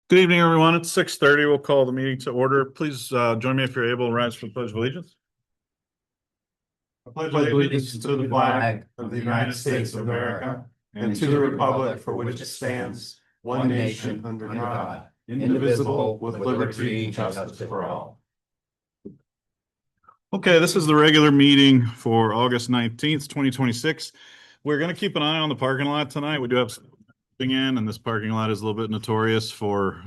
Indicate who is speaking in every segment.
Speaker 1: Good evening, everyone. It's 6:30. We'll call the meeting to order. Please join me if you're able. Rise for the Pledge of Allegiance. I pledge allegiance to the flag of the United States of America and to the republic for which it stands, one nation under God, indivisible, with liberty and justice for all. Okay, this is the regular meeting for August 19th, 2026. We're going to keep an eye on the parking lot tonight. We do have in, and this parking lot is a little bit notorious for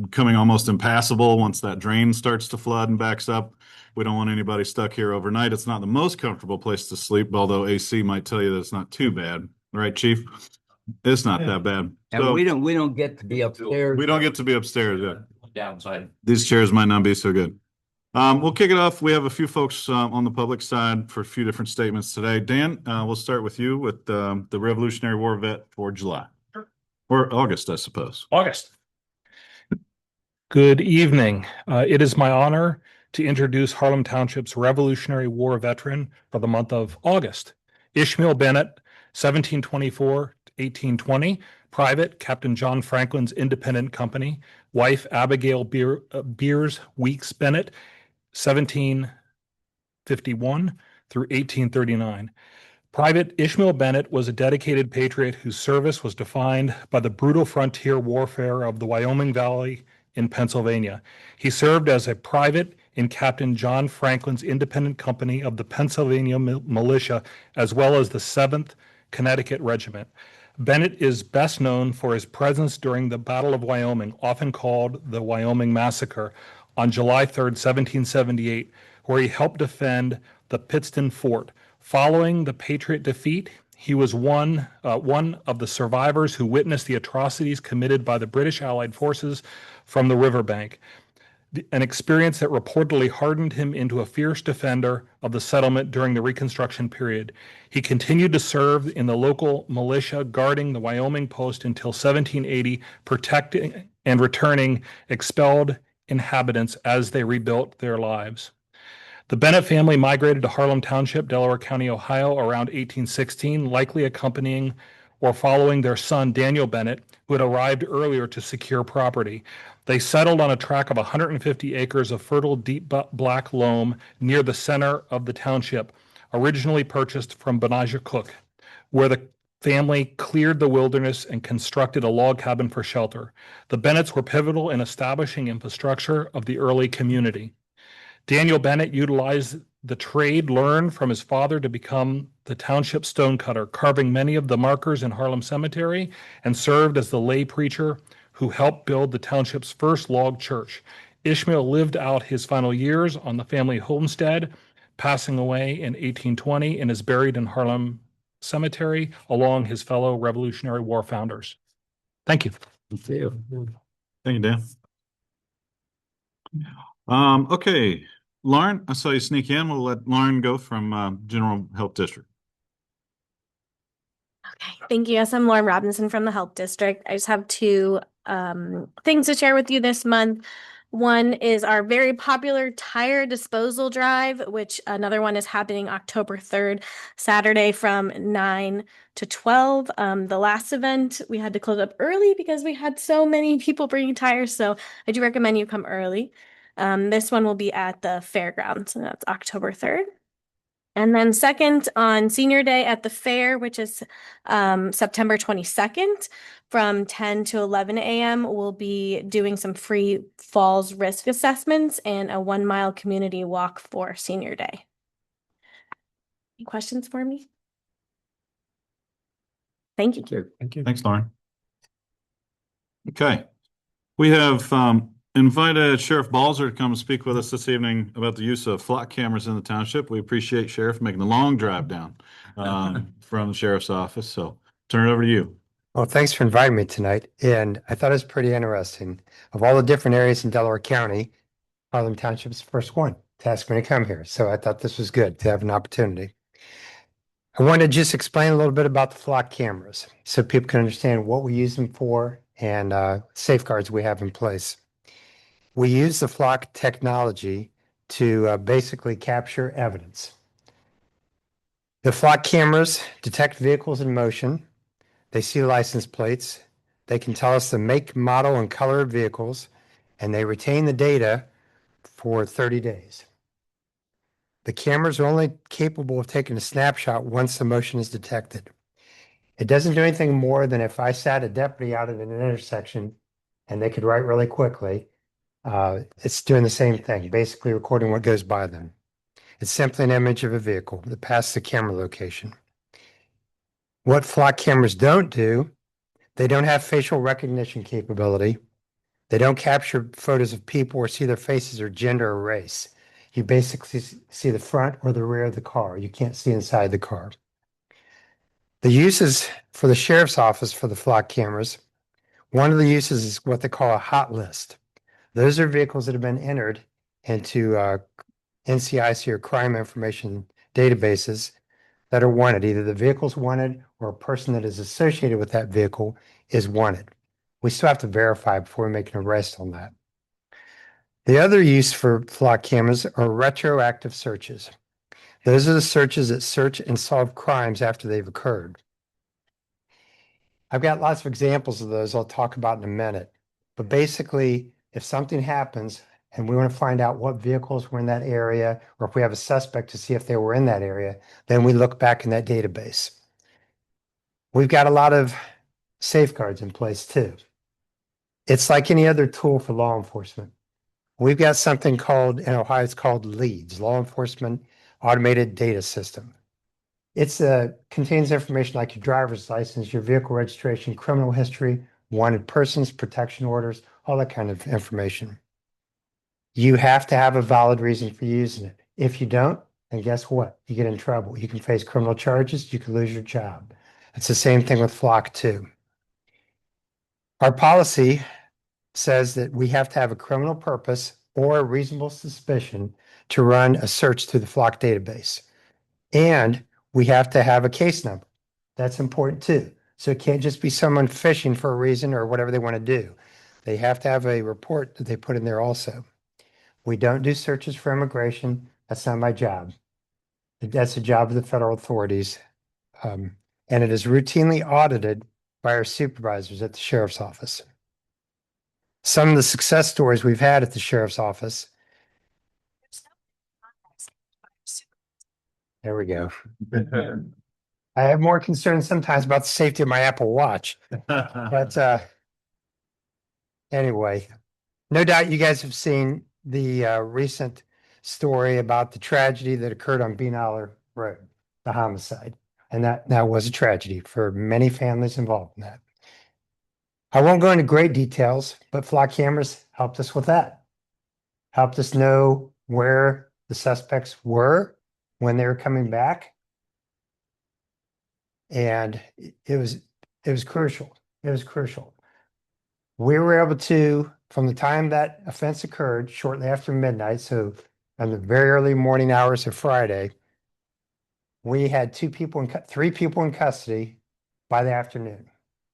Speaker 1: becoming almost impassable once that drain starts to flood and backs up. We don't want anybody stuck here overnight. It's not the most comfortable place to sleep, although AC might tell you that it's not too bad, right, Chief? It's not that bad.
Speaker 2: And
Speaker 1: So
Speaker 2: we don't get to be upstairs.
Speaker 1: we don't get to be upstairs yet.
Speaker 2: Downside.
Speaker 1: These chairs might not be so good. We'll kick it off. We have a few folks on the public side for a few different statements today. Dan, we'll start with you with the Revolutionary War vet for July. Sure. Or August, I suppose.
Speaker 3: August. Good evening. It is my honor to introduce Harlem Township's Revolutionary War veteran for the month of August. Ishmael Bennett, 1724-1820, private, Captain John Franklin's independent company, wife Abigail Beers Weeks Bennett, 1751 through 1839. Private Ishmael Bennett was a dedicated patriot whose service was defined by the brutal frontier warfare of the Wyoming Valley in Pennsylvania. He served as a private in Captain John Franklin's independent company of the Pennsylvania Militia, as well as the 7th Connecticut Regiment. Bennett is best known for his presence during the Battle of Wyoming, often called the Wyoming Massacre, on July 3rd, 1778, where he helped defend the Pittston Fort. Following the Patriot defeat, he was one of the survivors who witnessed the atrocities committed by the British Allied forces from the riverbank, an experience that reportedly hardened him into a fierce defender of the settlement during the Reconstruction period. He continued to serve in the local militia, guarding the Wyoming post until 1780, protecting and returning expelled inhabitants as they rebuilt their lives. The Bennett family migrated to Harlem Township, Delaware County, Ohio around 1816, likely accompanying or following their son, Daniel Bennett, who had arrived earlier to secure property. They settled on a tract of 150 acres of fertile deep black loam near the center of the township, originally purchased from Benijah Cook, where the family cleared the wilderness and constructed a log cabin for shelter. The Bennetts were pivotal in establishing infrastructure of the early community. Daniel Bennett utilized the trade learned from his father to become the township stonecutter, carving many of the markers in Harlem Cemetery, and served as the lay preacher who helped build the township's first log church. Ishmael lived out his final years on the family homestead, passing away in 1820, and is buried in Harlem Cemetery along his fellow Revolutionary War founders. Thank you.
Speaker 2: Thank you.
Speaker 1: Thank you, Dan. Okay, Lauren, I saw you sneak in. We'll let Lauren go from General Health District.
Speaker 4: Okay, thank you. Yes, I'm Lauren Robinson from the Health District. I just have two things to share with you this month. One is our very popular tire disposal drive, which another one is happening October 3rd, Saturday from 9 to 12. The last event, we had to close up early because we had so many people bringing tires, so I do recommend you come early. This one will be at the fairgrounds, and that's October 3rd. And then second, on Senior Day at the fair, which is September 22nd, from 10 to 11 a.m., we'll be doing some free falls risk assessments and a 1-mile community walk for Senior Day. Any questions for me? Thank you.
Speaker 1: Thank you. Thanks, Lauren. Okay. We have invited Sheriff Balzer to come speak with us this evening about the use of flock cameras in the township. We appreciate Sheriff making the long drive down from the Sheriff's office. So turn it over to you.
Speaker 5: Well, thanks for inviting me tonight. And I thought it was pretty interesting. Of all the different areas in Delaware County, Harlem Township's the first one to ask me to come here. So I thought this was good to have an opportunity. I want to just explain a little bit about the flock cameras so people can understand what we use them for and safeguards we have in place. We use the flock technology to basically capture evidence. The flock cameras detect vehicles in motion. They see license plates. They can tell us the make, model, and color of vehicles, and they retain the data for 30 days. The cameras are only capable of taking a snapshot once the motion is detected. It doesn't do anything more than if I sat a deputy out at an intersection and they could write really quickly. It's doing the same thing, basically recording what goes by them. It's simply an image of a vehicle that passes the camera location. What flock cameras don't do, they don't have facial recognition capability. They don't capture photos of people or see their faces or gender or race. You basically see the front or the rear of the car. You can't see inside the car. The uses for the sheriff's office for the flock cameras, one of the uses is what they call a hot list. Those are vehicles that have been entered into NCIC or crime information databases that are wanted. Either the vehicle's wanted or a person that is associated with that vehicle is wanted. We still have to verify before we make an arrest on that. The other use for flock cameras are retroactive searches. Those are the searches that search and solve crimes after they've occurred. I've got lots of examples of those I'll talk about in a minute. But basically, if something happens and we want to find out what vehicles were in that area, or if we have a suspect to see if they were in that area, then we look back in that database. We've got a lot of safeguards in place too. It's like any other tool for law enforcement. We've got something called, in Ohio, it's called LEADS, Law Enforcement Automated Data System. It contains information like your driver's license, your vehicle registration, criminal history, wanted persons, protection orders, all that kind of information. You have to have a valid reason for using it. If you don't, then guess what? You get in trouble. You can face criminal charges. You can lose your job. It's the same thing with Flock 2. Our policy says that we have to have a criminal purpose or a reasonable suspicion to run a search through the Flock database. And we have to have a case number. That's important too. So it can't just be someone fishing for a reason or whatever they want to do. They have to have a report that they put in there also. We don't do searches for immigration. That's not my job. That's the job of the federal authorities. And it is routinely audited by our supervisors at the sheriff's office. Some of the success stories we've had at the sheriff's office. There we go. I have more concern sometimes about the safety of my Apple Watch. But anyway, no doubt you guys have seen the recent story about the tragedy that occurred on Bean Road, the homicide. And that was a tragedy for many families involved in that. I won't go into great details, but flock cameras helped us with that. Helped us know where the suspects were when they were coming back. And it was crucial. It was crucial. We were able to, from the time that offense occurred, shortly after midnight, so in the very early morning hours of Friday, we had three people in custody by the afternoon.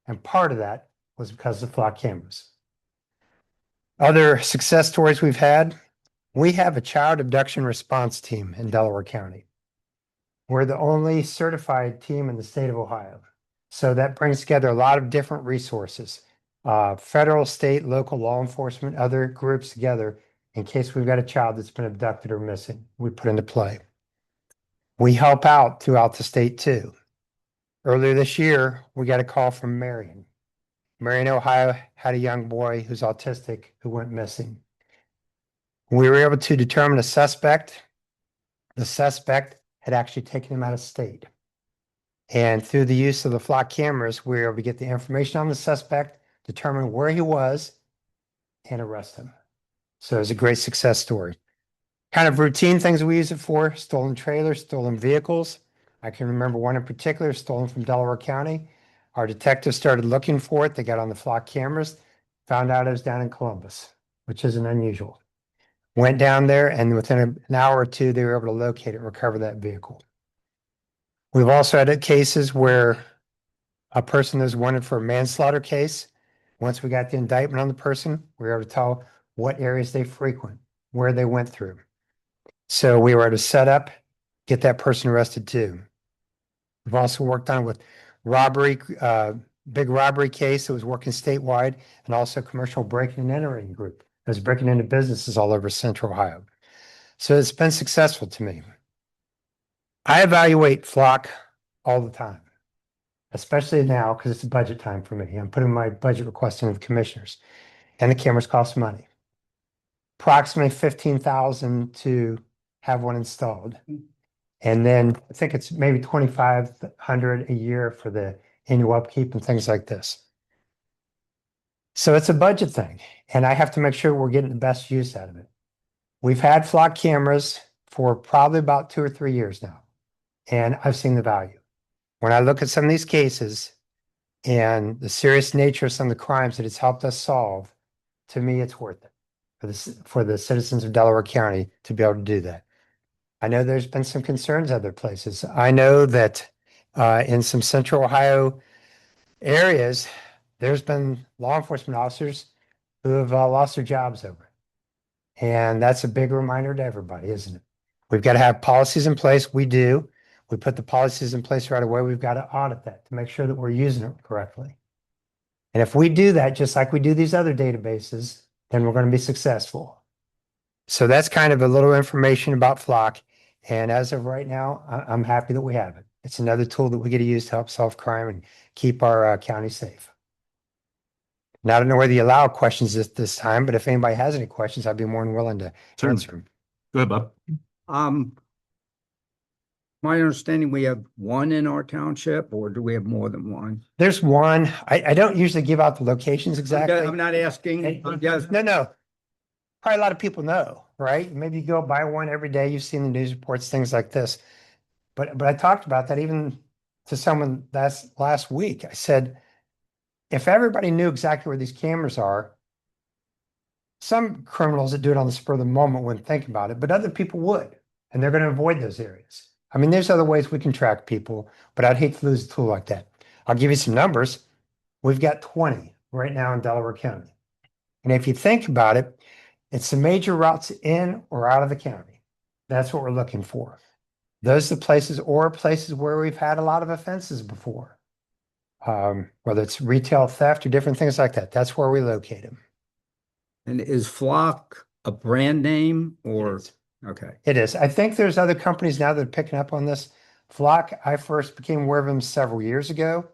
Speaker 5: And part of that was because of flock cameras. Other success stories we've had, we have a child abduction response team in Delaware County. We're the only certified team in the state of Ohio. So that brings together a lot of different resources, federal, state, local law enforcement, other groups together in case we've got a child that's been abducted or missing, we put into play. We help out throughout the state too. Earlier this year, we got a call from Marion. Marion, Ohio had a young boy who's autistic who went missing. We were able to determine a suspect. The suspect had actually taken him out of state. And through the use of the flock cameras, we were able to get the information on the suspect, determine where he was, and arrest him. So it was a great success story. Kind of routine things we use it for: stolen trailers, stolen vehicles. I can remember one in particular, stolen from Delaware County. Our detectives started looking for it. They got on the flock cameras, found out it was down in Columbus, which isn't unusual. Went down there, and within an hour or two, they were able to locate it and recover that vehicle. We've also had cases where a person is wanted for a manslaughter case. Once we got the indictment on the person, we were able to tell what areas they frequent, where they went through. So we were able to set up, get that person arrested too. We've also worked on with robbery, big robbery case that was working statewide, and also a commercial breaking and entering group that was breaking into businesses all over Central Ohio. So it's been successful to me. I evaluate Flock all the time, especially now because it's budget time for me. I'm putting my budget request in with commissioners, and the cameras cost money. Approximately 15,000 to have one installed. And then I think it's maybe 2,500 a year for the annual upkeep and things like this. So it's a budget thing, and I have to make sure we're getting the best use out of it. We've had Flock cameras for probably about 2 or 3 years now, and I've seen the value. When I look at some of these cases and the serious nature of some of the crimes that it's helped us solve, to me, it's worth it for the citizens of Delaware County to be able to do that. I know there's been some concerns other places. I know that in some Central Ohio areas, there's been law enforcement officers who have lost their jobs over it. And that's a big reminder to everybody, isn't it? We've got to have policies in place. We do. We put the policies in place right away. We've got to audit that to make sure that we're using it correctly. And if we do that, just like we do these other databases, then we're going to be successful. So that's kind of a little information about Flock. And as of right now, I'm happy that we have it. It's another tool that we get to use to help solve crime and keep our county safe. Now, I don't know whether you allow questions this time, but if anybody has any questions, I'd be more than willing to
Speaker 1: Certainly.
Speaker 5: answer them.
Speaker 1: Go ahead, Bob.
Speaker 6: My understanding, we have one in our township, or do we have more than one?
Speaker 5: There's one. I don't usually give out the locations exactly.
Speaker 6: I'm not asking. Yes.
Speaker 5: No. Probably a lot of people know, right? Maybe you go buy one every day. You've seen the news reports, things like this. But I talked about that even to someone last week. I said, if everybody knew exactly where these cameras are, some criminals that do it on the spur of the moment wouldn't think about it, but other people would, and they're going to avoid those areas. I mean, there's other ways we can track people, but I'd hate to lose a tool like that. I'll give you some numbers. We've got 20 right now in Delaware County. And if you think about it, it's the major routes in or out of the county. That's what we're looking for. Those are the places where we've had a lot of offenses before. Whether it's retail theft or different things like that. That's where we locate them.
Speaker 6: And is Flock a brand name or? Okay.
Speaker 5: It is. I think there's other companies now that are picking up on this. Flock, I first became aware of them several years ago.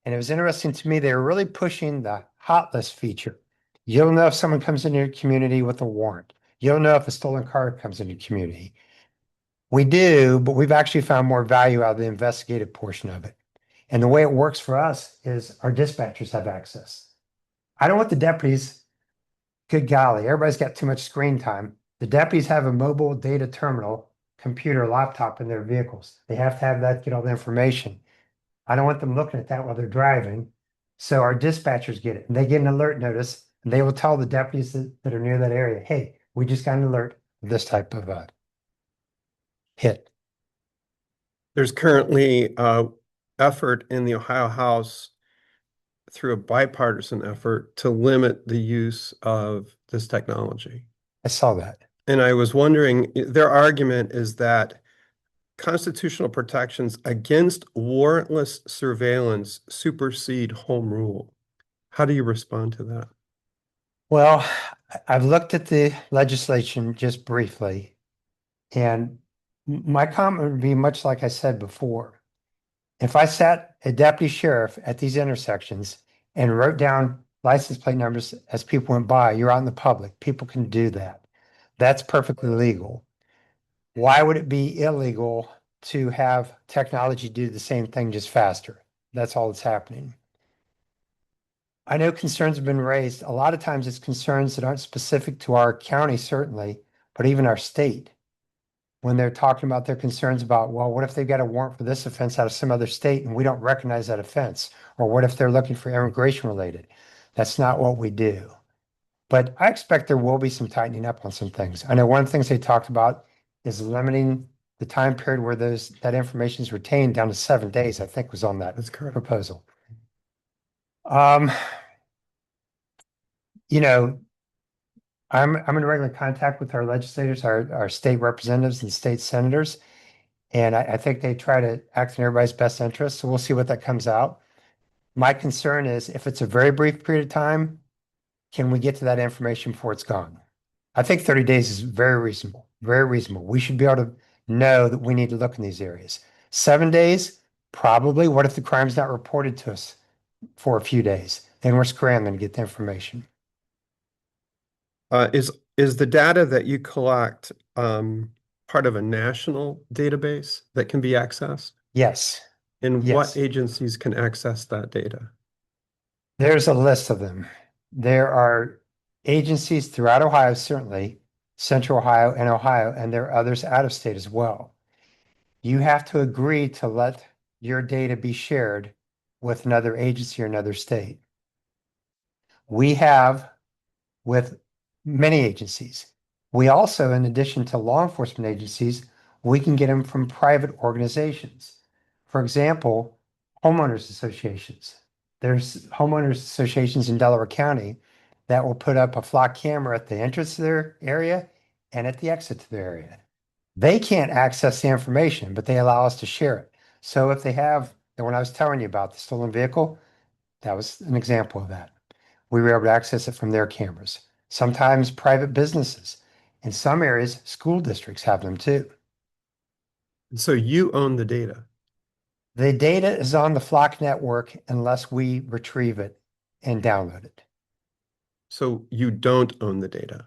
Speaker 5: And it was interesting to me, they were really pushing the hot list feature. You'll know if someone comes into your community with a warrant. You'll know if a stolen car comes into your community. We do, but we've actually found more value out of the investigative portion of it. And the way it works for us is our dispatchers have access. I don't want the deputies, good golly, everybody's got too much screen time. The deputies have a mobile data terminal, computer, laptop in their vehicles. They have to have that to get all the information. I don't want them looking at that while they're driving. So our dispatchers get it. And they get an alert notice, and they will tell the deputies that are near that area, hey, we just got an alert of this type of hit.
Speaker 7: There's currently effort in the Ohio House through a bipartisan effort to limit the use of this technology.
Speaker 5: I saw that.
Speaker 7: And I was wondering, their argument is that constitutional protections against warrantless surveillance supersede home rule. How do you respond to that?
Speaker 5: Well, I've looked at the legislation just briefly, and my comment would be much like I said before. If I sat a deputy sheriff at these intersections and wrote down license plate numbers as people went by, you're out in the public, people can do that. That's perfectly legal. Why would it be illegal to have technology do the same thing just faster? That's all that's happening. I know concerns have been raised. A lot of times it's concerns that aren't specific to our county, certainly, but even our state. When they're talking about their concerns about, well, what if they've got a warrant for this offense out of some other state and we don't recognize that offense? Or what if they're looking for immigration related? That's not what we do. But I expect there will be some tightening up on some things. I know one of the things they talked about is limiting the time period where that information is retained down to 7 days, I think was on that
Speaker 7: That's correct.
Speaker 5: proposal. You know, I'm in regular contact with our legislators, our state representatives and state senators. And I think they try to act in everybody's best interest. So we'll see what that comes out. My concern is if it's a very brief period of time, can we get to that information before it's gone? I think 30 days is very reasonable, very reasonable. We should be able to know that we need to look in these areas. 7 days, probably. What if the crime's not reported to us for a few days? Then we're scrambling to get the information.
Speaker 7: Is the data that you collect part of a national database that can be accessed?
Speaker 5: Yes,
Speaker 7: And
Speaker 5: Yes.
Speaker 7: what agencies can access that data?
Speaker 5: there's a list of them. There are agencies throughout Ohio, certainly, Central Ohio and Ohio, and there are others out of state as well. You have to agree to let your data be shared with another agency or another state. We have with many agencies. We also, in addition to law enforcement agencies, we can get them from private organizations. For example, homeowners associations. There's homeowners associations in Delaware County that will put up a flock camera at the entrance to their area and at the exit to their area. They can't access the information, but they allow us to share it. So if they have, the one I was telling you about, the stolen vehicle, that was an example of that. We were able to access it from their cameras. Sometimes private businesses. In some areas, school districts have them too.
Speaker 7: So you own the data.
Speaker 5: The data is on the Flock network unless we retrieve it and download it.
Speaker 7: So you don't own the data.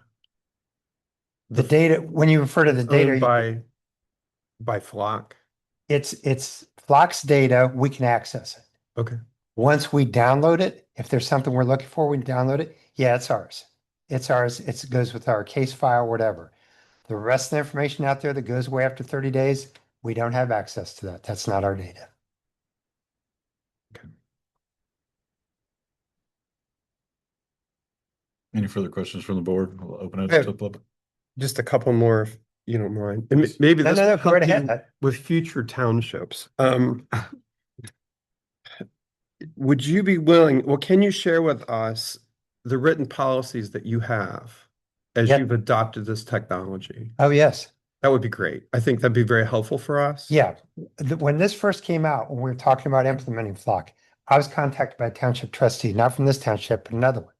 Speaker 5: The data, when you refer to the
Speaker 7: It's
Speaker 5: data,
Speaker 7: owned by Flock.
Speaker 5: it's Flock's data, we can access it.
Speaker 7: Okay.
Speaker 5: Once we download it, if there's something we're looking for, we download it. Yeah, it's ours. It's ours. It goes with our case file, whatever. The rest of the information out there that goes away after 30 days, we don't have access to that. That's not our data.
Speaker 1: Any further questions from the board? We'll open it
Speaker 7: I
Speaker 1: to
Speaker 7: have-
Speaker 1: the public.
Speaker 7: Just a couple more, if you don't mind. And maybe
Speaker 5: No,
Speaker 7: this
Speaker 5: no,
Speaker 7: will
Speaker 5: go right
Speaker 7: help you
Speaker 5: ahead.
Speaker 7: with future townships. Would you be willing, well, can you share with us the written policies that you have as
Speaker 5: Yep.
Speaker 7: you've adopted this technology?
Speaker 5: Oh, yes.
Speaker 7: That would be great. I think that'd be very helpful for us.
Speaker 5: Yeah. When this first came out, when we were talking about implementing Flock, I was contacted by a township trustee, not from this township, but another one.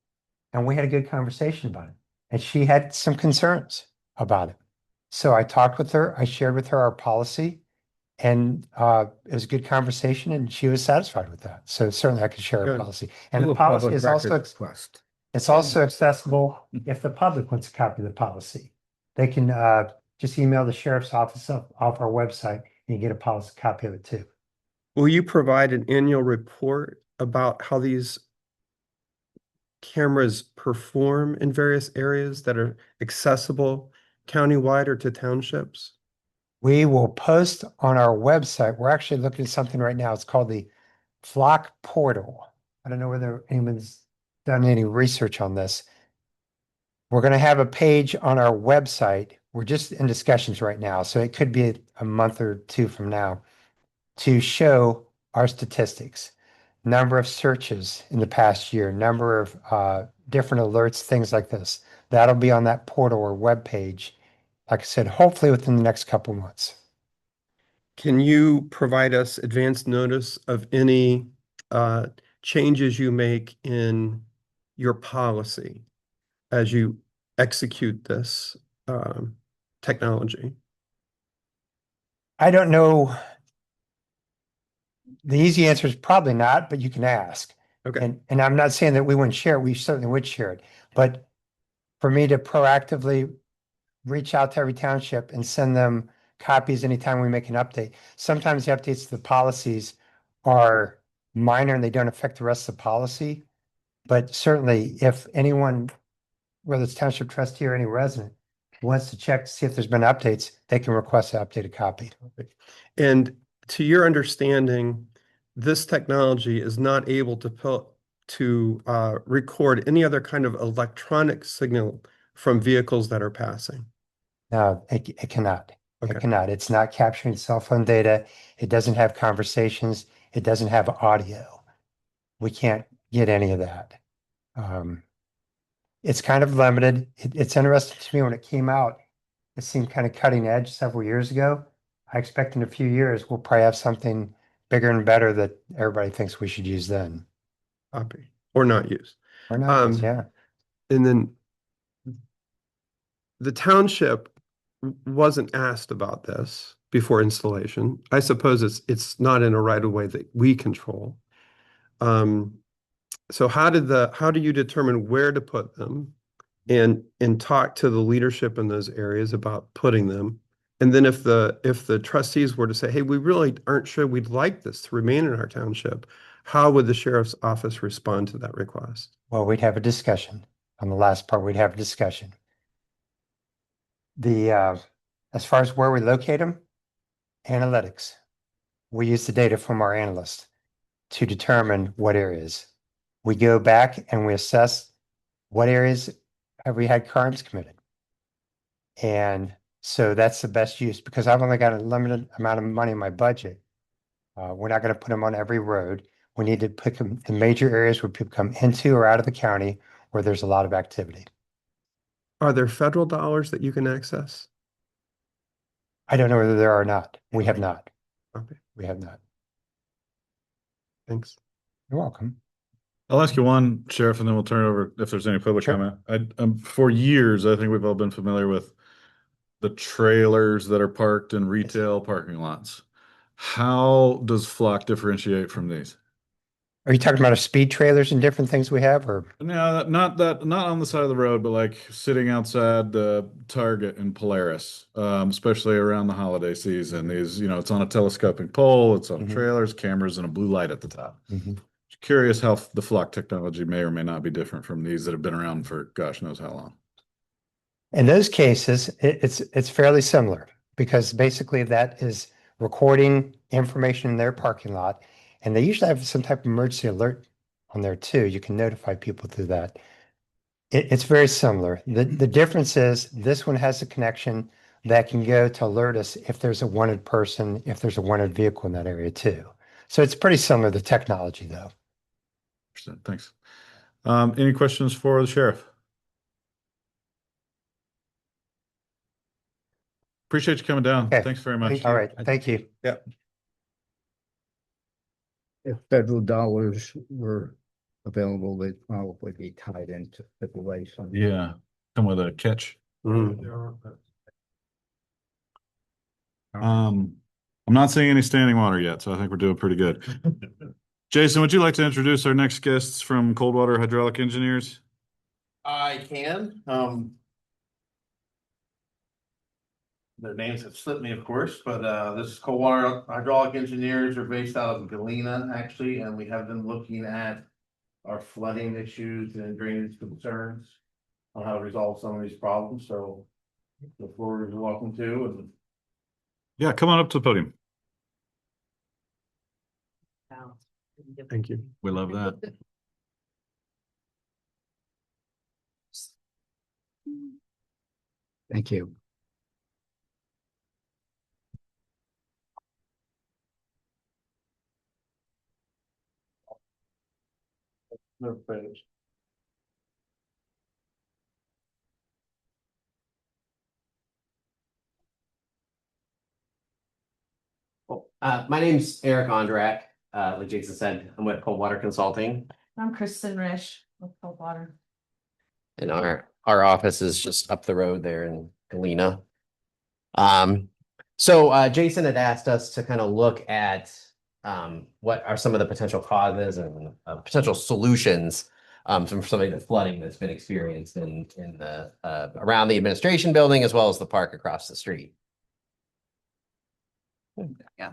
Speaker 5: And we had a good conversation about it. And she had some concerns about it. So I talked with her, I shared with her our policy, and it was a good conversation, and she was satisfied with that. So certainly I could share our
Speaker 7: Good.
Speaker 5: policy. And
Speaker 6: Do
Speaker 5: the
Speaker 6: a
Speaker 5: policy
Speaker 6: public
Speaker 5: is also
Speaker 6: records request.
Speaker 5: it's also accessible if the public wants a copy of the policy. They can just email the sheriff's office off our website and you get a policy copy of it too.
Speaker 7: Will you provide an annual report about how these cameras perform in various areas that are accessible countywide or to townships?
Speaker 5: We will post on our website. We're actually looking at something right now. It's called the Flock Portal. I don't know whether anyone's done any research on this. We're going to have a page on our website. We're just in discussions right now, so it could be a month or two from now to show our statistics, number of searches in the past year, number of different alerts, things like this. That'll be on that portal or web page. Like I said, hopefully within the next couple months.
Speaker 7: Can you provide us advance notice of any changes you make in your policy as you execute this technology?
Speaker 5: I don't know. The easy answer is probably not, but you can ask.
Speaker 7: Okay.
Speaker 5: And I'm not saying that we wouldn't share it. We certainly would share it. But for me to proactively reach out to every township and send them copies anytime we make an update. Sometimes the updates to the policies are minor and they don't affect the rest of the policy. But certainly if anyone, whether it's township trustee or any resident, wants to check to see if there's been updates, they can request an updated copy.
Speaker 7: And to your understanding, this technology is not able to record any other kind of electronic signal from vehicles that are passing.
Speaker 5: No, it cannot.
Speaker 7: Okay.
Speaker 5: It cannot. It's not capturing cell phone data. It doesn't have conversations. It doesn't have audio. We can't get any of that. It's kind of limited. It's interesting to me when it came out. It seemed kind of cutting edge several years ago. I expect in a few years we'll probably have something bigger and better that everybody thinks we should use then.
Speaker 7: Copy or not use.
Speaker 5: Or not,
Speaker 7: Um,
Speaker 5: yeah.
Speaker 7: And then the township wasn't asked about this before installation. I suppose it's not in a right of way that we control. Um, so how do you determine where to put them and talk to the leadership in those areas about putting them? And then if the trustees were to say, hey, we really aren't sure we'd like this to remain in our township, how would the sheriff's office respond to that request?
Speaker 5: Well, we'd have a discussion. On the last part, we'd have a discussion. As far as where we locate them, analytics. We use the data from our analysts to determine what areas. We go back and we assess what areas have we had crimes committed. And so that's the best use because I've only got a limited amount of money in my budget. We're not going to put them on every road. We need to pick them in major areas where people come into or out of the county where there's a lot of activity.
Speaker 7: Are there federal dollars that you can access?
Speaker 5: I don't know whether there are or not. We have not.
Speaker 7: Okay,
Speaker 5: We have not.
Speaker 7: thanks.
Speaker 5: You're welcome.
Speaker 1: I'll ask you one, Sheriff, and then we'll turn it over if there's any public
Speaker 5: Sure.
Speaker 1: comment. For years, I think we've all been familiar with the trailers that are parked in retail parking lots. How does Flock differentiate from these?
Speaker 5: Are you talking about our speed trailers and different things we have or?
Speaker 1: No, not on the side of the road, but like sitting outside the Target in Polaris, especially around the holiday season. These, it's on a telescoping pole, it's on
Speaker 5: Mhm.
Speaker 1: trailers, cameras, and a blue light at the top.
Speaker 5: Mhm.
Speaker 1: Curious how the Flock technology may or may not be different from these that have been around for gosh knows how long.
Speaker 5: In those cases, it's fairly similar because basically that is recording information in their parking lot. And they usually have some type of emergency alert on there too. You can notify people through that. It's very similar. The difference is this one has a connection that can go to alert us if there's a wanted person, if there's a wanted vehicle in that area too. So it's pretty similar to technology though.
Speaker 1: Thanks. Any questions for the sheriff? Appreciate you coming down.
Speaker 5: Okay.
Speaker 1: Thanks very much.
Speaker 5: All right, thank you.
Speaker 6: If federal dollars were available, they'd probably be tied into stipulation.
Speaker 1: Yeah, come with a catch. I'm not seeing any standing water yet, so I think we're doing pretty good. Jason, would you like to introduce our next guests from Coldwater Hydraulic Engineers?
Speaker 8: I can. Their names have slipped me, of course, but this is Coldwater Hydraulic Engineers. Are based out of Galena, actually, and we have been looking at our flooding issues and drainage concerns on how to resolve some of these problems. So the floor is welcome to. And
Speaker 1: Yeah, come on up to the podium.
Speaker 7: Thank you.
Speaker 1: We love that.
Speaker 6: Thank you.
Speaker 8: they're finished.
Speaker 9: My name's Eric Ondrak. Like Jason said, I'm with Coldwater Consulting,
Speaker 10: I'm Kristen Rish with Coldwater.
Speaker 9: and our office is just up the road there in Galena. So Jason had asked us to kind of look at what are some of the potential causes and potential solutions from some of the flooding that's been experienced in the around the administration building as well as the park across the street.
Speaker 10: Yeah.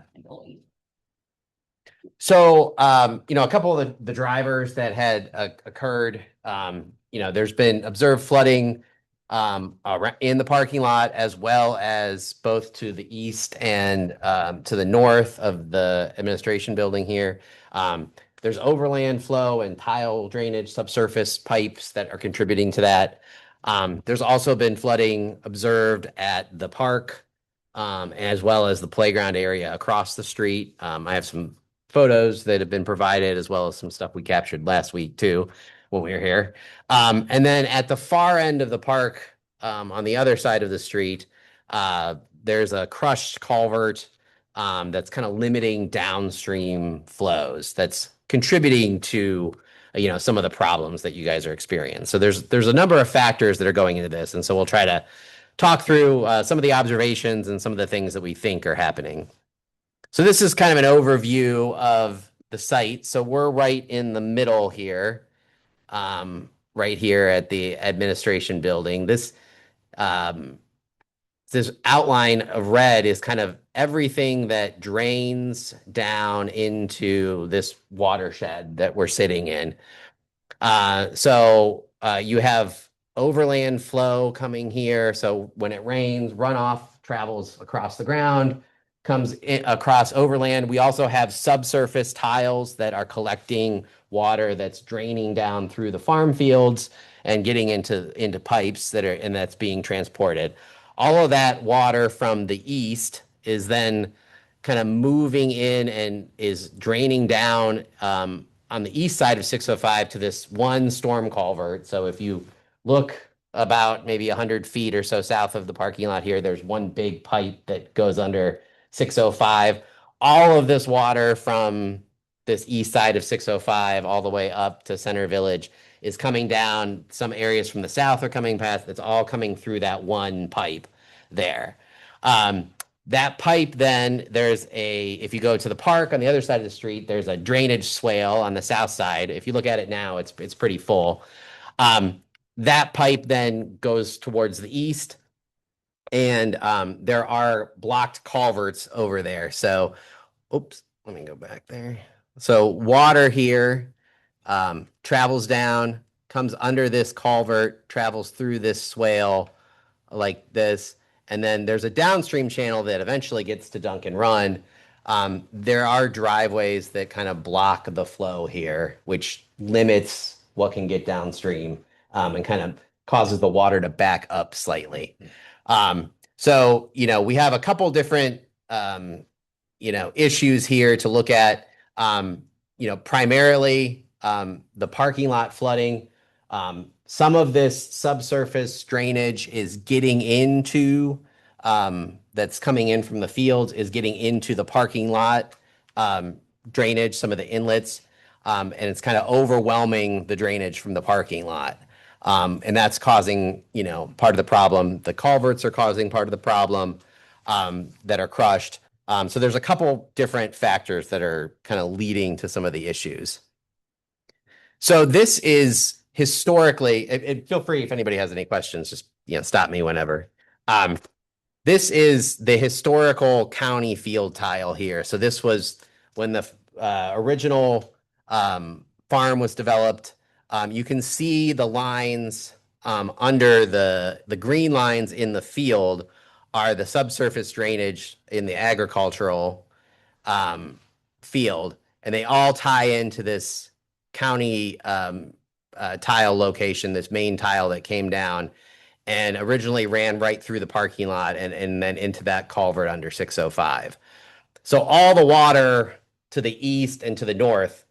Speaker 9: So, a couple of the drivers that had occurred, there's been observed flooding in the parking lot as well as both to the east and to the north of the administration building here. There's overland flow and tile drainage subsurface pipes that are contributing to that. There's also been flooding observed at the park as well as the playground area across the street. I have some photos that have been provided as well as some stuff we captured last week too when we were here. And then at the far end of the park, on the other side of the street, there's a crushed culvert that's kind of limiting downstream flows. That's contributing to some of the problems that you guys are experiencing. So there's a number of factors that are going into this. And so we'll try to talk through some of the observations and some of the things that we think are happening. So this is kind of an overview of the site. So we're right in the middle here, right here at the administration building. This outline of red is kind of everything that drains down into this watershed that we're sitting in. So you have overland flow coming here. So when it rains, runoff travels across the ground, comes across overland. We also have subsurface tiles that are collecting water that's draining down through the farm fields and getting into pipes that's being transported. All of that water from the east is then kind of moving in and is draining down on the east side of 605 to this one storm culvert. So if you look about maybe 100 feet or so south of the parking lot here, there's one big pipe that goes under 605. All of this water from this east side of 605 all the way up to Center Village is coming down. Some areas from the south are coming past. It's all coming through that one pipe there. That pipe, then if you go to the park on the other side of the street, there's a drainage swale on the south side. If you look at it now, it's pretty full. That pipe then goes towards the east, and there are blocked culverts over there. So, oops, let me go back there. So water here travels down, comes under this culvert, travels through this swale like this, and then there's a downstream channel that eventually gets to Duncan Run. There are driveways that kind of block the flow here, which limits what can get downstream and kind of causes the water to back up slightly. So, we have a couple different, issues here to look at. Primarily the parking lot flooding. Some of this subsurface drainage is getting into, that's coming in from the fields, is getting into the parking lot drainage, some of the inlets, and it's kind of overwhelming the drainage from the parking lot. And that's causing, part of the problem. The culverts are causing part of the problem that are crushed. So there's a couple different factors that are kind of leading to some of the issues. So this is historically, feel free if anybody has any questions, just stop me whenever. This is the historical county field tile here. So this was when the original farm was developed. You can see the lines under the green lines in the field are the subsurface drainage in the agricultural field, and they all tie into this county tile location, this main tile that came down and originally ran right through the parking lot and then into that culvert under 605. So all the water to the east and to the north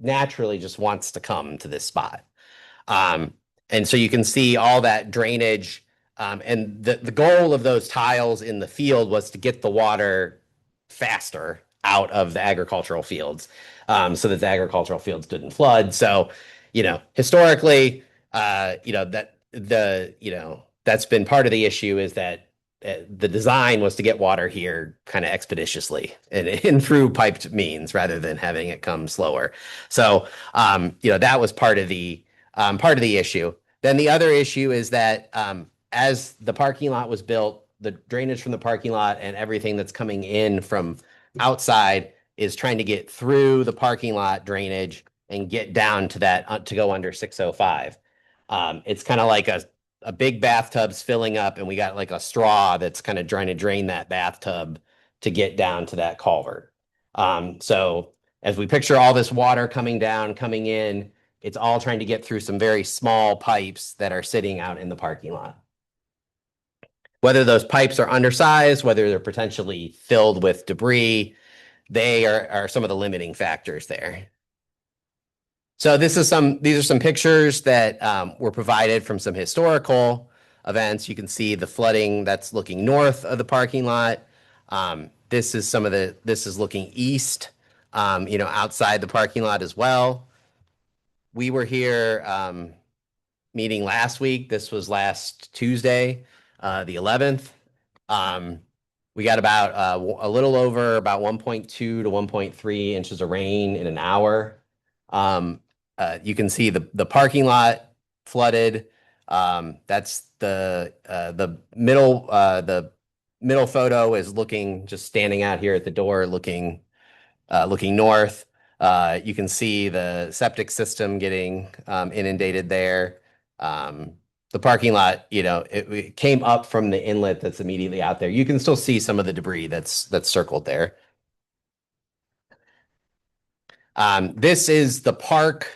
Speaker 9: naturally just wants to come to this spot. And so you can see all that drainage. And the goal of those tiles in the field was to get the water faster out of the agricultural fields, so that the agricultural fields didn't flood. So, historically, that's been part of the issue, is that the design was to get water here kind of expeditiously and through piped means rather than having it come slower. So, that was part of the issue. Then the other issue is that as the parking lot was built, the drainage from the parking lot and everything that's coming in from outside is trying to get through the parking lot drainage and get down to that to go under 605. It's kind of like a big bathtub's filling up, and we got like a straw that's kind of trying to drain that bathtub to get down to that culvert. So as we picture all this water coming down, coming in, it's all trying to get through some very small pipes that are sitting out in the parking lot. Whether those pipes are undersized, whether they're potentially filled with debris, they are some of the limiting factors there. So these are some pictures that were provided from some historical events. You can see the flooding that's looking north of the parking lot. This is looking east, outside the parking lot as well. we were here meeting last week. This was last Tuesday, the 11th. We got about a little over about 1.2 to 1.3 inches of rain in an hour. You can see the parking lot flooded. That's the middle photo is looking, just standing out here at the door, looking north. You can see the septic system getting inundated there. The parking lot, it came up from the inlet that's immediately out there. You can still see some of the debris that's circled there. This is the park.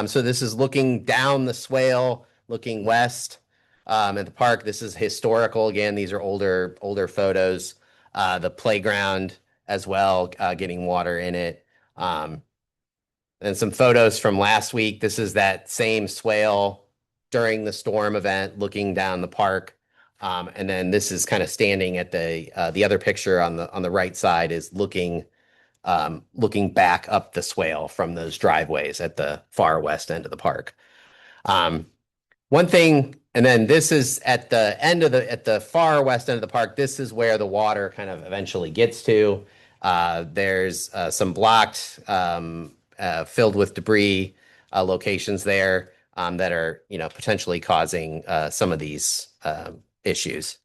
Speaker 9: So this is looking down the swale, looking west at the park. This is historical. Again, these are older photos. The playground as well, getting water in it. And some photos from last week. This is that same swale during the storm event, looking down the park. And then this is kind of standing at the other picture on the right side is looking back up the swale from those driveways at the far west end of the park. One thing, and then this is at the far west end of the park. This is where the water kind of eventually gets to. There's some blocked, filled with debris locations there that are, potentially causing some of these issues.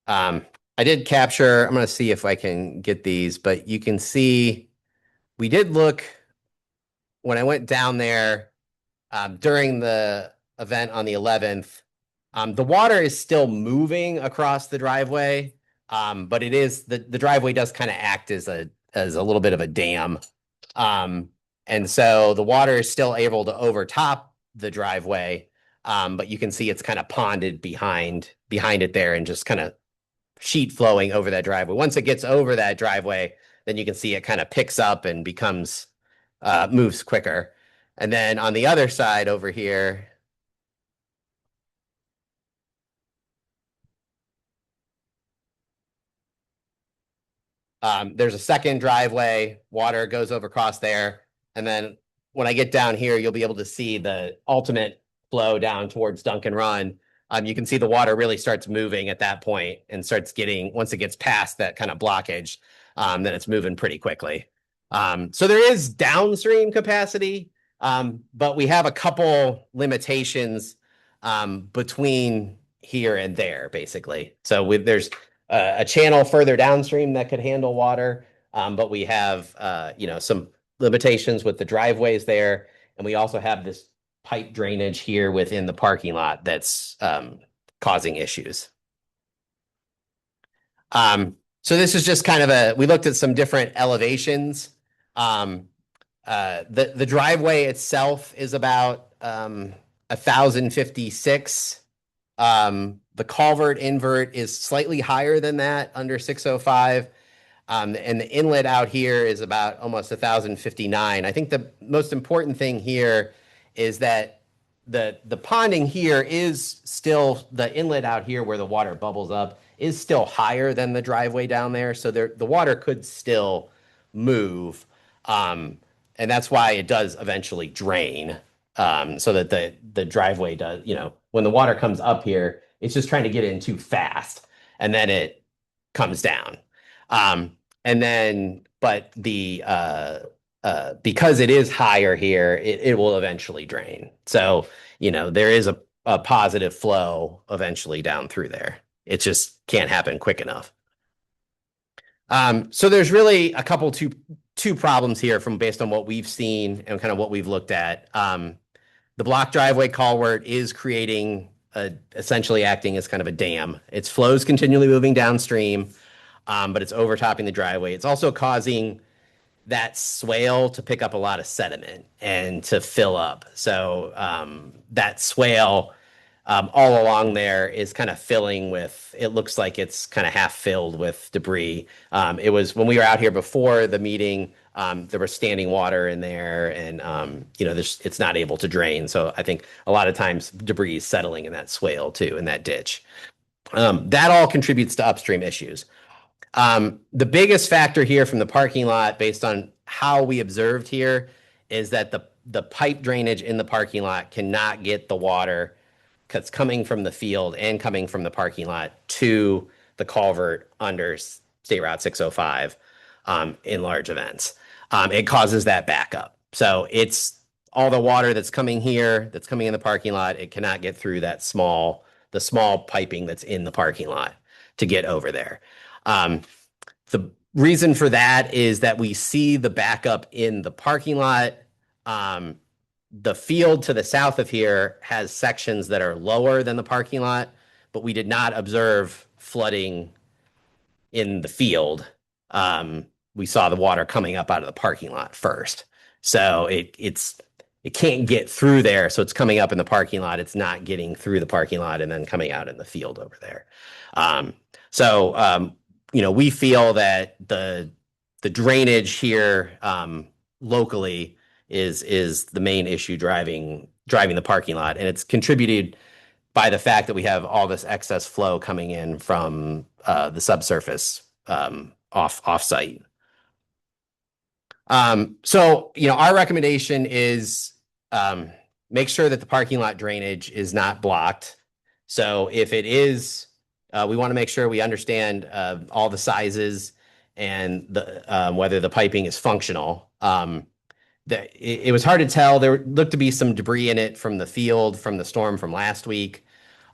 Speaker 9: I did capture, I'm going to see if I can get these, but you can see we did look when I went down there during the event on the 11th. The water is still moving across the driveway, but it is the driveway does kind of act as a little bit of a dam. And so the water is still able to overtop the driveway, but you can see it's kind of ponded behind it there and just kind of sheet flowing over that driveway. Once it gets over that driveway, then you can see it kind of picks up and moves quicker. And then on the other side over here, there's a second driveway, water goes over across there. And then when I get down here, you'll be able to see the ultimate flow down towards Duncan Run. You can see the water really starts moving at that point and once it gets past that kind of blockage, then it's moving pretty quickly. So there is downstream capacity, but we have a couple limitations between here and there, basically. So there's a channel further downstream that could handle water, but we have some limitations with the driveways there, and we also have this pipe drainage here within the parking lot that's causing issues. So this is just kind of we looked at some different elevations. The driveway itself is about 1,056. The culvert invert is slightly higher than that, under 605. And the inlet out here is about almost 1,059. I think the most important thing here is that the ponding here is still, the inlet out here where the water bubbles up is still higher than the driveway down there. So the water could still move. And that's why it does eventually drain. So that the driveway does, when the water comes up here, it's just trying to get in too fast and then it comes down. But because it is higher here, it will eventually drain. So, there is a positive flow eventually down through there. It just can't happen quick enough. So there's really a couple two problems here based on what we've seen and kind of what we've looked at. The block driveway culvert is essentially acting as kind of a dam. Its flow's continually moving downstream, but it's overtopping the driveway. It's also causing that swale to pick up a lot of sediment and to fill up. So that swale all along there is kind of filling with, it looks like it's kind of half filled with debris. It was when we were out here before the meeting, there was standing water in there and, it's not able to drain. So I think a lot of times debris is settling in that swale too, in that ditch. That all contributes to upstream issues. The biggest factor here from the parking lot, based on how we observed here, is that the pipe drainage in the parking lot cannot get the water that's coming from the field and coming from the parking lot to the culvert under State Route 605 in large events. It causes that backup. So it's all the water that's coming here, that's coming in the parking lot, it cannot get through the small piping that's in the parking lot to get over there. The reason for that is that we see the backup in the parking lot. The field to the south of here has sections that are lower than the parking lot, but we did not observe flooding in the field. We saw the water coming up out of the parking lot first. So it can't get through there. So it's coming up in the parking lot. It's not getting through the parking lot and then coming out in the field over there. We feel that the drainage here locally is the main issue driving the parking lot, and it's contributed by the fact that we have all this excess flow coming in from the subsurface off site. Our recommendation is make sure that the parking lot drainage is not blocked. So if it is, we want to make sure we understand all the sizes and whether the piping is functional. It was hard to tell. There looked to be some debris in it from the field, from the storm from last week.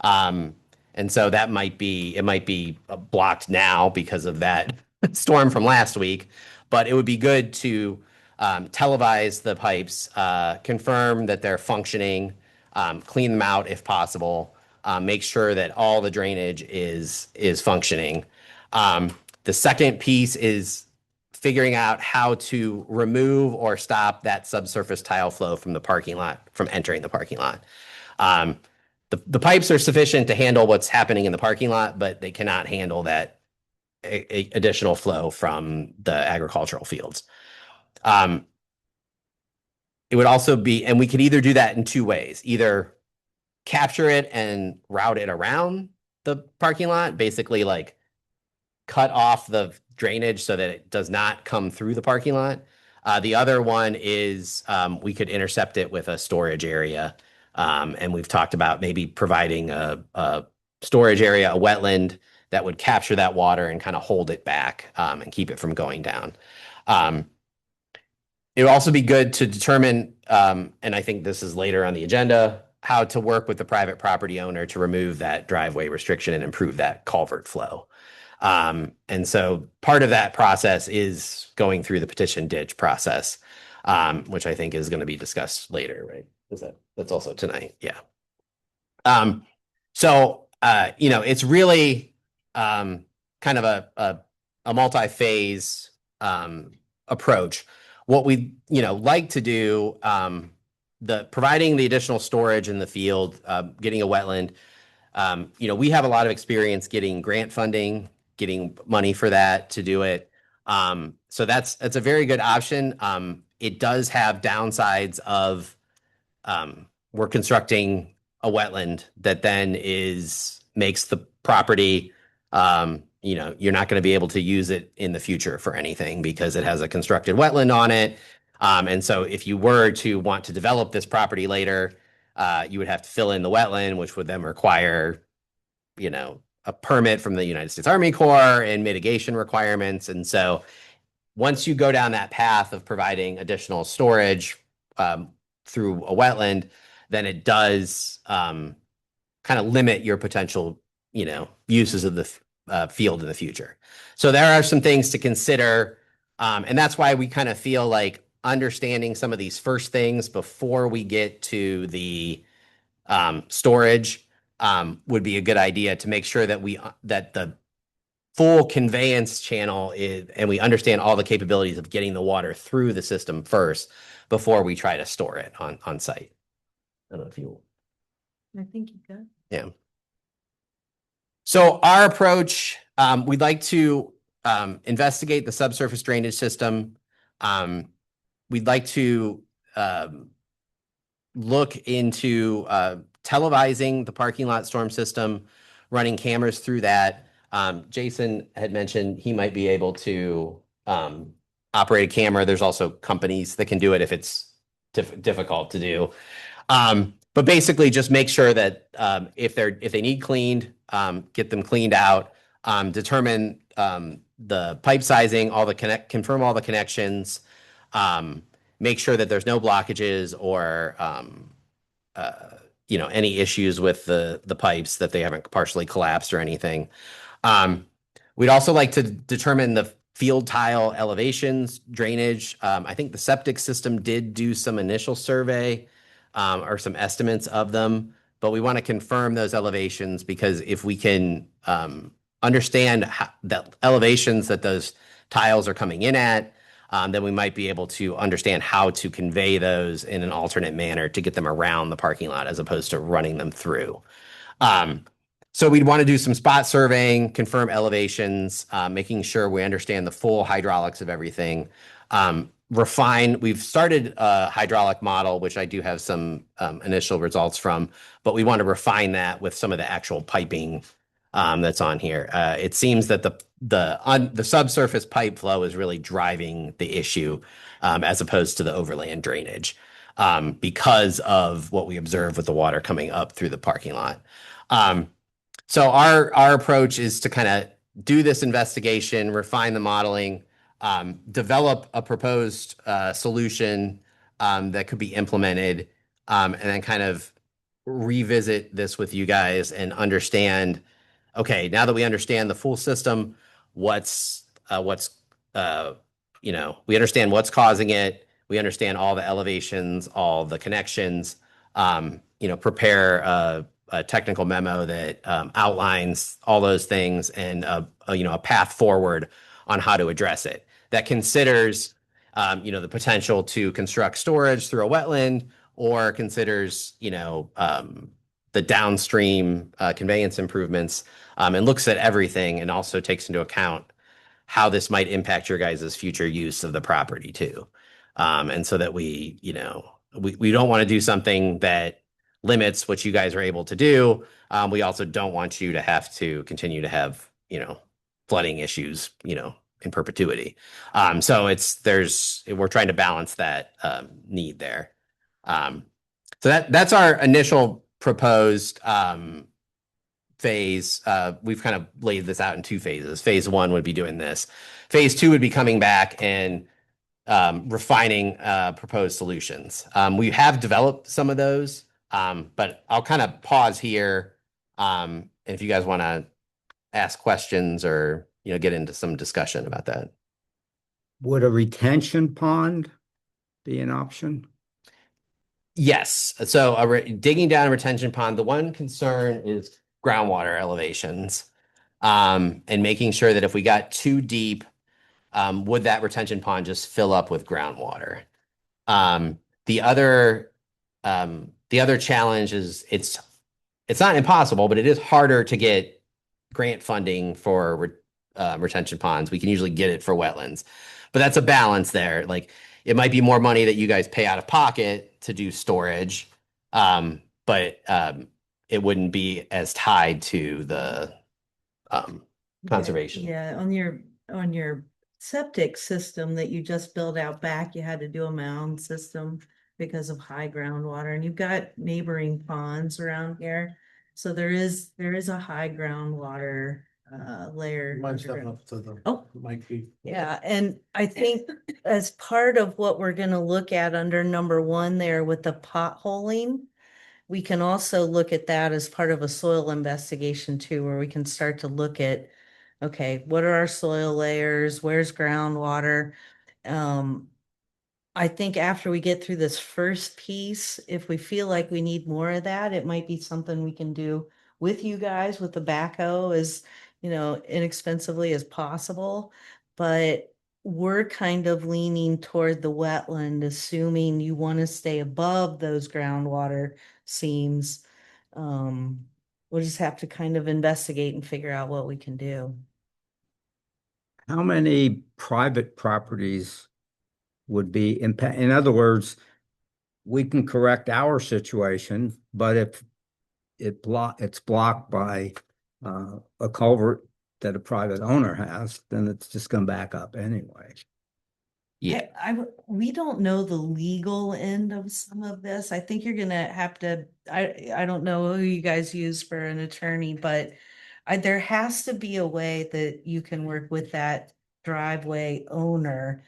Speaker 9: And so it might be blocked now because of that storm from last week. But it would be good to televise the pipes, confirm that they're functioning, clean them out if possible, make sure that all the drainage is functioning. The second piece is figuring out how to remove or stop that subsurface tile flow from the parking lot, from entering the parking lot. The pipes are sufficient to handle what's happening in the parking lot, but they cannot handle that additional flow from the agricultural fields. It would also be, and we could either do that in two ways, either capture it and route it around the parking lot, basically like cut off the drainage so that it does not come through the parking lot. The other one is we could intercept it with a storage area. And we've talked about maybe providing a storage area, a wetland that would capture that water and kind of hold it back and keep it from going down. It would also be good to determine, and I think this is later on the agenda, how to work with the private property owner to remove that driveway restriction and improve that culvert flow. And so part of that process is going through the petition ditch process, which I think is going to be discussed later, right? That's also tonight. Yeah. It's really kind of a multi-phase approach. What we like to do, providing the additional storage in the field, getting a wetland. We have a lot of experience getting grant funding, getting money for that to do it. So that's a very good option. It does have downsides of we're constructing a wetland that then makes the property, you're not going to be able to use it in the future for anything because it has a constructed wetland on it. And so if you were to want to develop this property later, you would have to fill in the wetland, which would then require, a permit from the United States Army Corps and mitigation requirements. And so once you go down that path of providing additional storage through a wetland, then it does kind of limit your potential, uses of the field in the future. So there are some things to consider. And that's why we kind of feel like understanding some of these first things before we get to the storage would be a good idea to make sure that that the full conveyance channel and we understand all the capabilities of getting the water through the system first before we try to store it on site. I don't know if you.
Speaker 10: I think you could.
Speaker 9: Yeah. So our approach, we'd like to investigate the subsurface drainage system. We'd like to look into televising the parking lot storm system, running cameras through that. Jason had mentioned he might be able to operate a camera. There's also companies that can do it if it's difficult to do. But basically just make sure that if they need cleaned, get them cleaned out, determine the pipe sizing, confirm all the connections, make sure that there's no blockages or any issues with the pipes, that they haven't partially collapsed or anything. We'd also like to determine the field tile elevations, drainage. I think the septic system did do some initial survey or some estimates of them, but we want to confirm those elevations, because if we can understand the elevations that those tiles are coming in at, then we might be able to understand how to convey those in an alternate manner to get them around the parking lot as opposed to running them through. So we'd want to do some spot surveying, confirm elevations, making sure we understand the full hydraulics of everything. We've started a hydraulic model, which I do have some initial results from, but we want to refine that with some of the actual piping that's on here. It seems that the subsurface pipe flow is really driving the issue, as opposed to the overland drainage, because of what we observe with the water coming up through the parking lot. So our approach is to kind of do this investigation, refine the modeling, develop a proposed solution that could be implemented, and then kind of revisit this with you guys and understand, okay, now that we understand the full system, we understand what's causing it. We understand all the elevations, all the connections, prepare a technical memo that outlines all those things and a path forward on how to address it. That considers the potential to construct storage through a wetland, or considers the downstream conveyance improvements, and looks at everything, and also takes into account how this might impact your guys' future use of the property too. And so that we don't want to do something that limits what you guys are able to do. We also don't want you to have to continue to have, flooding issues, in perpetuity. So we're trying to balance that need there. So that's our initial proposed phase. We've kind of laid this out in two phases. Phase 1 would be doing this. Phase 2 would be coming back and refining proposed solutions. We have developed some of those, but I'll kind of pause here. If you guys want to ask questions or get into some discussion about that.
Speaker 6: Would a retention pond be an option?
Speaker 9: Yes. So digging down a retention pond, the one concern is groundwater elevations, and making sure that if we got too deep, would that retention pond just fill up with groundwater? The other challenge is it's not impossible, but it is harder to get grant funding for retention ponds. We can usually get it for wetlands, but that's a balance there. Like, it might be more money that you guys pay out of pocket to do storage, but it wouldn't be as tied to the conservation.
Speaker 10: Yeah, on your septic system that you just built out back, you had to do a mound system because of high groundwater, and you've got neighboring ponds around here. So there is a high groundwater layer.
Speaker 8: Mine's stepping up to the mic feed.
Speaker 10: Yeah, and I think as part of what we're gonna look at under number 1 there with the potholing, we can also look at that as part of a soil investigation too, where we can start to look at, okay, what are our soil layers? Where's groundwater? I think after we get through this first piece, if we feel like we need more of that, it might be something we can do with you guys with the backhoe as, inexpensively as possible. But we're kind of leaning toward the wetland, assuming you want to stay above those groundwater seams. We'll just have to kind of investigate and figure out what we can do.
Speaker 6: How many private properties would be impact? In other words, we can correct our situation, but if it's blocked by a culvert that a private owner has, then it's just going to back up anyway.
Speaker 9: Yeah,
Speaker 10: we don't know the legal end of some of this. I think you're gonna have to, I don't know who you guys use for an attorney, but there has to be a way that you can work with that driveway owner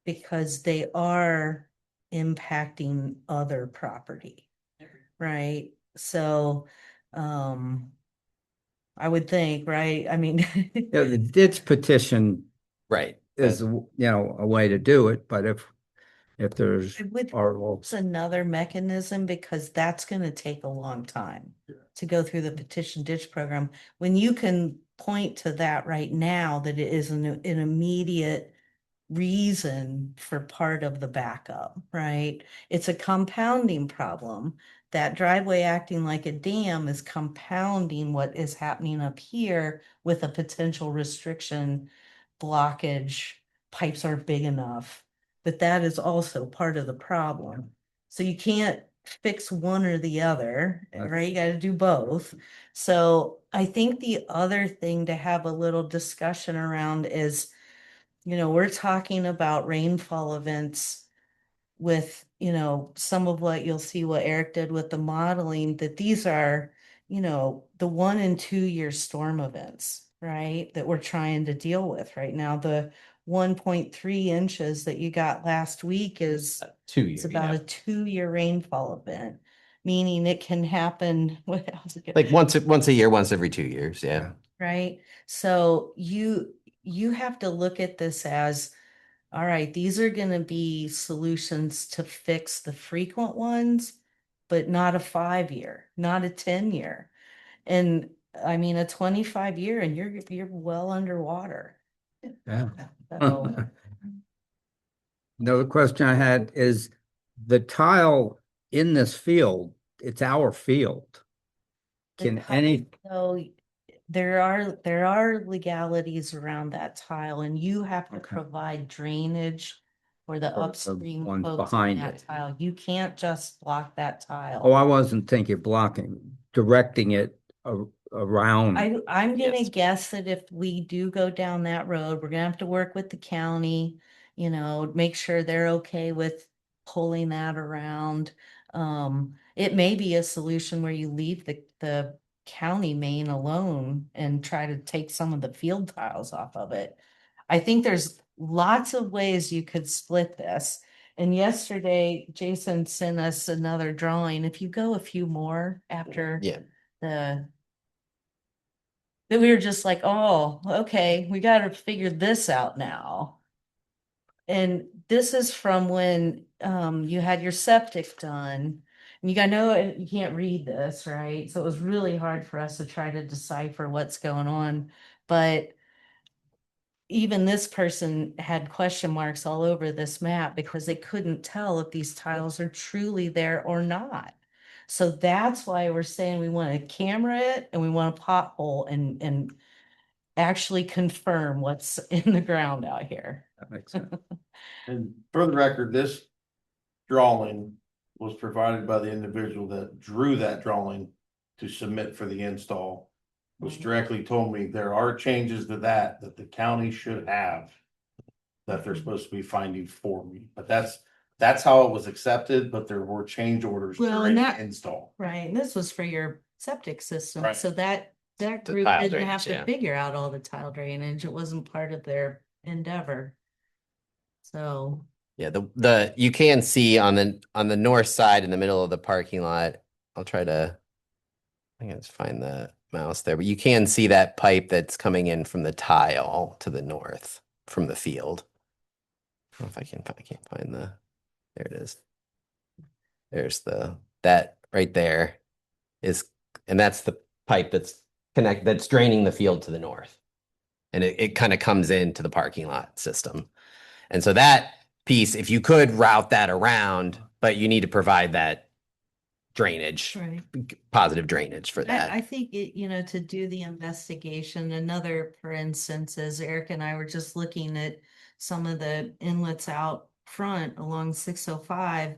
Speaker 10: because they are impacting other property, right? So, I would think, right? I mean,
Speaker 6: Yeah, the ditch petition
Speaker 9: right.
Speaker 6: is, you know, a way to do it, but if there's,
Speaker 10: I would
Speaker 6: or,
Speaker 10: It's another mechanism because that's gonna take a long time to go through the petition ditch program. When you can point to that right now, that it is an immediate reason for part of the backup, right? It's a compounding problem. That driveway acting like a dam is compounding what is happening up here with a potential restriction, blockage, pipes aren't big enough. But that is also part of the problem. So you can't fix one or the other, right? You got to do both. So I think the other thing to have a little discussion around is, we're talking about rainfall events with, some of what you'll see what Eric did with the modeling, that these are, the 1 and 2 year storm events, right? That we're trying to deal with right now. The 1.3 inches that you got last week is,
Speaker 9: 2
Speaker 10: it's
Speaker 9: years.
Speaker 10: about a 2 year rainfall event, meaning it can happen. What else?
Speaker 9: Like once a year, once every 2 years. Yeah.
Speaker 10: Right? So you have to look at this as, all right, these are going to be solutions to fix the frequent ones, but not a 5 year, not a 10 year. And I mean, a 25 year and you're well underwater.
Speaker 6: yeah.
Speaker 10: So,
Speaker 6: Another question I had is the tile in this field, it's our field. Can any,
Speaker 10: so there are legalities around that tile and you have to
Speaker 6: Okay.
Speaker 10: provide drainage for the
Speaker 6: For the
Speaker 10: upstream
Speaker 6: ones
Speaker 10: folks on
Speaker 6: behind
Speaker 10: that
Speaker 6: it.
Speaker 10: tile. You can't just block that tile.
Speaker 6: oh, I wasn't thinking blocking, directing it around.
Speaker 10: I'm gonna
Speaker 9: Yes.
Speaker 10: guess that if we do go down that road, we're gonna have to work with the county, make sure they're okay with pulling that around. It may be a solution where you leave the county main alone and try to take some of the field tiles off of it. I think there's lots of ways you could split this. And yesterday, Jason sent us another drawing. If you go a few more after
Speaker 9: Yeah.
Speaker 10: the then we were just like, oh, okay, we got to figure this out now. And this is from when you had your septic done. And know you can't read this, right? So it was really hard for us to try to decipher what's going on. But even this person had question marks all over this map because they couldn't tell if these tiles are truly there or not. So that's why we're saying we want to camera it and we want a pothole and actually confirm what's in the ground out here.
Speaker 6: That makes sense.
Speaker 8: And for the record, this drawing was provided by the individual that drew that drawing to submit for the install, which directly told me there are changes to that the county should have that they're supposed to be finding for me. But that's how it was accepted, but there were change orders
Speaker 10: Well,
Speaker 8: during
Speaker 10: and
Speaker 8: the
Speaker 10: that-
Speaker 8: install.
Speaker 10: Right, and this was for your septic system,
Speaker 8: Right.
Speaker 10: so that
Speaker 9: The
Speaker 10: group
Speaker 9: tile
Speaker 10: didn't have
Speaker 9: drainage,
Speaker 10: to
Speaker 9: yeah.
Speaker 10: figure out all the tile drainage. It wasn't part of their endeavor. So,
Speaker 9: Yeah, the you can see on the north side in the middle of the parking lot. I'll try to I can just find the mouse there, but you can see that pipe that's coming in from the tile to the north from the field. I don't know if I can't find there it is. There's that right there is, and that's the pipe that's draining the field to the north. And it kind of comes into the parking lot system. And so that piece, if you could route that around, but you need to provide that drainage,
Speaker 10: right.
Speaker 9: positive drainage for that.
Speaker 10: I think to do the investigation, another, for instance, is Eric and I were just looking at some of the inlets out front along 605.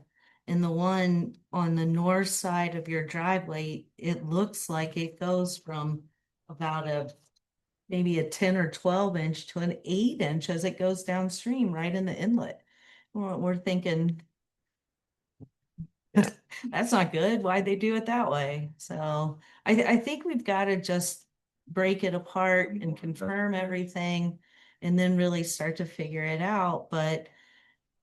Speaker 10: And the one on the north side of your driveway, it looks like it goes from about maybe a 10 or 12 inch to an 8 inch as it goes downstream right in the inlet. We're thinking that's not good. Why'd they do it that way? So I think we've got to just break it apart and confirm everything and then really start to figure it out. But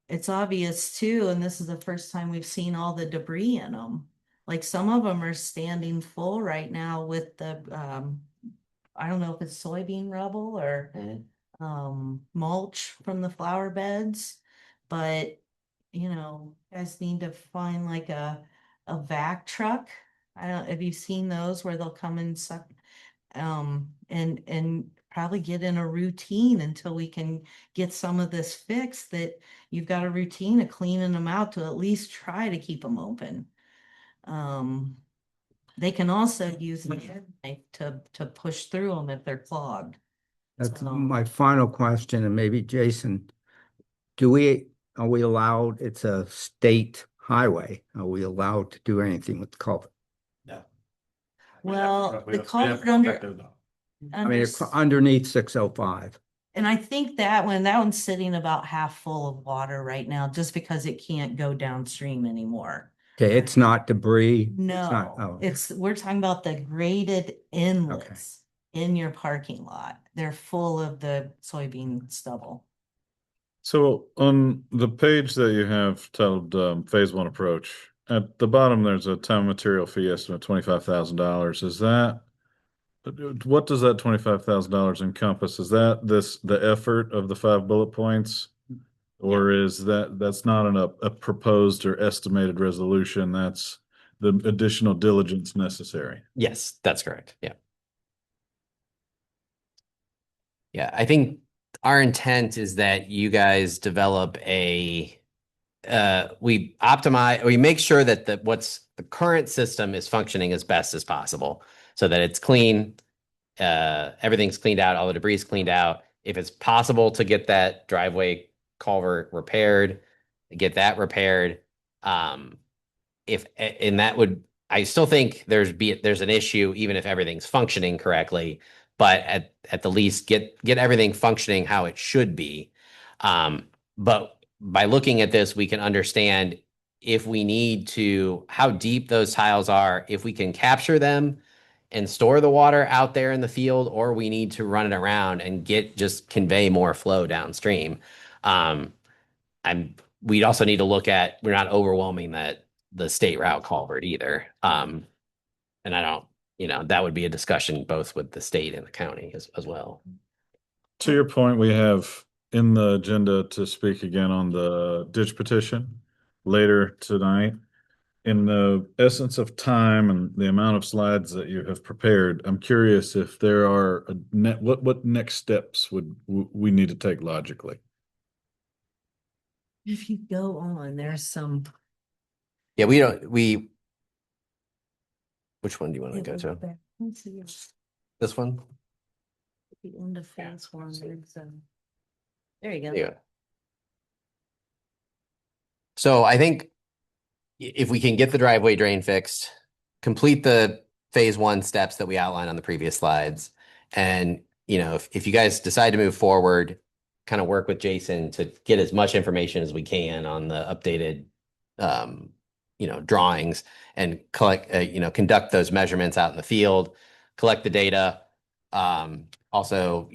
Speaker 10: it's obvious too, and this is the first time we've seen all the debris in them. Like some of them are standing full right now with the, I don't know if it's soybean rubble or mulch from the flower beds, but guys need to find like a vac truck. I don't, have you seen those where they'll come and suck, and probably get in a routine until we can get some of this fixed, that you've got a routine of cleaning them out to at least try to keep them open. They can also use the knife to push through them if they're clogged.
Speaker 6: That's
Speaker 10: So-
Speaker 6: my final question, and maybe Jason, are we allowed, it's a state highway, are we allowed to do anything with the culvert?
Speaker 10: Well, the culvert under,
Speaker 6: I mean, it's underneath 605.
Speaker 10: and I think that one's sitting about half full of water right now, just because it can't go downstream anymore.
Speaker 6: Okay, it's not debris. It's not-
Speaker 10: No,
Speaker 6: oh.
Speaker 10: we're talking about the graded inlets in your parking lot. They're full of the soybean stubble.
Speaker 1: So on the page that you have titled Phase One Approach, at the bottom, there's a time and material fee estimate, $25,000. Is that, what does that $25,000 encompass? Is that the effort of the 5 bullet points? Or is that's not a proposed or estimated resolution? That's the additional diligence necessary.
Speaker 9: Yes, that's correct. Yeah. Yeah, I think our intent is that you guys develop we make sure that the current system is functioning as best as possible so that it's clean, everything's cleaned out, all the debris is cleaned out. If it's possible to get that driveway culvert repaired, get that repaired. I still think there's an issue even if everything's functioning correctly, but at the least get everything functioning how it should be. But by looking at this, we can understand if we need to, how deep those tiles are, if we can capture them and store the water out there in the field, or we need to run it around and just convey more flow downstream. We'd also need to look at, we're not overwhelming the state route culvert either. And I don't, that would be a discussion both with the state and the county as well.
Speaker 1: To your point, we have in the agenda to speak again on the ditch petition later tonight. In the essence of time and the amount of slides that you have prepared, I'm curious if there are what next steps would we need to take logically?
Speaker 10: If you go on, there's some.
Speaker 9: Yeah, which one do you want to go to?
Speaker 10: Let's see.
Speaker 9: This one?
Speaker 10: The end of phase one. There you go.
Speaker 9: Yeah. So I think if we can get the driveway drain fixed, complete the phase one steps that we outlined on the previous slides, and if you guys decide to move forward, kind of work with Jason to get as much information as we can on the updated drawings and collect conduct those measurements out in the field, collect the data, also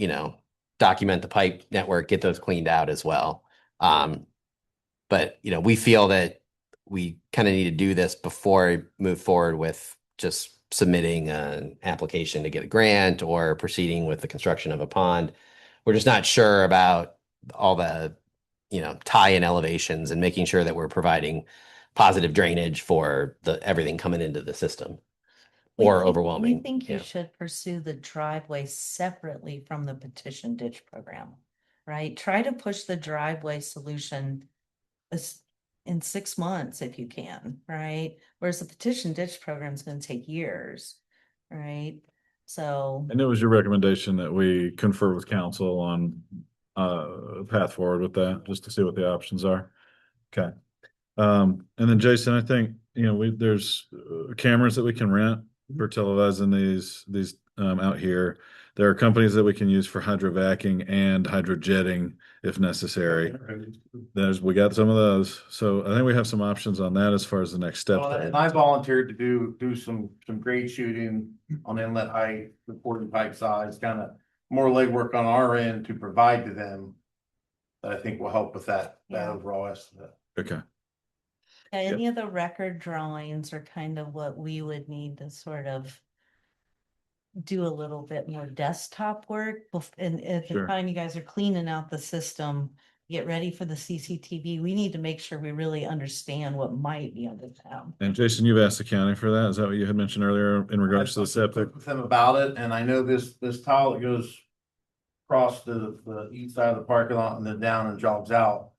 Speaker 9: document the pipe network, get those cleaned out as well. But we feel that we kind of need to do this before we move forward with just submitting an application to get a grant or proceeding with the construction of a pond. We're just not sure about all the, tie-in elevations and making sure that we're providing positive drainage for everything coming into the system or overwhelming.
Speaker 10: We think you should pursue the driveway separately from the petition ditch program, right? Try to push the driveway solution in 6 months if you can, right? Whereas the petition ditch program is going to take years, right? So.
Speaker 1: And it was your recommendation that we confer with council on a path forward with that, just to see what the options are. Okay. And then Jason, I think, there's cameras that we can rent for televising these out here. There are companies that we can use for hydrovacking and hydrojetting if necessary. We got some of those. So I think we have some options on that as far as the next step.
Speaker 8: Well, and I volunteered to do some grade shooting on inlet height, reporting pipe size, kind of more legwork on our end to provide to them. That I think will help with that
Speaker 10: Yeah.
Speaker 8: overall estimate.
Speaker 1: Okay.
Speaker 10: Any of the record drawings are kind of what we would need to sort of do a little bit more desktop work. And at the
Speaker 1: Sure.
Speaker 10: time you guys are cleaning out the system, get ready for the CCTV, we need to make sure we really understand what might be under town.
Speaker 1: And Jason, you've asked the county for that. Is that what you had mentioned earlier in regards to the septic?
Speaker 8: Spoke with them about it, and I know this tile that goes across the east side of the parking lot and then down and jogs out.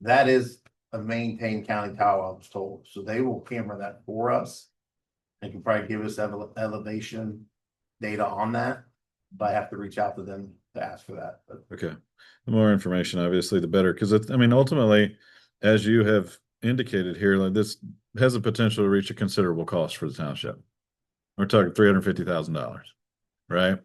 Speaker 8: That is a maintained county tile, I was told, so they will camera that for us. They can probably give us elevation data on that, but I have to reach out to them to ask for that. But
Speaker 1: Okay. The more information, obviously, the better. Because I mean, ultimately, as you have indicated here, like this has the potential to reach a considerable cost for the township. We're talking $350,000, right?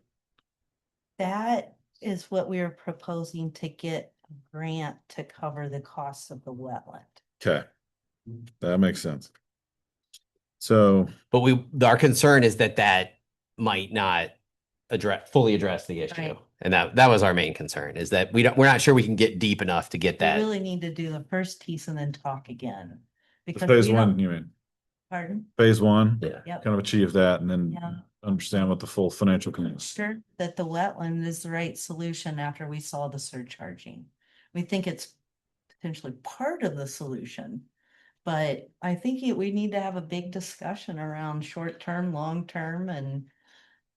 Speaker 10: That is what we are proposing to get a grant to cover the costs of the wetland.
Speaker 1: Okay. That makes sense. So,
Speaker 9: But our concern is that might not fully address the issue.
Speaker 10: Right.
Speaker 9: And that was our main concern, is that we're not sure we can get deep enough to get
Speaker 10: We
Speaker 9: that.
Speaker 10: really need to do the first piece and then talk again. Because
Speaker 1: phase
Speaker 10: we
Speaker 1: one,
Speaker 10: don't-
Speaker 1: you mean?
Speaker 10: Pardon?
Speaker 1: Phase one?
Speaker 9: Yeah.
Speaker 10: Yep.
Speaker 1: Kind of achieve that and then
Speaker 10: Yeah.
Speaker 1: understand what the full financial can is.
Speaker 10: Sure that the wetland is the right solution after we saw the surcharging. We think it's potentially part of the solution. But I think we need to have a big discussion around short-term, long-term, and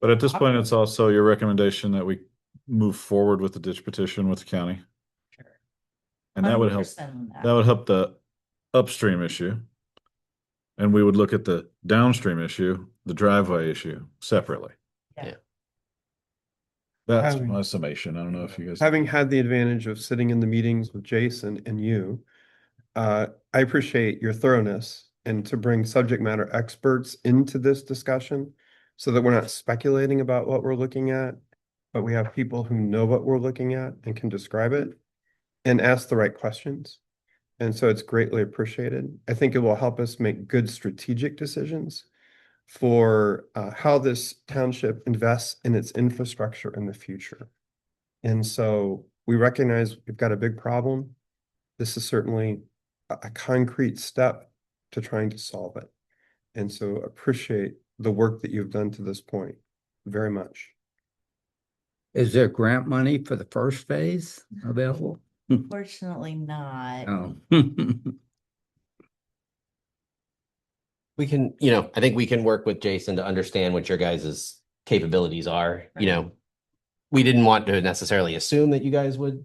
Speaker 1: But at this point, it's also your recommendation that we move forward with the ditch petition with the county.
Speaker 10: Sure.
Speaker 1: And that would help,
Speaker 10: 100% on that.
Speaker 1: that would help the upstream issue. And we would look at the downstream issue, the driveway issue separately.
Speaker 10: Yeah.
Speaker 1: That's
Speaker 7: Having-
Speaker 1: my summation. I don't know if you guys.
Speaker 7: Having had the advantage of sitting in the meetings with Jason and you, I appreciate your thoroughness and to bring subject matter experts into this discussion so that we're not speculating about what we're looking at, but we have people who know what we're looking at and can describe it and ask the right questions. And so it's greatly appreciated. I think it will help us make good strategic decisions for how this township invests in its infrastructure in the future. And so we recognize we've got a big problem. This is certainly a concrete step to trying to solve it. And so appreciate the work that you've done to this point very much.
Speaker 6: Is there grant money for the first phase available?
Speaker 10: Fortunately not.
Speaker 6: Oh.
Speaker 9: We can, I think we can work with Jason to understand what your guys' capabilities are. We didn't want to necessarily assume that you guys would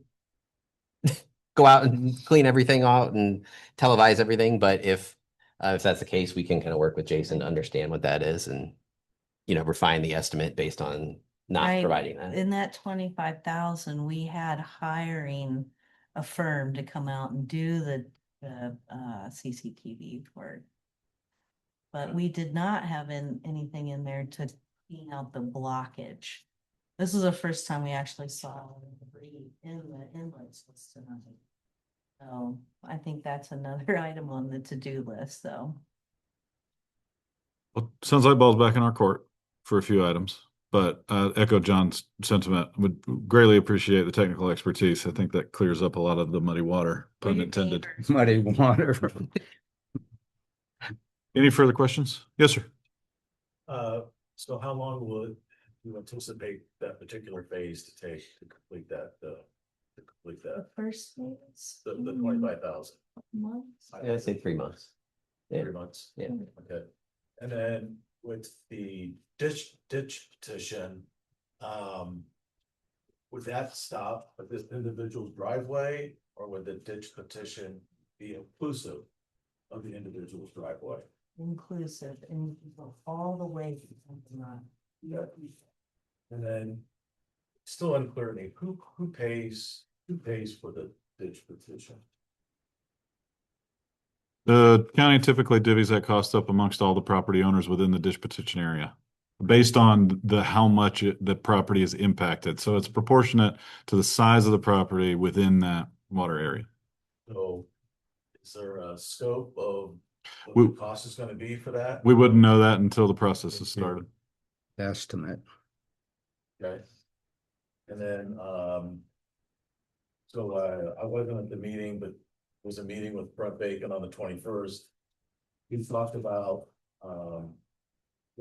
Speaker 9: go out and clean everything out and televise everything, but if that's the case, we can kind of work with Jason to understand what that is and, refine the estimate based on not
Speaker 10: Right.
Speaker 9: providing that.
Speaker 10: In that 25,000, we had hiring a firm to come out and do the CCTV work. But we did not have anything in there to clean out the blockage. This is the first time we actually saw debris in the inlets tonight. So I think that's another item on the to-do list, though.
Speaker 1: Well, sounds like ball's back in our court for a few items, but echo John's sentiment. Would greatly appreciate the technical expertise. I think that clears up a lot of the muddy water,
Speaker 10: For
Speaker 1: pun
Speaker 10: your
Speaker 1: intended.
Speaker 10: neighbors.
Speaker 6: Muddy water.
Speaker 1: Any further questions? Yes, sir.
Speaker 11: So how long would you anticipate that particular phase to take to complete that,
Speaker 10: The first phase?
Speaker 11: the 25,000?
Speaker 10: Months?
Speaker 9: I'd say 3 months. Yeah.
Speaker 11: 3 months?
Speaker 9: Yeah.
Speaker 11: Okay. And then with the ditch petition, would that stop at this individual's driveway, or would the ditch petition be inclusive of the individual's driveway?
Speaker 10: Inclusive, and you can go all the way to something on.
Speaker 11: And then still unclear to me, who pays for the ditch petition?
Speaker 1: The county typically divvies that cost up amongst all the property owners within the ditch petition area. based on how much the property is impacted. So it's proportionate to the size of the property within that water area.
Speaker 11: So is there a scope of what
Speaker 1: We-
Speaker 11: the cost is gonna be for that?
Speaker 1: We wouldn't know that until the process is started.
Speaker 6: Estimate.
Speaker 11: Okay. And then, so I wasn't at the meeting, but there was a meeting with Brent Bacon on the 21st. He talked about,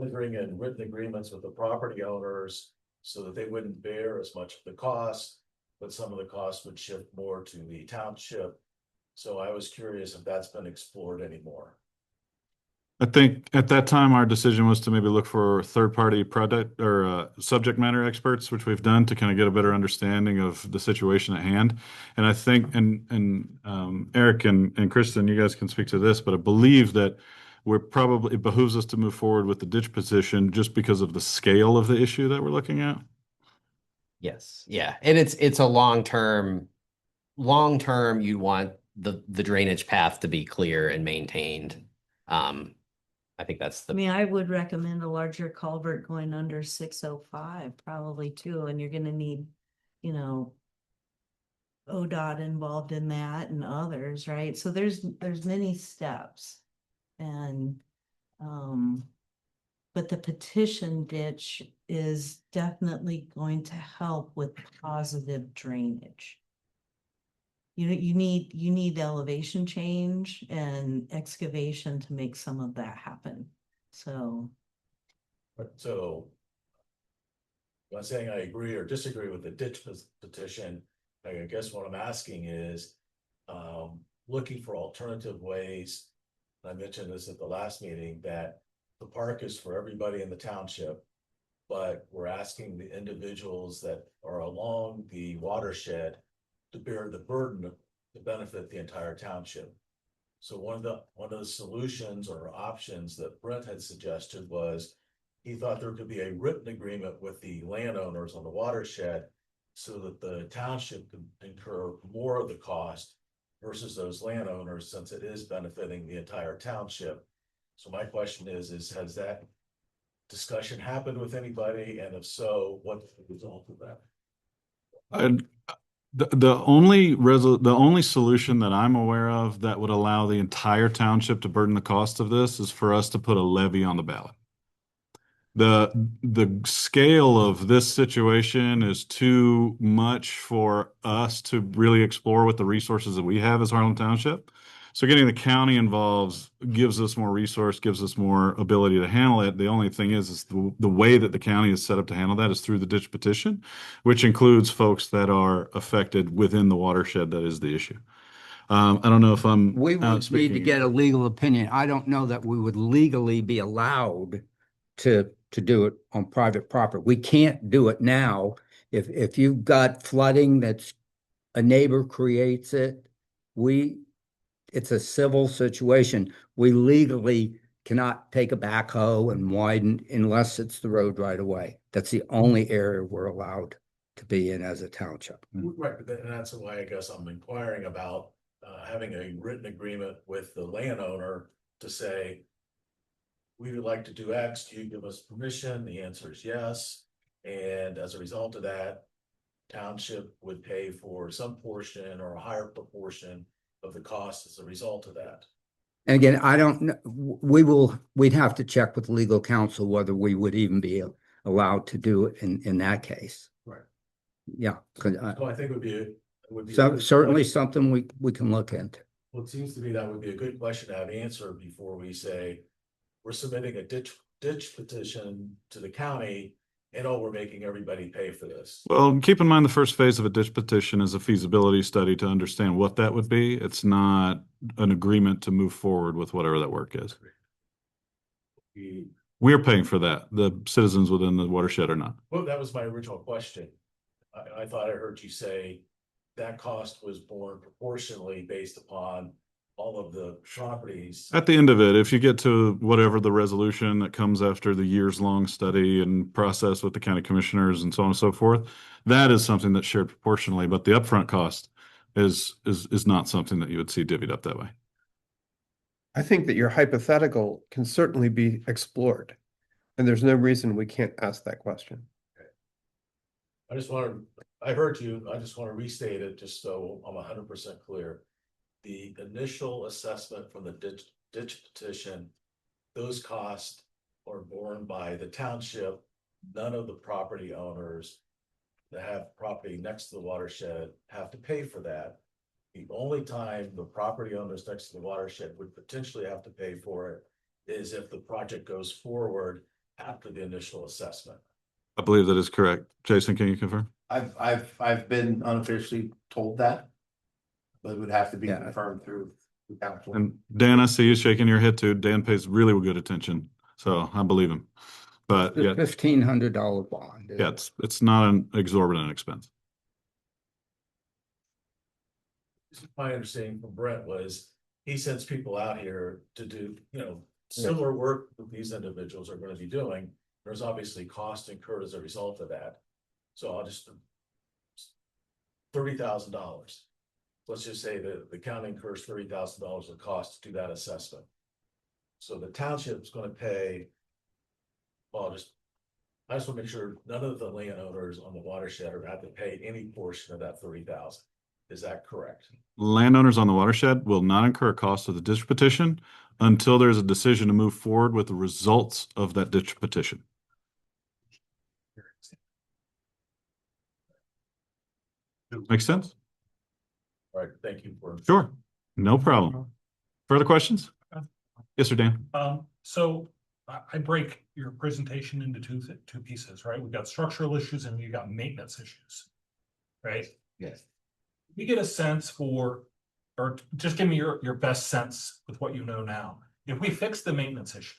Speaker 11: entering in written agreements with the property owners so that they wouldn't bear as much of the cost, but some of the costs would shift more to the township. So I was curious if that's been explored anymore.
Speaker 1: I think at that time, our decision was to maybe look for third-party product or subject matter experts, which we've done to kind of get a better understanding of the situation at hand. And I think, Eric and Kristen, you guys can speak to this, but I believe that it behooves us to move forward with the ditch position just because of the scale of the issue that we're looking at.
Speaker 9: Yes, yeah, and it's a long-term, you want the drainage path to be clear and maintained. I think that's
Speaker 10: I
Speaker 9: the,
Speaker 10: mean, I would recommend a larger culvert going under 605 probably too, and you're gonna need, you know, ODOT involved in that and others, right? So there's many steps. And but the petition ditch is definitely going to help with positive drainage. You need elevation change and excavation to make some of that happen. So
Speaker 11: So I'm not saying I agree or disagree with the ditch petition. I guess what I'm asking is, looking for alternative ways. I mentioned this at the last meeting, that the park is for everybody in the township, but we're asking the individuals that are along the watershed to bear the burden to benefit the entire township. So one of the solutions or options that Brent had suggested was, he thought there could be a written agreement with the landowners on the watershed so that the township could incur more of the cost versus those landowners, since it is benefiting the entire township. So my question is has that discussion happened with anybody? And if so, what's the result of that?
Speaker 1: And the only solution that I'm aware of that would allow the entire township to burden the cost of this is for us to put a levy on the ballot. The scale of this situation is too much for us to really explore with the resources that we have as Harlan Township. So getting the county involved gives us more resource, gives us more ability to handle it. The only thing is the way that the county is set up to handle that is through the ditch petition, which includes folks that are affected within the watershed. That is the issue. I don't know if I'm
Speaker 6: We would need to
Speaker 1: speaking-
Speaker 6: get a legal opinion. I don't know that we would legally be allowed to do it on private property. We can't do it now. If you've got flooding that's a neighbor creates it, it's a civil situation. We legally cannot take a backhoe and widen unless it's the road right away. That's the only area we're allowed to be in as a township.
Speaker 11: Right, but that's why I guess I'm inquiring about having a written agreement with the landowner to say, we would like to do X, do you give us permission? The answer is yes. And as a result of that, township would pay for some portion or a higher proportion of the cost as a result of that.
Speaker 6: And again, I don't know, we'd have to check with legal counsel whether we would even be allowed to do it in that case.
Speaker 11: Right.
Speaker 6: Yeah.
Speaker 11: So I think it would be.
Speaker 6: So certainly something we can look into.
Speaker 11: Well, it seems to me that would be a good question to have answered before we say, we're submitting a ditch petition to the county, and we're making everybody pay for this.
Speaker 1: Well, keep in mind the first phase of a ditch petition is a feasibility study to understand what that would be. It's not an agreement to move forward with whatever that work is. We're paying for that. The citizens within the watershed are not.
Speaker 11: Well, that was my original question. I thought I heard you say that cost was borne proportionally based upon all of the properties.
Speaker 1: At the end of it, if you get to whatever the resolution that comes after the years-long study and process with the county commissioners and so on and so forth, that is something that's shared proportionally, but the upfront cost is not something that you would see divvied up that way.
Speaker 7: I think that your hypothetical can certainly be explored. And there's no reason we can't ask that question.
Speaker 11: I heard you, I just want to restate it, just so I'm 100% clear. The initial assessment from the ditch petition, those costs are borne by the township. None of the property owners that have property next to the watershed have to pay for that. The only time the property owners next to the watershed would potentially have to pay for it is if the project goes forward after the initial assessment.
Speaker 1: I believe that is correct. Jason, can you confirm?
Speaker 8: I've been unofficially told that. But it would have to be
Speaker 6: Yeah.
Speaker 8: confirmed through the council.
Speaker 1: And Dan, I see you shaking your head too. Dan pays really good attention, so I believe him. But
Speaker 6: The
Speaker 1: yeah,
Speaker 6: $1,500 bond.
Speaker 1: yeah, it's not an exorbitant expense.
Speaker 11: My understanding from Brent was he sends people out here to do, similar work that these individuals are going to be doing. There's obviously cost incurred as a result of that. So I'll just $30,000. Let's just say that the county incurs $30,000 of cost to do that assessment. So the township's going to pay. Well, I just want to make sure none of the landowners on the watershed are have to pay any portion of that 30,000. Is that correct?
Speaker 1: Landowners on the watershed will not incur a cost of the ditch petition until there's a decision to move forward with the results of that ditch petition. Makes sense?
Speaker 11: All right, thank you for.
Speaker 1: Sure, no problem. Further questions? Yes, sir, Dan.
Speaker 3: So I break your presentation into two pieces, right? We've got structural issues and we've got maintenance issues, right?
Speaker 6: Yes.
Speaker 3: You get a sense for, or just give me your best sense with what you know now. If we fix the maintenance issue,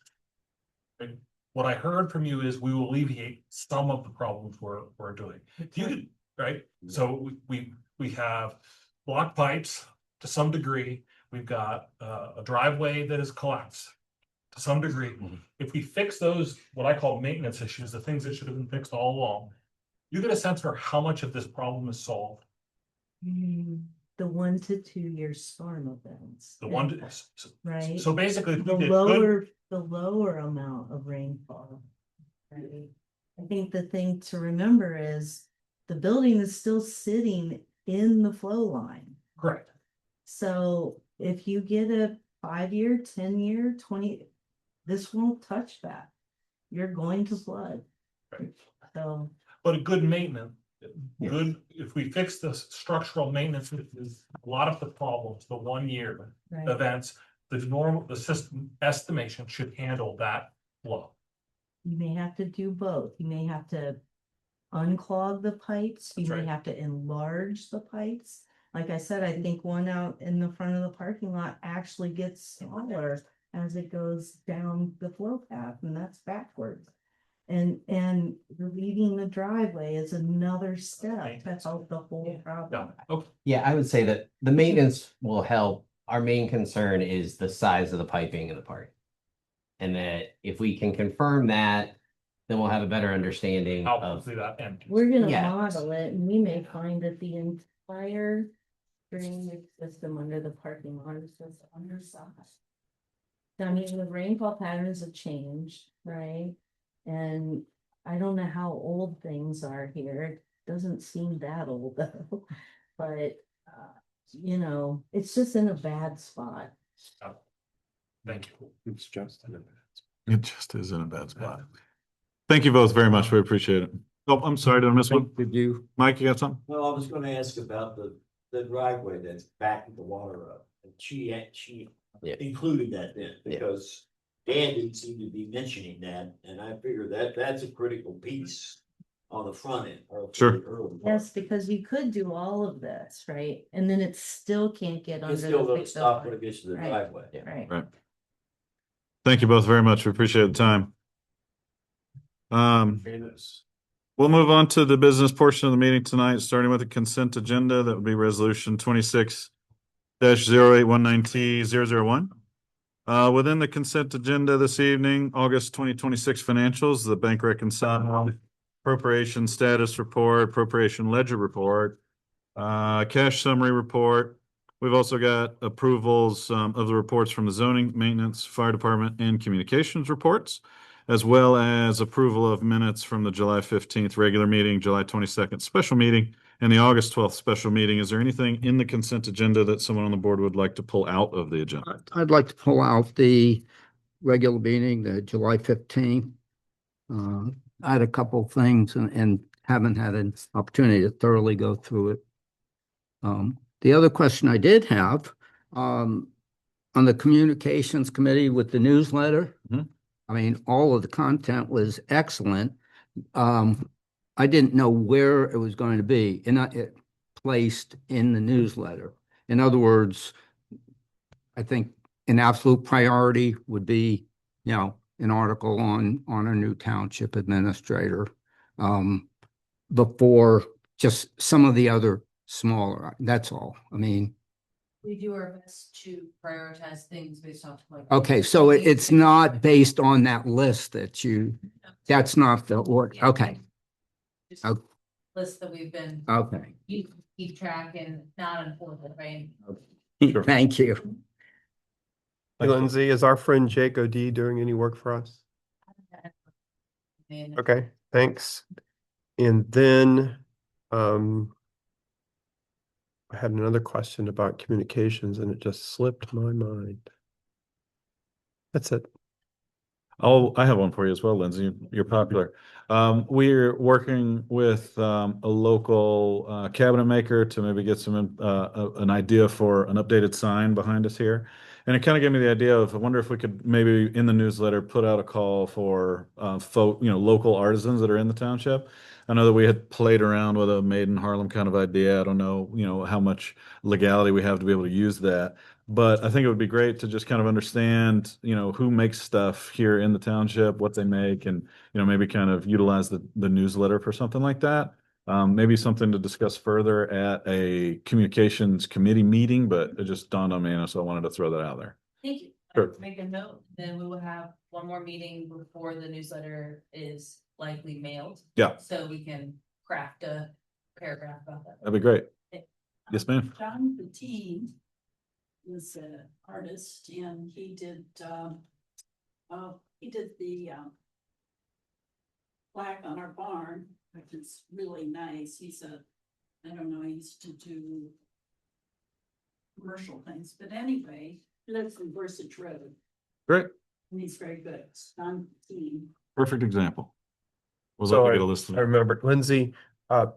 Speaker 3: right, what I heard from you is we will alleviate some of the problems we're doing. You could, right? So we have blocked pipes to some degree. We've got a driveway that is collapsed to some degree. If we fix those, what I call maintenance issues, the things that should have been fixed all along, you get a sense for how much of this problem is solved.
Speaker 10: The 1 to 2 year storm events.
Speaker 3: The one,
Speaker 10: Right.
Speaker 3: so basically, if
Speaker 10: The
Speaker 3: we did good,
Speaker 10: lower amount of rainfall. Right. I think the thing to remember is the building is still sitting in the flow line.
Speaker 3: correct.
Speaker 10: So if you get a 5-year, 10-year, 20, this won't touch that. You're going to flood.
Speaker 3: Right.
Speaker 10: So
Speaker 3: But a good maintenance,
Speaker 6: Yeah.
Speaker 3: good, if we fix the structural maintenance, is a lot of the problems, the 1 year
Speaker 10: right.
Speaker 3: events, the system estimation should handle that flow.
Speaker 10: You may have to do both. You may have to unclog the pipes. You
Speaker 3: That's
Speaker 10: may
Speaker 3: right.
Speaker 10: have to enlarge the pipes. Like I said, I think one out in the front of the parking lot actually gets smaller as it goes down the flow path, and that's backwards. And relieving the driveway is another step to help the whole problem.
Speaker 3: Okay.
Speaker 9: Yeah, I would say that the maintenance will help. Our main concern is the size of the piping in the park. And that if we can confirm that, then we'll have a better understanding
Speaker 3: How
Speaker 9: of.
Speaker 3: quickly that ends.
Speaker 10: We're gonna
Speaker 9: Yeah.
Speaker 10: model it, and we may find that the entire drainage system under the parking lot is just undersized. I mean, the rainfall patterns have changed, right? And I don't know how old things are here. It doesn't seem that old though. But, it's just in a bad spot.
Speaker 3: Thank you.
Speaker 7: It's just.
Speaker 1: It just is in a bad spot. Thank you both very much. We appreciate it. Oh, I'm sorry, did I miss one?
Speaker 6: Did you?
Speaker 1: Mike, you got something?
Speaker 2: Well, I was gonna ask about the driveway that's backing the water up. And she
Speaker 9: Yeah.
Speaker 2: included that then,
Speaker 9: Yeah.
Speaker 2: because Dan didn't seem to be mentioning that, and I figure that's a critical piece on the front end. or for
Speaker 1: Sure.
Speaker 2: the early part.
Speaker 10: Yes, because you could do all of this, right? And then it still can't get under
Speaker 2: It's
Speaker 10: the.
Speaker 2: still gonna
Speaker 10: big
Speaker 2: stop
Speaker 10: building.
Speaker 2: when it gets to the
Speaker 10: Right.
Speaker 2: driveway.
Speaker 9: Yeah.
Speaker 10: Right.
Speaker 1: Right. Thank you both very much. We appreciate the time. We'll move on to the business portion of the meeting tonight, starting with the consent agenda. That would be resolution 26-0819T001. Within the consent agenda this evening, August 2026 financials, the bank reconciled appropriation status report, appropriation ledger report, cash summary report. We've also got approvals of the reports from the zoning, maintenance, fire department, and communications reports. as well as approval of minutes from the July 15th regular meeting, July 22nd special meeting, and the August 12th special meeting. Is there anything in the consent agenda that someone on the board would like to pull out of the agenda?
Speaker 6: I'd like to pull out the regular meeting, the July 15th. I had a couple of things and haven't had an opportunity to thoroughly go through it. The other question I did have, on the communications committee with the newsletter,
Speaker 1: Mhm.
Speaker 6: I mean, all of the content was excellent. I didn't know where it was going to be it placed in the newsletter. In other words, I think an absolute priority would be, an article on a new township administrator, before just some of the other smaller, that's all. I mean,
Speaker 12: We do our best to prioritize things based off like.
Speaker 6: okay, so it's not based on that list that's not the order, okay,
Speaker 12: Just
Speaker 6: okay.
Speaker 12: List that we've been,
Speaker 6: Okay.
Speaker 12: keep track and not an order, right?
Speaker 1: Sure.
Speaker 6: Thank you.
Speaker 7: Hey, Lindsay, is our friend Jake O'D doing any work for us?
Speaker 12: And
Speaker 7: Okay, thanks. And then, I had another question about communications and it just slipped my mind. That's it.
Speaker 1: Oh, I have one for you as well, Lindsay. You're popular. We're working with a local cabinet maker to maybe get some an idea for an updated sign behind us here. And it kind of gave me the idea of, I wonder if we could maybe in the newsletter put out a call for local artisans that are in the township. I know that we had played around with a Made in Harlem kind of idea. I don't know, how much legality we have to be able to use that. But I think it would be great to just kind of understand, who makes stuff here in the township, what they make, and, maybe kind of utilize the newsletter for something like that. Maybe something to discuss further at a communications committee meeting, but it just dawned on me, and so I wanted to throw that out there.
Speaker 12: thank you.
Speaker 1: Sure.
Speaker 12: Make a note, then we will have one more meeting before the newsletter is likely mailed.
Speaker 1: Yeah,
Speaker 12: So we can craft a paragraph about that.
Speaker 1: that'd be great. Yes, ma'am.
Speaker 13: John Bettine was an artist and he did the plaque on our barn, which is really nice. He used to do commercial things, but anyway, he lives in Gorsuch Road
Speaker 1: Great.
Speaker 13: and he's very good. John Bettine.
Speaker 1: Perfect example. We'll
Speaker 7: So
Speaker 1: let you get a list of
Speaker 7: I remember, Lindsay,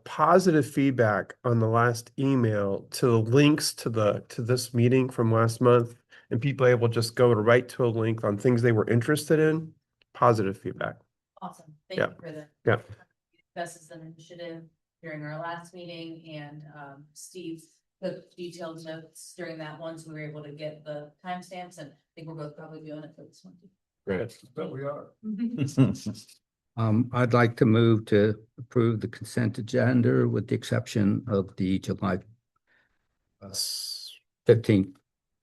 Speaker 7: positive feedback on the last email to the links to this meeting from last month, and people able to just go right to a link on things they were interested in. Positive feedback.
Speaker 12: Awesome, thank
Speaker 7: Yeah.
Speaker 12: you for that.
Speaker 7: Yeah.
Speaker 12: This is an initiative during our last meeting and Steve took detailed notes during that one, so we were able to get the timestamps and I think we're both probably doing it for this one.
Speaker 1: Great.
Speaker 11: But we are.
Speaker 6: I'd like to move to approve the consent agenda with the exception of the July 15th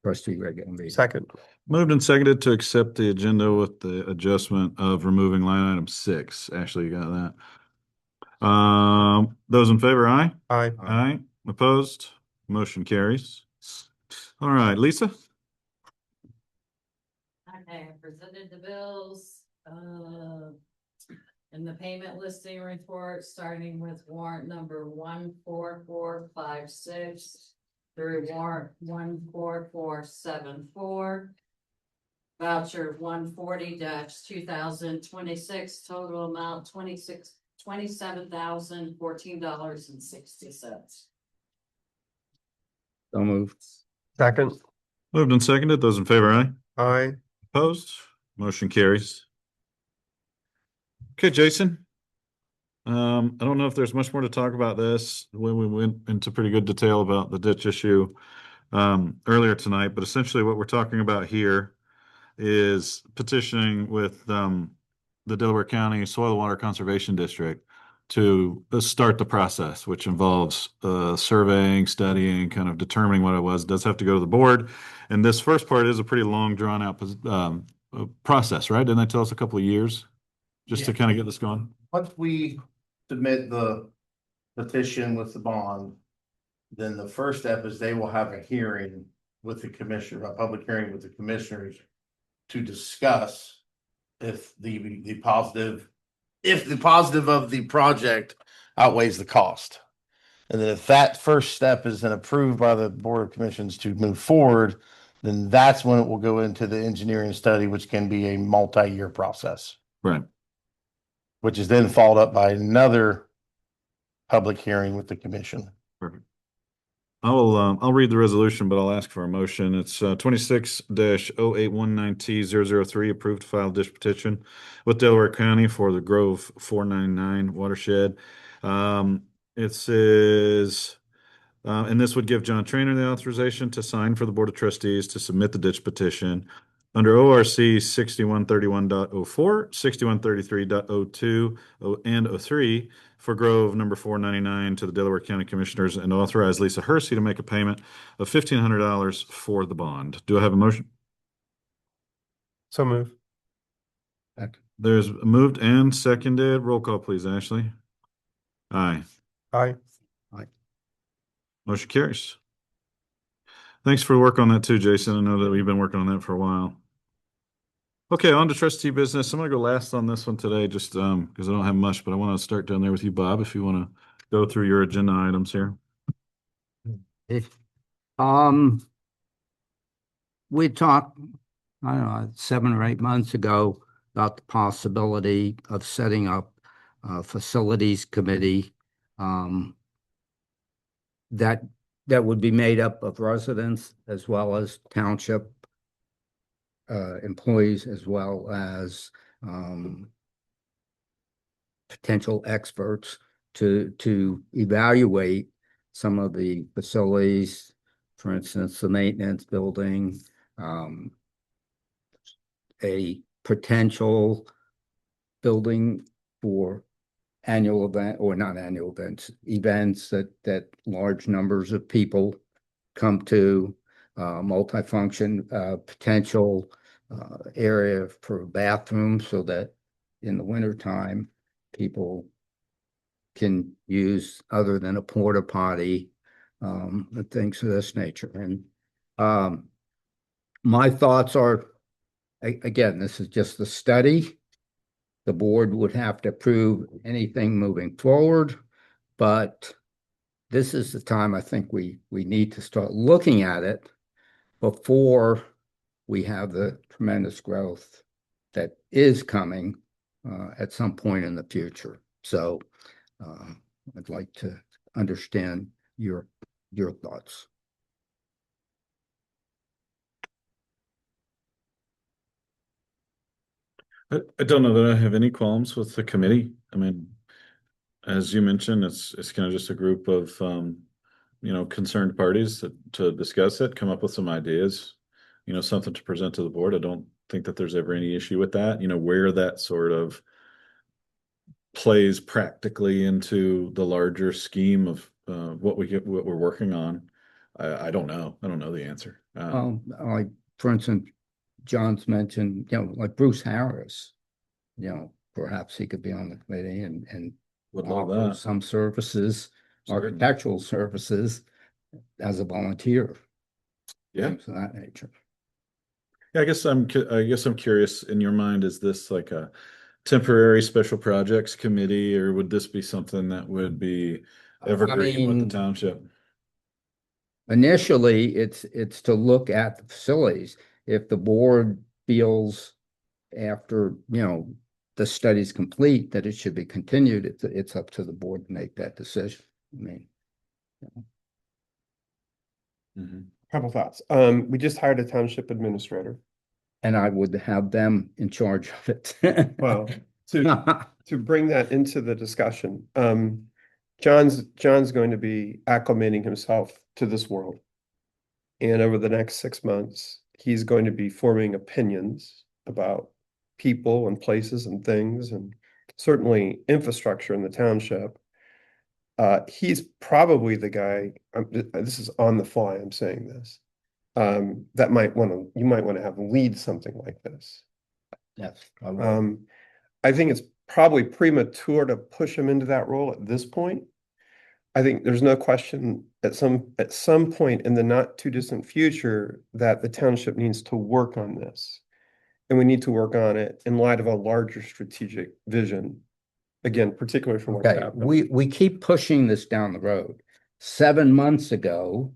Speaker 6: trustee regular meeting.
Speaker 7: Second.
Speaker 1: Moved and seconded to accept the agenda with the adjustment of removing line item 6. Ashley, you got that? Those in favor, aye?
Speaker 7: Aye.
Speaker 1: Aye. Opposed? Motion carries. All right, Lisa?
Speaker 12: Okay, I presented the bills, in the payment listing report, starting with warrant number 14456 through warrant 14474. Voucher 140-2026, total amount $27,014.60.
Speaker 6: So moved.
Speaker 7: Second.
Speaker 1: Moved and seconded. Those in favor, aye?
Speaker 7: Aye.
Speaker 1: Opposed? Motion carries. Okay, Jason. I don't know if there's much more to talk about this. When we went into pretty good detail about the ditch issue earlier tonight, but essentially what we're talking about here is petitioning with the Delaware County Soil and Water Conservation District to start the process, which involves surveying, studying, kind of determining what it was. It does have to go to the board. And this first part is a pretty long, drawn out process, right? Didn't they tell us a couple of years just to
Speaker 8: Yeah.
Speaker 1: kind of get this going?
Speaker 8: Once we submit the petition with the bond, then the first step is they will have a hearing with the commissioner, a public hearing with the commissioners to discuss if the positive, if the positive of the project outweighs the cost. And then if that first step is then approved by the Board of Commissions to move forward, then that's when it will go into the engineering study, which can be a multi-year process,
Speaker 1: Right.
Speaker 8: which is then followed up by another public hearing with the commission.
Speaker 1: Perfect. I'll read the resolution, but I'll ask for a motion. It's 26-0819T003, approved to file dish petition with Delaware County for the Grove 499 watershed. It says, and this would give John Trainer the authorization to sign for the Board of Trustees to submit the ditch petition under ORC 6131.04, 6133.02, and 03 for Grove number 499 to the Delaware County Commissioners and authorize Lisa Hersey to make a payment of $1,500 for the bond. Do I have a motion?
Speaker 7: So move.
Speaker 1: There's moved and seconded. Roll call, please, Ashley. Aye.
Speaker 7: Aye.
Speaker 1: Motion carries. Thanks for the work on that too, Jason. I know that we've been working on that for a while. Okay, on to trustee business. I'm gonna go last on this one today, just because I don't have much, but I want to start down there with you, Bob, if you want to go through your agenda items here.
Speaker 6: We talked, I don't know, 7 or 8 months ago about the possibility of setting up a facilities committee that would be made up of residents as well as township employees, as well as potential experts to evaluate some of the facilities, for instance, the maintenance building, a potential building for annual event, or not annual events that large numbers of people come to, multifunction, potential area for bathrooms so that in the wintertime, people can use other than a porta potty, and things of this nature. And my thoughts are, again, this is just a study. The board would have to approve anything moving forward, but this is the time I think we need to start looking at it before we have the tremendous growth that is coming at some point in the future. So I'd like to understand your thoughts.
Speaker 1: I don't know that I have any qualms with the committee. I mean, as you mentioned, it's kind of just a group of concerned parties to discuss it, come up with some ideas, something to present to the board. I don't think that there's ever any issue with that. Where that sort of plays practically into the larger scheme of what we're working on. I don't know. I don't know the answer.
Speaker 6: Like, for instance, John's mentioned, like Bruce Harris, perhaps he could be on the committee and
Speaker 1: Would love
Speaker 6: offer
Speaker 1: that.
Speaker 6: some services,
Speaker 1: Certainly.
Speaker 6: architectural services as a volunteer.
Speaker 1: Yeah.
Speaker 6: Things of that nature.
Speaker 1: Yeah, I guess I'm curious, in your mind, is this like a temporary special projects committee, or would this be something that would be evergreen with the township?
Speaker 6: Initially, it's to look at the facilities. If the board feels after, the study's complete that it should be continued, it's up to the board to make that decision. I mean,
Speaker 7: Couple thoughts. We just hired a township administrator.
Speaker 6: and I would have them in charge of it.
Speaker 7: Well, to bring that into the discussion, John's going to be acclimating himself to this world. And over the next 6 months, he's going to be forming opinions about people and places and things, and certainly infrastructure in the township. He's probably the guy, this is on the fly, I'm saying this, that you might want to have lead something like this.
Speaker 6: Yes.
Speaker 7: I think it's probably premature to push him into that role at this point. I think there's no question at some point in the not too distant future that the township needs to work on this. and we need to work on it in light of a larger strategic vision. Again, particularly from what's
Speaker 6: Okay,
Speaker 7: happening.
Speaker 6: we keep pushing this down the road. 7 months ago,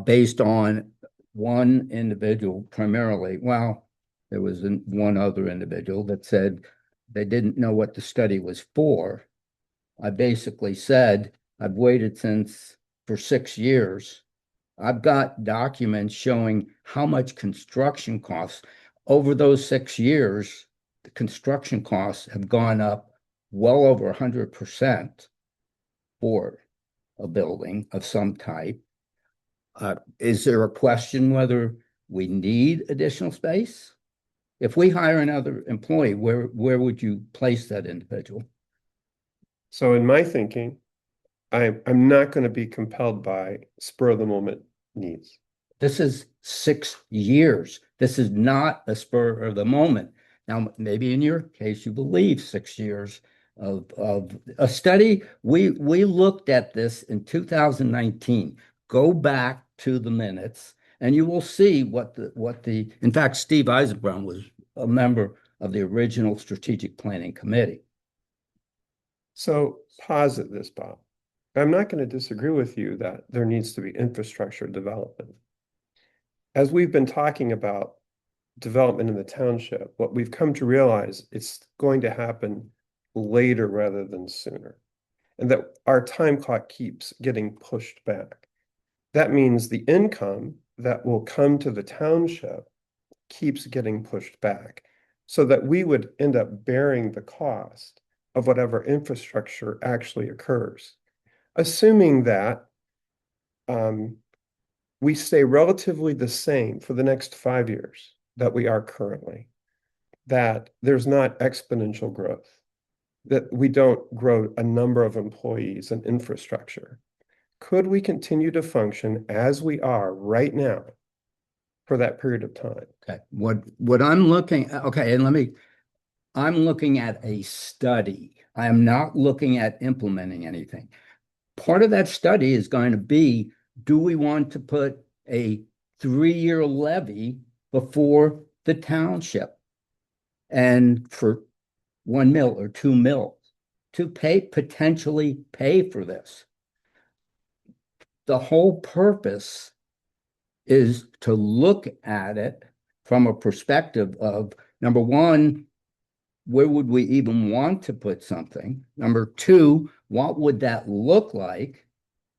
Speaker 6: based on one individual primarily, well, there was one other individual that said they didn't know what the study was for. I basically said, I've waited for 6 years. I've got documents showing how much construction costs over those 6 years, the construction costs have gone up well over 100% for a building of some type. Is there a question whether we need additional space? If we hire another employee, where would you place that individual?
Speaker 7: So in my thinking, I'm not going to be compelled by spur of the moment needs.
Speaker 6: This is 6 years. This is not a spur of the moment. Now, maybe in your case, you believe 6 years of a study. We looked at this in 2019. Go back to the minutes and you will see in fact, Steve Eisenbrown was a member of the original strategic planning committee.
Speaker 7: So posit this, Bob. I'm not going to disagree with you that there needs to be infrastructure development. As we've been talking about development in the township, what we've come to realize it's going to happen later rather than sooner, and that our time clock keeps getting pushed back. That means the income that will come to the township keeps getting pushed back, so that we would end up bearing the cost of whatever infrastructure actually occurs, assuming that we stay relatively the same for the next 5 years that we are currently, that there's not exponential growth, that we don't grow a number of employees and infrastructure. Could we continue to function as we are right now for that period of time?
Speaker 6: Okay, what I'm looking at, okay, and I'm looking at a study. I am not looking at implementing anything. Part of that study is going to be, do we want to put a 3-year levy before the township? And for 1 mil or 2 mil to potentially pay for this. The whole purpose is to look at it from a perspective of, number one, where would we even want to put something? Number two, what would that look like?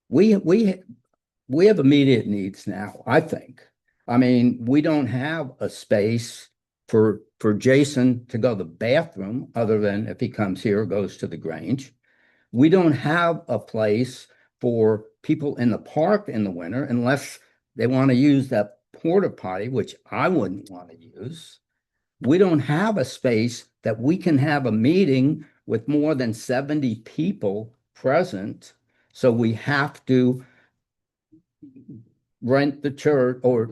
Speaker 6: We have immediate needs now, I think. I mean, we don't have a space for Jason to go to the bathroom, other than if he comes here or goes to the Grange. We don't have a place for people in the park in the winter unless they want to use that porta potty, which I wouldn't want to use. We don't have a space that we can have a meeting with more than 70 people present. So we have to rent the church or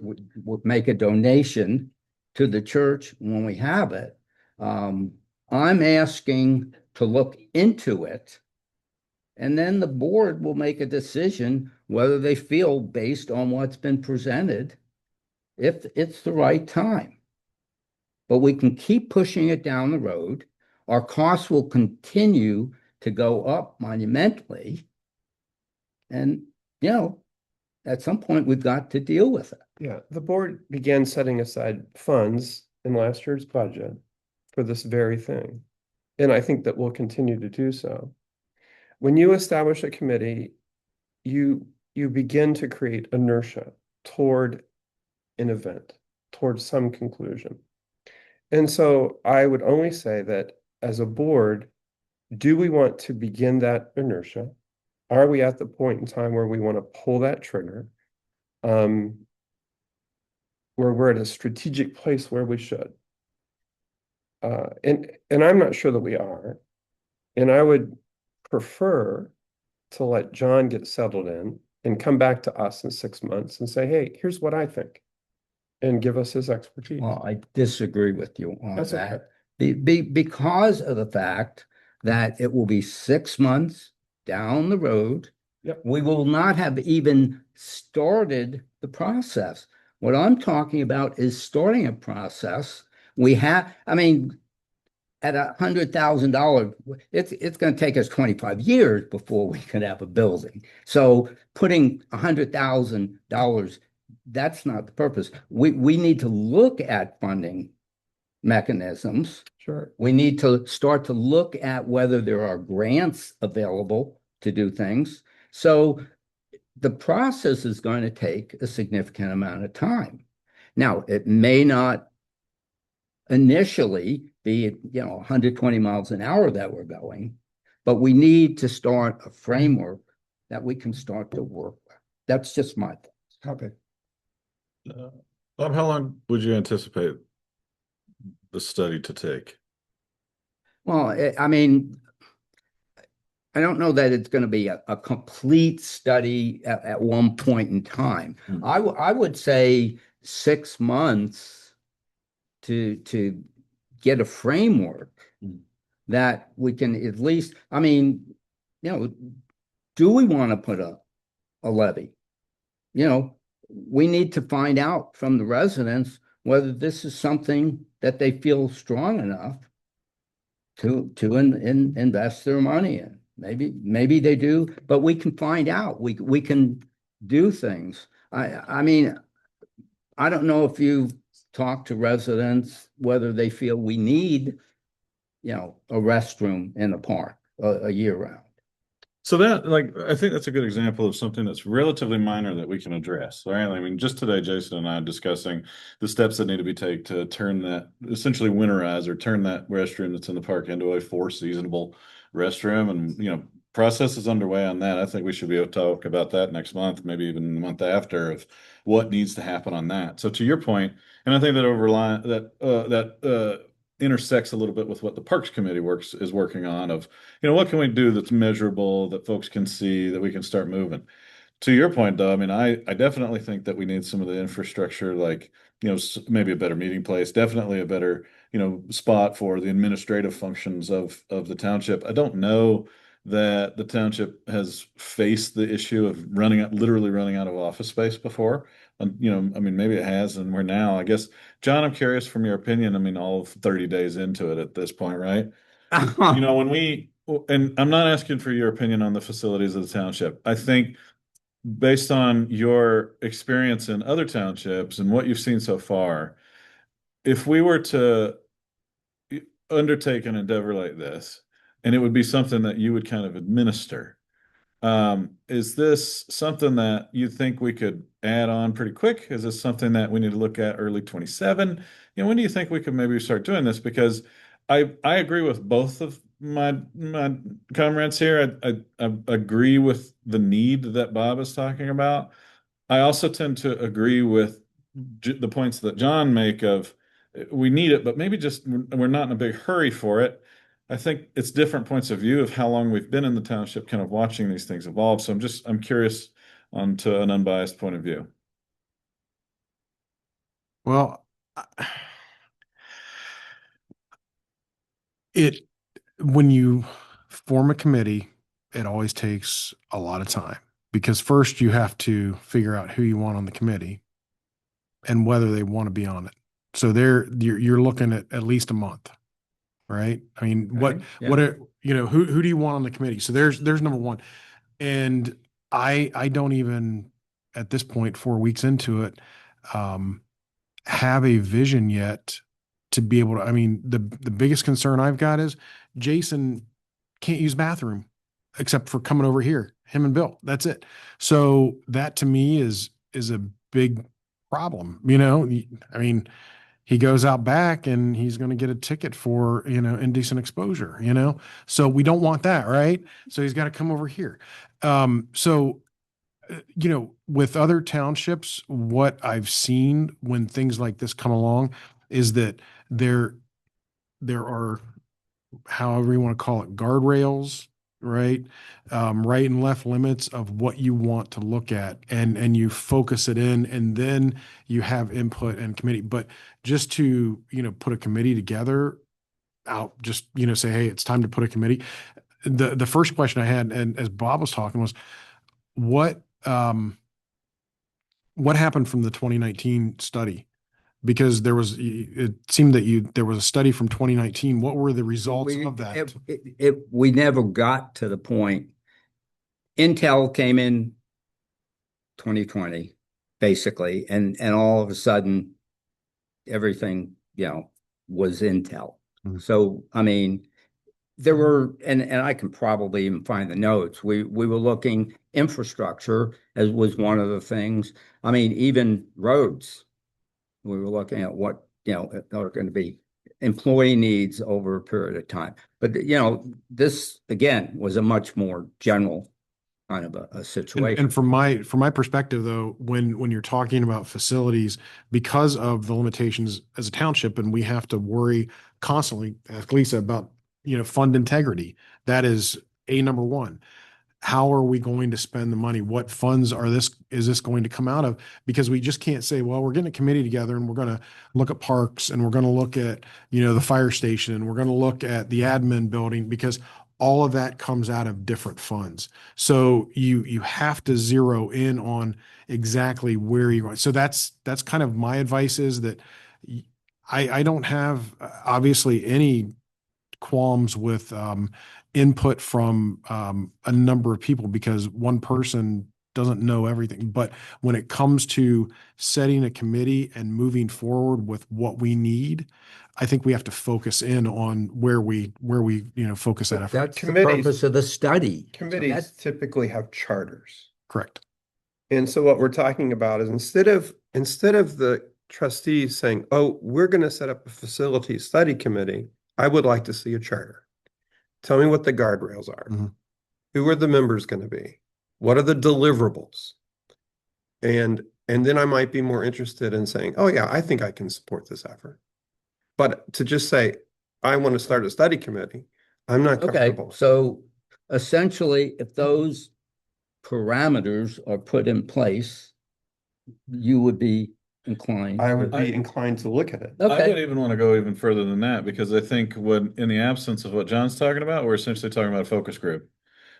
Speaker 6: make a donation to the church when we have it. I'm asking to look into it, and then the board will make a decision whether they feel, based on what's been presented, if it's the right time. But we can keep pushing it down the road. Our costs will continue to go up monumentally. And, at some point, we've got to deal with it.
Speaker 7: Yeah, the board began setting aside funds in last year's budget for this very thing. And I think that we'll continue to do so. When you establish a committee, you begin to create inertia toward an event, towards some conclusion. And so I would only say that as a board, do we want to begin that inertia? Are we at the point in time where we want to pull that trigger? Where we're at a strategic place where we should. And I'm not sure that we are. And I would prefer to let John get settled in and come back to us in 6 months and say, hey, here's what I think, and give us his expertise.
Speaker 6: Well, I disagree with you on
Speaker 7: That's
Speaker 6: that.
Speaker 7: okay.
Speaker 6: Because of the fact that it will be 6 months down the road.
Speaker 7: Yep.
Speaker 6: We will not have even started the process. What I'm talking about is starting a process. We have, I mean, at $100,000, it's going to take us 25 years before we can have a building. So putting $100,000, that's not the purpose. We need to look at funding mechanisms.
Speaker 5: Sure.
Speaker 6: We need to start to look at whether there are grants available to do things. So the process is going to take a significant amount of time. Now, it may not initially be, 120 miles an hour that we're going, but we need to start a framework that we can start to work with. That's just my thoughts.
Speaker 5: Copy.
Speaker 1: Bob, how long would you anticipate the study to take?
Speaker 6: Well, I mean, I don't know that it's going to be a complete study at one point in time.
Speaker 1: Hmm.
Speaker 6: I would say 6 months to get a framework that we can at least, I mean, do we want to put a levy? We need to find out from the residents whether this is something that they feel strong enough to invest their money in. Maybe they do, but we can find out. We can do things. I mean, I don't know if you've talked to residents whether they feel we need, a restroom in the park a year round.
Speaker 1: So that, like, I think that's a good example of something that's relatively minor that we can address, right? I mean, just today, Jason and I are discussing the steps that need to be taken to turn that, essentially winterize or turn that restroom that's in the park into a four-seasonable restroom. And, process is underway on that. I think we should be able to talk about that next month, maybe even the month after, of what needs to happen on that. So to your point, and I think that intersects a little bit with what the Parks Committee is working on of, what can we do that's measurable, that folks can see, that we can start moving. To your point, though, I mean, I definitely think that we need some of the infrastructure, like, maybe a better meeting place, definitely a better, spot for the administrative functions of the township. I don't know that the township has faced the issue of literally running out of office space before. I mean, maybe it has, and we're now, I guess, John, I'm curious from your opinion. I mean, all of 30 days into it at this point, right? And I'm not asking for your opinion on the facilities of the township. I think based on your experience in other townships and what you've seen so far, if we were to undertake an endeavor like this, and it would be something that you would kind of administer, is this something that you think we could add on pretty quick? Is this something that we need to look at early 27? When do you think we could maybe start doing this? Because I agree with both of my comrades here. I agree with the need that Bob is talking about. I also tend to agree with the points that John make of we need it, but maybe just we're not in a big hurry for it. I think it's different points of view of how long we've been in the township, kind of watching these things evolve. So I'm curious on to an unbiased point of view.
Speaker 14: Well, when you form a committee, it always takes a lot of time because first you have to figure out who you want on the committee and whether they want to be on it. So you're looking at least a month, right? I mean, who do you want on the committee? So there's number one. And I don't even at this point, 4 weeks into it, have a vision yet to be able to, I mean, the biggest concern I've got is Jason can't use bathroom except for coming over here, him and Bill. That's it. So that to me is a big problem. I mean, he goes out back and he's going to get a ticket for, indecent exposure, so we don't want that. Right. So he's got to come over here. With other townships, what I've seen when things like this come along is that there are, however you want to call it, guardrails, right? Right and left limits of what you want to look at, and you focus it in, and then you have input and committee. But just to, put a committee together just, say, hey, it's time to put a committee. The first question I had, and as Bob was talking, was what what happened from the 2019 study? Because it seemed that there was a study from 2019. What were the results of that?
Speaker 6: We never got to the point. Intel came in 2020, basically, and all of a sudden, everything, was Intel.
Speaker 14: Mhm.
Speaker 6: So, I mean, there were, and I can probably even find the notes. We were looking infrastructure as was one of the things. I mean, even roads. We were looking at what, are going to be employee needs over a period of time. But, this again was a much more general kind of a situation.
Speaker 14: And from my perspective, though, when you're talking about facilities, because of the limitations as a township, and we have to worry constantly, ask Lisa about, fund integrity. That is number one. How are we going to spend the money? What funds is this going to come out of? Because we just can't say, well, we're getting a committee together and we're going to look at parks and we're going to look at, the fire station and we're going to look at the admin building, because all of that comes out of different funds. So you have to zero in on exactly where you're going. So that's kind of my advice, is that I don't have obviously any qualms with input from a number of people, because one person doesn't know everything. But when it comes to setting a committee and moving forward with what we need, I think we have to focus in on where we focus that effort.
Speaker 6: That's the
Speaker 7: Committees-
Speaker 6: purpose of the study.
Speaker 7: Committees typically have charters.
Speaker 14: Correct.
Speaker 7: And so what we're talking about is instead of the trustees saying, oh, we're going to set up a facility study committee, I would like to see a charter. Tell me what the guardrails are.
Speaker 14: Mhm.
Speaker 7: Who are the members going to be? What are the deliverables? And then I might be more interested in saying, oh yeah, I think I can support this effort. But to just say, I want to start a study committee, I'm not
Speaker 6: Okay,
Speaker 7: comfortable.
Speaker 6: so essentially, if those parameters are put in place, you would be inclined.
Speaker 7: I would be inclined to look at it.
Speaker 1: I
Speaker 6: Okay,
Speaker 1: would even want to go even further than that, because I think in the absence of what John's talking about, we're essentially talking about a focus group,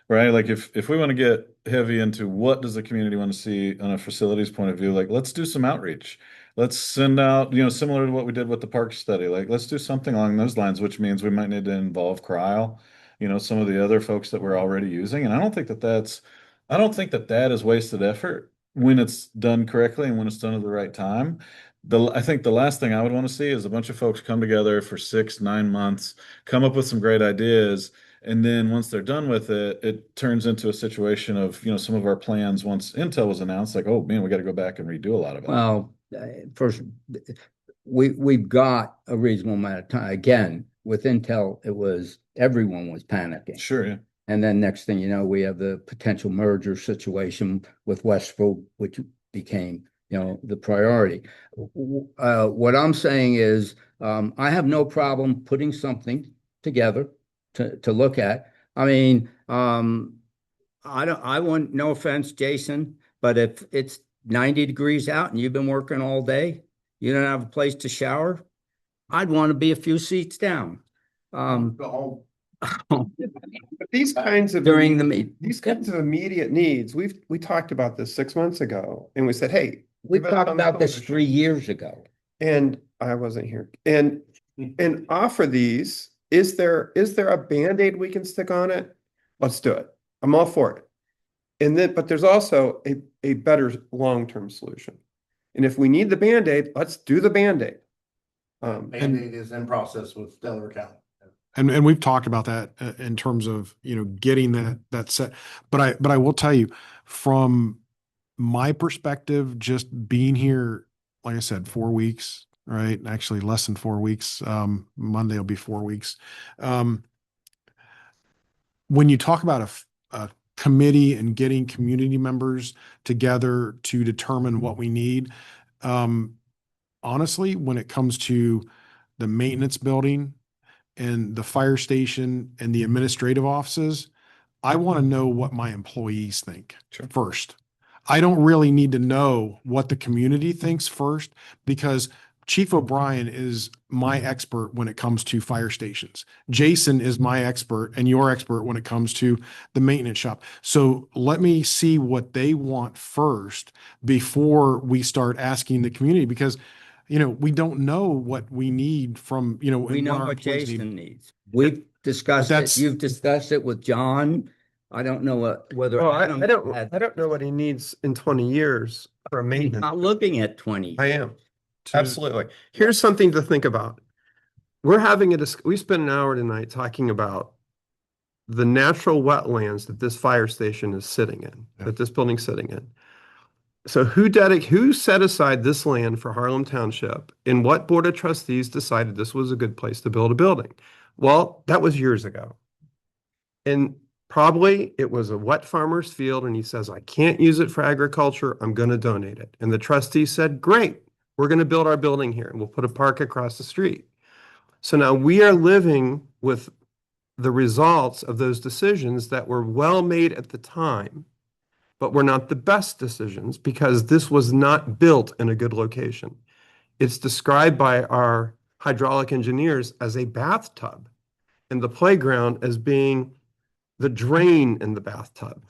Speaker 1: right? Like if we want to get heavy into what does the community want to see on a facilities point of view, like let's do some outreach. Let's send out, similar to what we did with the park study, like let's do something along those lines, which means we might need to involve Cryle, some of the other folks that we're already using. And I don't think that is wasted effort when it's done correctly and when it's done at the right time. I think the last thing I would want to see is a bunch of folks come together for 6-9 months, come up with some great ideas, and then once they're done with it, it turns into a situation of, some of our plans once Intel was announced, like, oh man, we got to go back and redo a lot of it.
Speaker 6: well, first, we've got a reasonable amount of time. Again, with Intel, everyone was panicking.
Speaker 1: Sure, yeah.
Speaker 6: And then next thing you know, we have the potential merger situation with Westfield, which became, the priority. What I'm saying is, I have no problem putting something together to look at. I mean, I want, no offense, Jason, but if it's 90 degrees out and you've been working all day, you don't have a place to shower, I'd want to be a few seats down.
Speaker 8: Go
Speaker 7: But these kinds of
Speaker 6: During the meet.
Speaker 7: these kinds of immediate needs, we talked about this 6 months ago, and we said, hey,
Speaker 6: We
Speaker 7: give us
Speaker 6: talked
Speaker 7: some
Speaker 6: about this
Speaker 7: solution.
Speaker 6: 3 years ago.
Speaker 7: And I wasn't here. And offer these. Is there a Band-Aid we can stick on it? Let's do it. I'm all for it. But there's also a better long-term solution. And if we need the Band-Aid, let's do the Band-Aid.
Speaker 8: Band-Aid is in process with Delaware County.
Speaker 14: And we've talked about that in terms of, getting that set. But I will tell you, from my perspective, just being here, like I said, 4 weeks, right? Actually less than 4 weeks. Monday will be 4 weeks. When you talk about a committee and getting community members together to determine what we need, honestly, when it comes to the maintenance building and the fire station and the administrative offices, I want to know what my employees think first. I don't really need to know what the community thinks first, because Chief O'Brien is my expert when it comes to fire stations. Jason is my expert and your expert when it comes to the maintenance shop. So let me see what they want first before we start asking the community, because we don't know what we need from,
Speaker 6: We
Speaker 14: and
Speaker 6: know
Speaker 14: our
Speaker 6: what
Speaker 14: employees need.
Speaker 6: Jason needs. We've discussed it.
Speaker 14: that's-
Speaker 6: You've discussed it with John. I don't know whether.
Speaker 7: Well, I
Speaker 6: Adam
Speaker 7: don't,
Speaker 6: had-
Speaker 7: I don't know what he needs in 20 years for a
Speaker 6: He's
Speaker 7: maintenance.
Speaker 6: not looking at 20.
Speaker 7: I am. Absolutely. Here's something to think about. We're having we spent an hour tonight talking about the natural wetlands that this fire station is sitting in, that this building's sitting in. So who set aside this land for Harlem Township, and what board of trustees decided this was a good place to build a building? Well, that was years ago. And probably it was a wet farmer's field, and he says, I can't use it for agriculture, I'm going to donate it. And the trustee said, great, we're going to build our building here, and we'll put a park across the street. So now we are living with the results of those decisions that were well made at the time, but were not the best decisions because this was not built in a good location. It's described by our hydraulic engineers as a bathtub, and the playground as being the drain in the bathtub.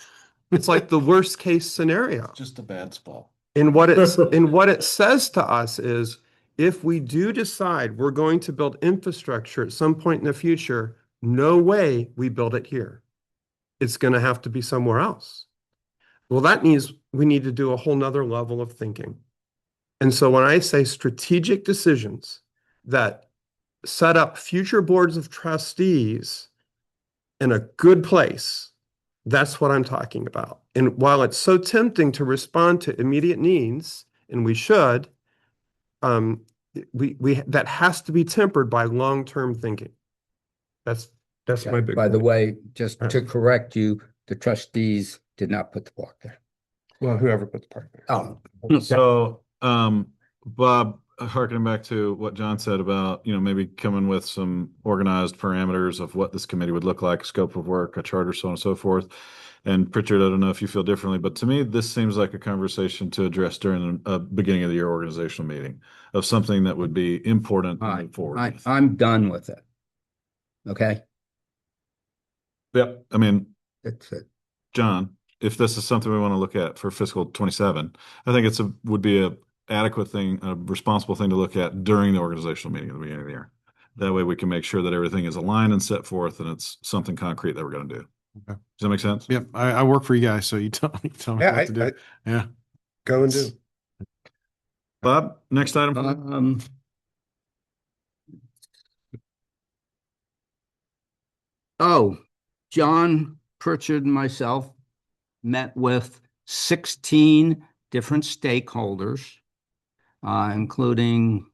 Speaker 7: It's like the worst case scenario.
Speaker 1: Just a bad spot.
Speaker 7: And what it says to us is, if we do decide we're going to build infrastructure at some point in the future, no way we build it here. It's going to have to be somewhere else. Well, that means we need to do a whole nother level of thinking. And so when I say strategic decisions that set up future boards of trustees in a good place, that's what I'm talking about. And while it's so tempting to respond to immediate needs, and we should, that has to be tempered by long-term thinking. That's my big
Speaker 6: By the
Speaker 7: point.
Speaker 6: way, just to correct you, the trustees did not put the block there.
Speaker 7: Well, whoever put the park there.
Speaker 6: Oh,
Speaker 1: So, Bob, harkening back to what John said about, maybe coming with some organized parameters of what this committee would look like, scope of work, a charter, so on and so forth. And Pritchard, I don't know if you feel differently, but to me, this seems like a conversation to address during a beginning of the year organizational meeting of something that would be important to move forward.
Speaker 6: I'm done with it. Okay,
Speaker 1: Yep. I mean,
Speaker 6: that's it.
Speaker 1: John, if this is something we want to look at for fiscal 27, I think would be a adequate thing, a responsible thing to look at during the organizational meeting at the beginning of the year. That way we can make sure that everything is aligned and set forth and it's something concrete that we're going to do.
Speaker 14: Okay.
Speaker 1: Does that make sense?
Speaker 14: Yep. I work for you guys, so you tell me
Speaker 7: Yeah,
Speaker 14: what to do. Yeah.
Speaker 7: Go and do.
Speaker 1: Bob, next item.
Speaker 6: John Pritchard and myself met with 16 different stakeholders, including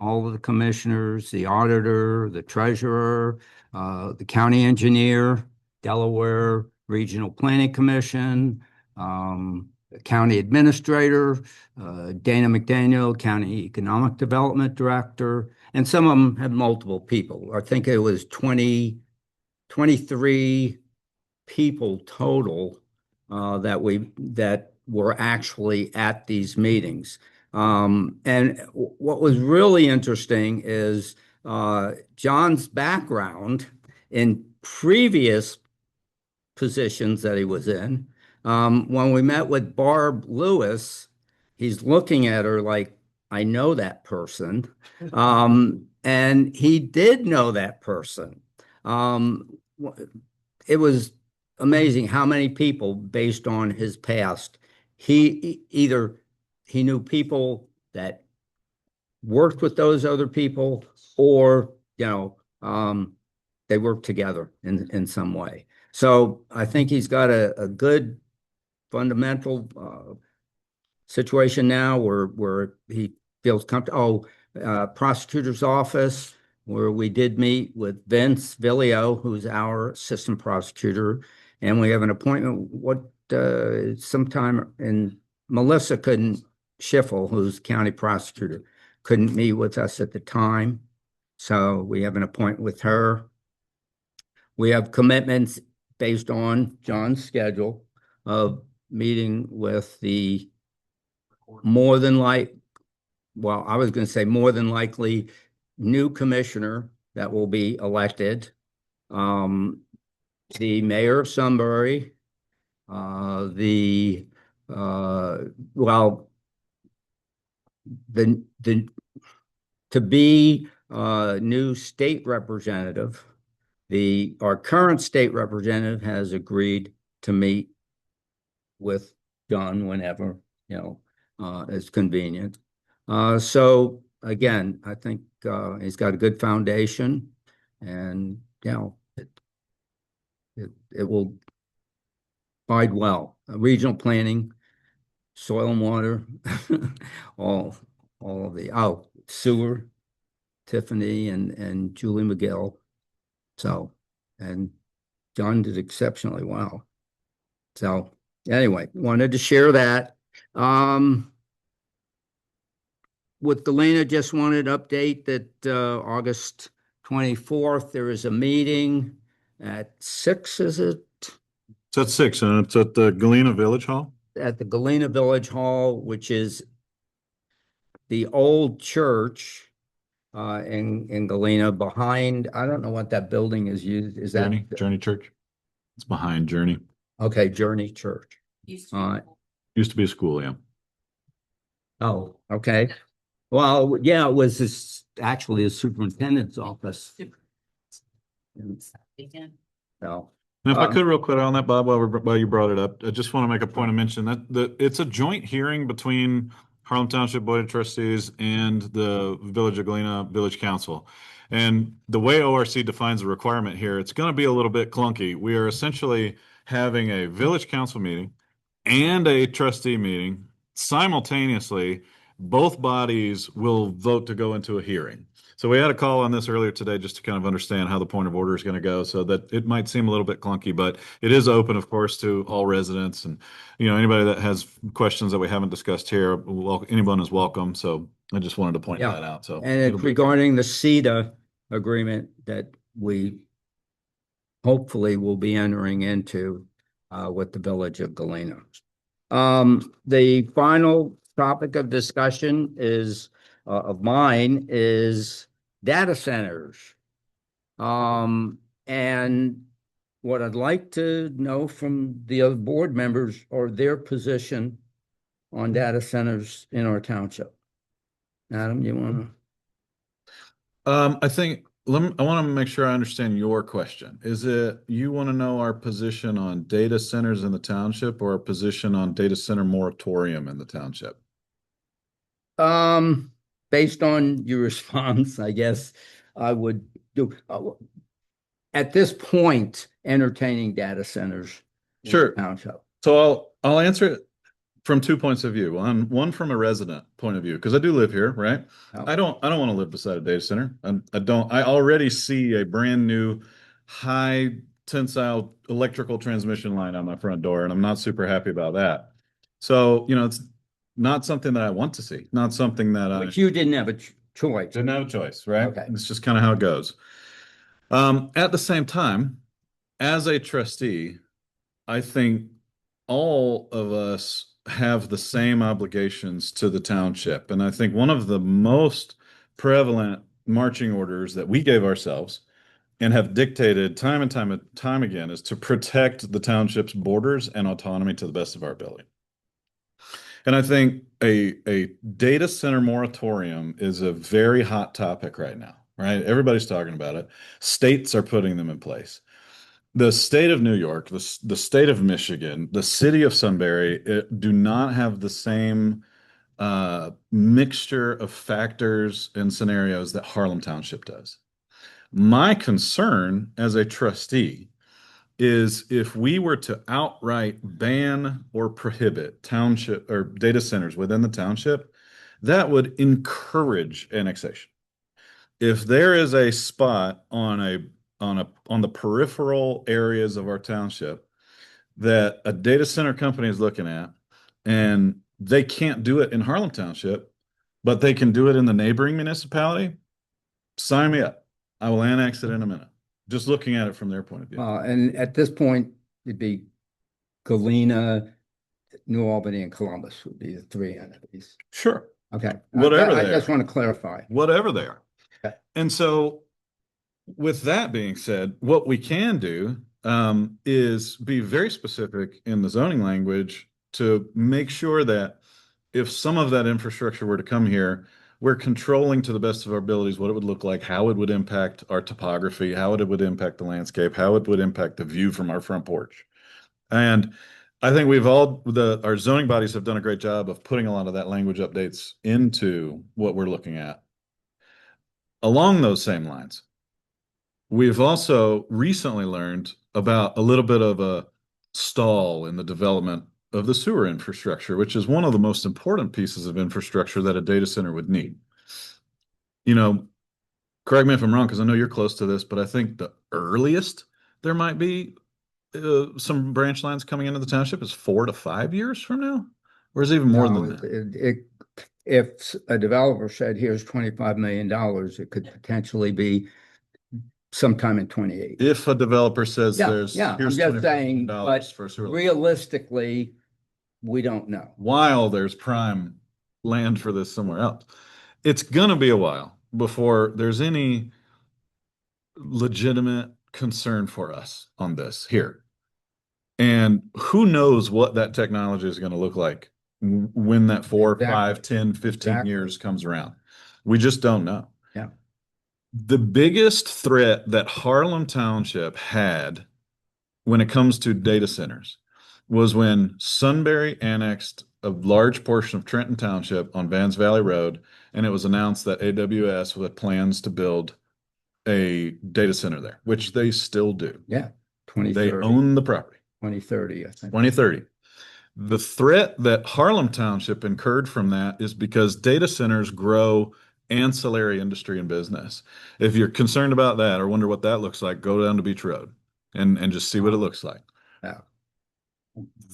Speaker 6: all of the commissioners, the auditor, the treasurer, the county engineer, Delaware Regional Planning Commission, the county administrator, Dana McDaniel, County Economic Development Director, and some of them had multiple people. I think it was 23 people total that were actually at these meetings. And what was really interesting is John's background in previous positions that he was in. When we met with Barb Lewis, he's looking at her like, I know that person. And he did know that person. It was amazing how many people, based on his past, he knew people that worked with those other people, or they worked together in some way. So I think he's got a good fundamental situation now where he feels comfortable. Prosecutor's office, where we did meet with Vince Villio, who's our assistant prosecutor, and we have an appointment sometime, and Melissa Schiffel, who's county prosecutor, couldn't meet with us at the time. So we have an appointment with her. We have commitments based on John's schedule of meeting with the more than well, I was going to say more than likely new commissioner that will be elected. The mayor of Sunbury, well, the to be new state representative, our current state representative has agreed to meet with John whenever, is convenient. So again, I think he's got a good foundation, and it will bide well. Regional planning, soil and water, all of the sewer, Tiffany and Julie McGill. So, and John did exceptionally well. So anyway, wanted to share that. With Delana, just wanted to update that August 24th, there is a meeting at 6, is it?
Speaker 1: It's at 6, and it's at the Galena Village Hall.
Speaker 6: At the Galena Village Hall, which is the old church in Galena behind, I don't know what that building is used. Is that
Speaker 1: Journey Church? It's behind Journey.
Speaker 6: Okay, Journey Church.
Speaker 12: Used to
Speaker 1: Used to be a school, yeah.
Speaker 6: Oh, okay. Well, yeah, it was actually a superintendent's office.
Speaker 12: Again.
Speaker 6: So,
Speaker 1: And if I could real quick on that, Bob, while you brought it up, I just want to make a point of mention that it's a joint hearing between Harlem Township Board of Trustees and the Village of Galena Village Council. And the way ORC defines the requirement here, it's going to be a little bit clunky. We are essentially having a village council meeting and a trustee meeting simultaneously. Both bodies will vote to go into a hearing. So we had a call on this earlier today just to kind of understand how the point of order is going to go, so that it might seem a little bit clunky, but it is open, of course, to all residents, and anybody that has questions that we haven't discussed here, anyone is welcome. So I just wanted to point
Speaker 6: Yeah.
Speaker 1: that out. So
Speaker 6: and it's regarding the CETA agreement that we hopefully will be entering into with the Village of Galena. The final topic of discussion of mine is data centers. And what I'd like to know from the other board members are their position on data centers in our township. Adam, you want to?
Speaker 1: I think I want to make sure I understand your question. Is it you want to know our position on data centers in the township, or our position on data center moratorium in the township?
Speaker 6: Based on your response, I guess I would do at this point entertaining data centers in the
Speaker 1: Sure.
Speaker 6: township.
Speaker 1: So I'll answer it from 2 points of view. One from a resident point of view, because I do live here, right?
Speaker 6: Oh.
Speaker 1: I don't want to live beside a data center. I already see a brand new high tensile electrical transmission line on my front door, and I'm not super happy about that. So, it's not something that I want to see, not something that
Speaker 6: But you didn't have a choice.
Speaker 1: didn't have a choice, right?
Speaker 6: Okay.
Speaker 1: It's just kind of how it goes. At the same time, as a trustee, I think all of us have the same obligations to the township. And I think one of the most prevalent marching orders that we gave ourselves and have dictated time and time again is to protect the township's borders and autonomy to the best of our ability. And I think a data center moratorium is a very hot topic right now, right? Everybody's talking about it. States are putting them in place. The state of New York, the state of Michigan, the city of Sunbury do not have the same mixture of factors and scenarios that Harlem Township does. My concern as a trustee is if we were to outright ban or prohibit township or data centers within the township, that would encourage annexation. If there is a spot on the peripheral areas of our township that a data center company is looking at, and they can't do it in Harlem Township, but they can do it in the neighboring municipality, sign me up. I will annex it in a minute. Just looking at it from their point of view.
Speaker 6: And at this point, it'd be Galena, New Albany, and Columbus would be the three entities.
Speaker 1: Sure.
Speaker 6: Okay.
Speaker 1: Whatever
Speaker 6: I
Speaker 1: they
Speaker 6: just
Speaker 1: are.
Speaker 6: want to clarify.
Speaker 1: Whatever they are.
Speaker 6: Okay.
Speaker 1: And so with that being said, what we can do is be very specific in the zoning language to make sure that if some of that infrastructure were to come here, we're controlling to the best of our abilities what it would look like, how it would impact our topography, how it would impact the landscape, how it would impact the view from our front porch. And I think our zoning bodies have done a great job of putting a lot of that language updates into what we're looking at. Along those same lines, we've also recently learned about a little bit of a stall in the development of the sewer infrastructure, which is one of the most important pieces of infrastructure that a data center would need. You know, correct me if I'm wrong, because I know you're close to this, but I think the earliest there might be some branch lines coming into the township is 4 to 5 years from now, or is it even more than
Speaker 6: No,
Speaker 1: that?
Speaker 6: if a developer said, here's $25 million, it could potentially be sometime in 28.
Speaker 1: If a developer says
Speaker 6: Yeah,
Speaker 1: here's
Speaker 6: I'm
Speaker 1: $25
Speaker 6: just saying,
Speaker 1: million
Speaker 6: but
Speaker 1: for a sewer line,
Speaker 6: realistically, we don't know.
Speaker 1: while there's prime land for this somewhere else, it's gonna be a while before there's any legitimate concern for us on this here. And who knows what that technology is going to look like when that 4,
Speaker 6: Exactly.
Speaker 1: 5, 10, 15
Speaker 6: Exactly.
Speaker 1: years comes around. We just don't know.
Speaker 6: Yeah.
Speaker 1: The biggest threat that Harlem Township had when it comes to data centers was when Sunbury annexed a large portion of Trenton Township on Vans Valley Road, and it was announced that AWS had plans to build a data center there, which they still do.
Speaker 6: Yeah.
Speaker 1: They
Speaker 6: 2030.
Speaker 1: own the property.
Speaker 6: 2030, I think.
Speaker 1: 2030. The threat that Harlem Township incurred from that is because data centers grow ancillary industry and business. If you're concerned about that or wonder what that looks like, go down to Beach Road and just see what it looks like.
Speaker 6: Yeah.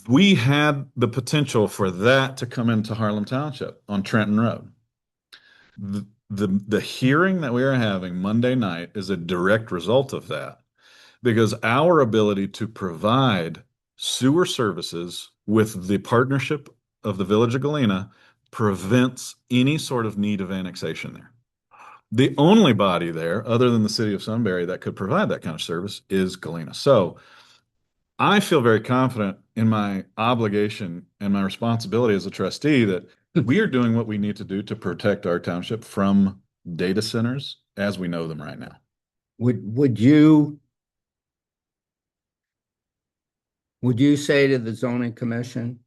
Speaker 1: We had the potential for that to come into Harlem Township on Trenton Road. The hearing that we are having Monday night is a direct result of that, because our ability to provide sewer services with the partnership of the Village of Galena prevents any sort of need of annexation there. The only body there, other than the city of Sunbury, that could provide that kind of service is Galena. So I feel very confident in my obligation and my responsibility as a trustee that we are doing what we need to do to protect our township from data centers as we know them right now.
Speaker 6: Would you say to the zoning commission,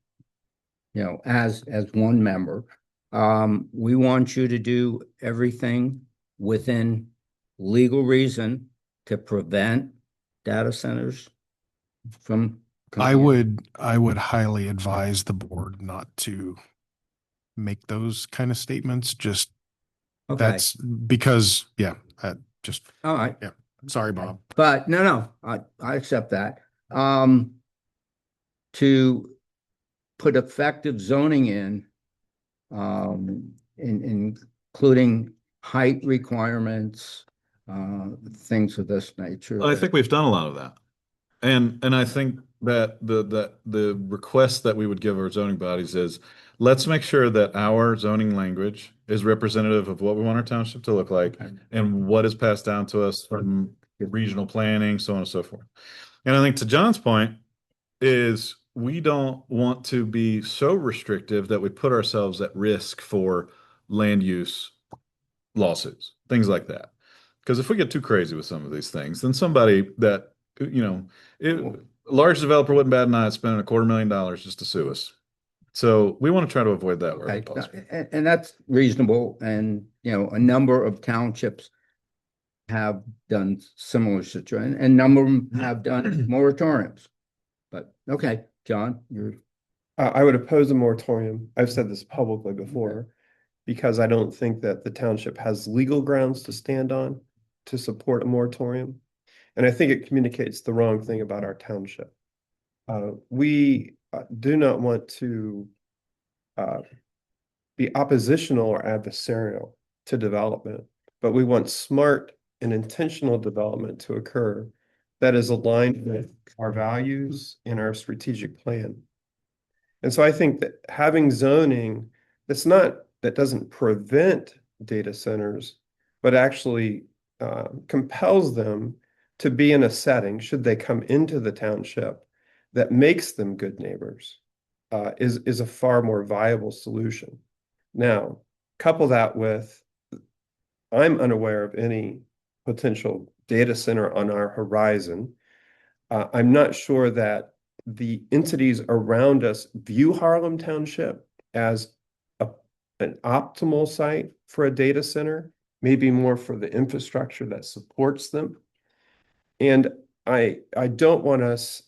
Speaker 6: as one member, we want you to do everything within legal reason to prevent data centers from
Speaker 14: I would highly advise the board not to make those kind of statements. Just
Speaker 6: Okay.
Speaker 14: that's because, yeah, just,
Speaker 6: All right.
Speaker 14: yeah. Sorry, Bob.
Speaker 6: But no, I accept that. To put effective zoning including height requirements, things of this nature.
Speaker 1: I think we've done a lot of that. And I think that the request that we would give our zoning bodies is, let's make sure that our zoning language is representative of what we want our township to look like and what is passed down to us from regional planning, so on and so forth. And I think to John's point is we don't want to be so restrictive that we put ourselves at risk for land use lawsuits, things like that. Because if we get too crazy with some of these things, then somebody that, a large developer wouldn't bat an eye at spending $250,000 just to sue us. So we want to try to avoid that where possible.
Speaker 6: And that's reasonable. And, a number of townships have done similar situation, and a number of them have done moratoriums. But, okay, John,
Speaker 7: I would oppose a moratorium. I've said this publicly before, because I don't think that the township has legal grounds to stand on to support a moratorium. And I think it communicates the wrong thing about our township. We do not want to be oppositional or adversarial to development, but we want smart and intentional development to occur that is aligned with our values and our strategic plan. And so I think that having zoning that's not that doesn't prevent data centers, but actually compels them to be in a setting, should they come into the township, that makes them good neighbors, is a far more viable solution. Now, couple that with, I'm unaware of any potential data center on our horizon. I'm not sure that the entities around us view Harlem Township as an optimal site for a data center, maybe more for the infrastructure that supports them. And I don't want us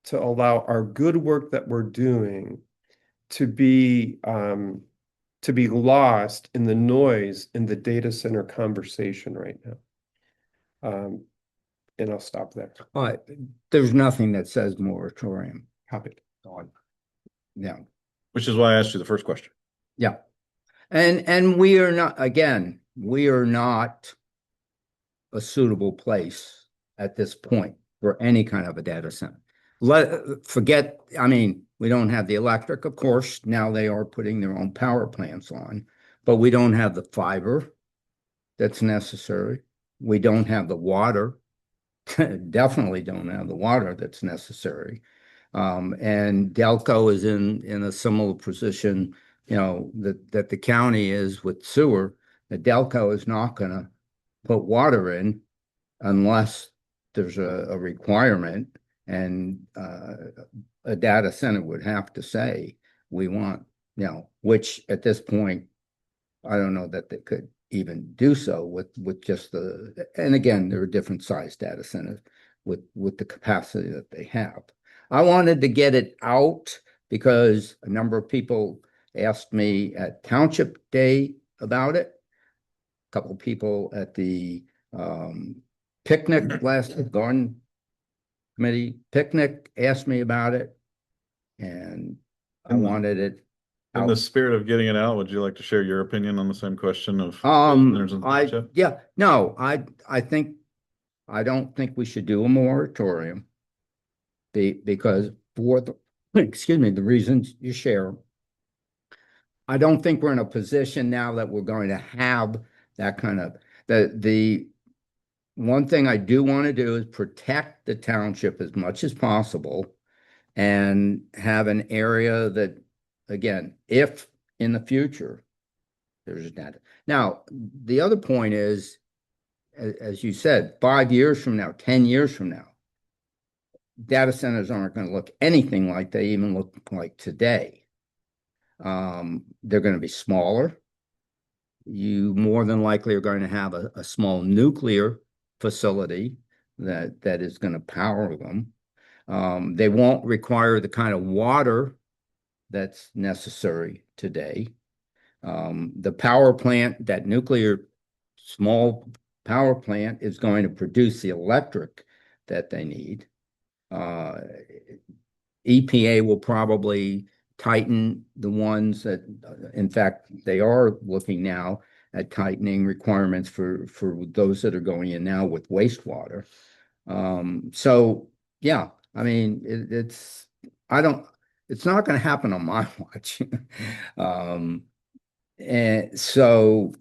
Speaker 7: to allow our good work that we're doing to be lost in the noise in the data center conversation right now. And I'll stop there.
Speaker 6: There's nothing that says moratorium.
Speaker 7: Copy.
Speaker 6: Yeah,
Speaker 1: Which is why I asked you the first question.
Speaker 6: yeah. And we are not, again, we are not a suitable place at this point for any kind of a data center. Forget, I mean, we don't have the electric, of course. Now they are putting their own power plants on, but we don't have the fiber that's necessary. We don't have the water. Definitely don't have the water that's necessary. And Delco is in a similar position, you know, that the county is with sewer. The Delco is not going to put water in unless there's a requirement, and a data center would have to say, we want, you know, which at this point, I don't know that they could even do so with just and again, there are different size data centers with the capacity that they have. I wanted to get it out because a number of people asked me at Township Day about it. A couple of people at the picnic garden committee picnic asked me about it, and I wanted it
Speaker 1: In the spirit of getting it out, would you like to share your opinion on the same question of?
Speaker 6: I don't think we should do a moratorium because for the excuse me, the reasons you share. I don't think we're in a position now that we're going to have that kind of the one thing I do want to do is protect the township as much as possible and have an area that, again, if in the future there's data. Now, the other point is, as you said, 5 years from now, 10 years from now, data centers aren't going to look anything like they even look like today. They're going to be smaller. You more than likely are going to have a small nuclear facility that is going to power them. They won't require the kind of water that's necessary today. The power plant, that nuclear small power plant, is going to produce the electric that they need. EPA will probably tighten the ones that, in fact, they are looking now at tightening requirements for those that are going in now with wastewater. So yeah, I mean, it's not going to happen on my watch. And so,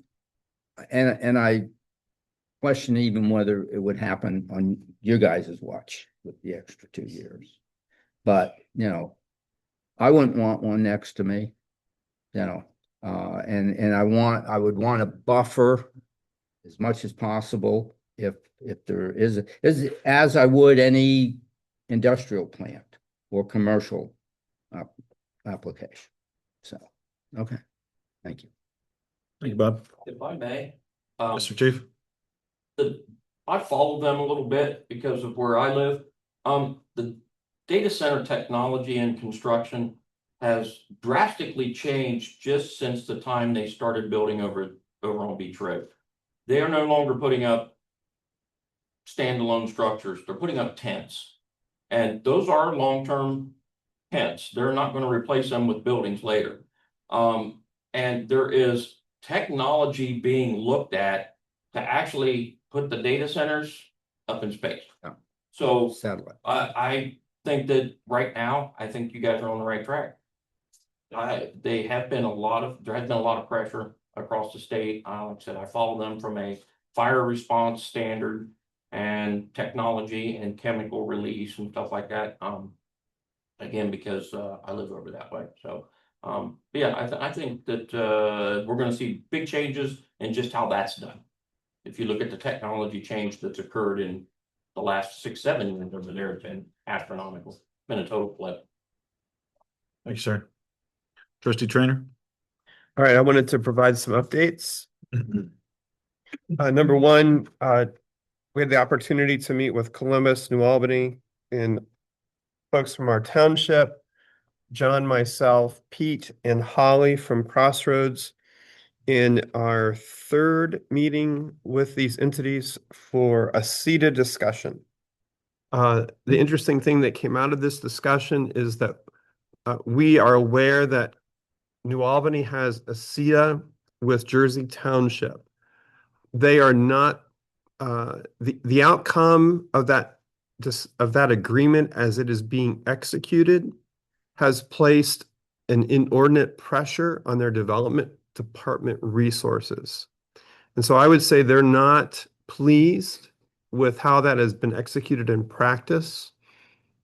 Speaker 6: and I question even whether it would happen on your guys' watch with the extra 2 years. But, you know, I wouldn't want one next to me, you know, and I would want a buffer as much as possible if there is as I would any industrial plant or commercial application. So, okay. Thank you.
Speaker 1: Thank you, Bob.
Speaker 15: If I may,
Speaker 1: Mr. Chief.
Speaker 15: I follow them a little bit because of where I live. The data center technology and construction has drastically changed just since the time they started building over on Beach Road. They are no longer putting up standalone structures. They're putting up tents. And those are long-term tents. They're not going to replace them with buildings later. And there is technology being looked at to actually put the data centers up in space.
Speaker 6: Yeah.
Speaker 15: So
Speaker 6: Satellite.
Speaker 15: I think that right now, I think you guys are on the right track. They have been there has been a lot of pressure across the state. Like I said, I follow them from a fire response standard and technology and chemical release and stuff like that. Again, because I live over that way. So, yeah, I think that we're going to see big changes in just how that's done. If you look at the technology change that's occurred in the last 6, 7 years over there, it's been astronomical. Been a total flip.
Speaker 1: Thank you, sir. Trustee Trainer?
Speaker 7: All right, I wanted to provide some updates. Number one, we had the opportunity to meet with Columbus, New Albany, and folks from our township, John, myself, Pete, and Holly from Crossroads in our third meeting with these entities for a seated discussion. The interesting thing that came out of this discussion is that we are aware that New Albany has a CETA with Jersey Township. They are not the outcome of that agreement as it is being executed has placed an inordinate pressure on their development department resources. And so I would say they're not pleased with how that has been executed in practice.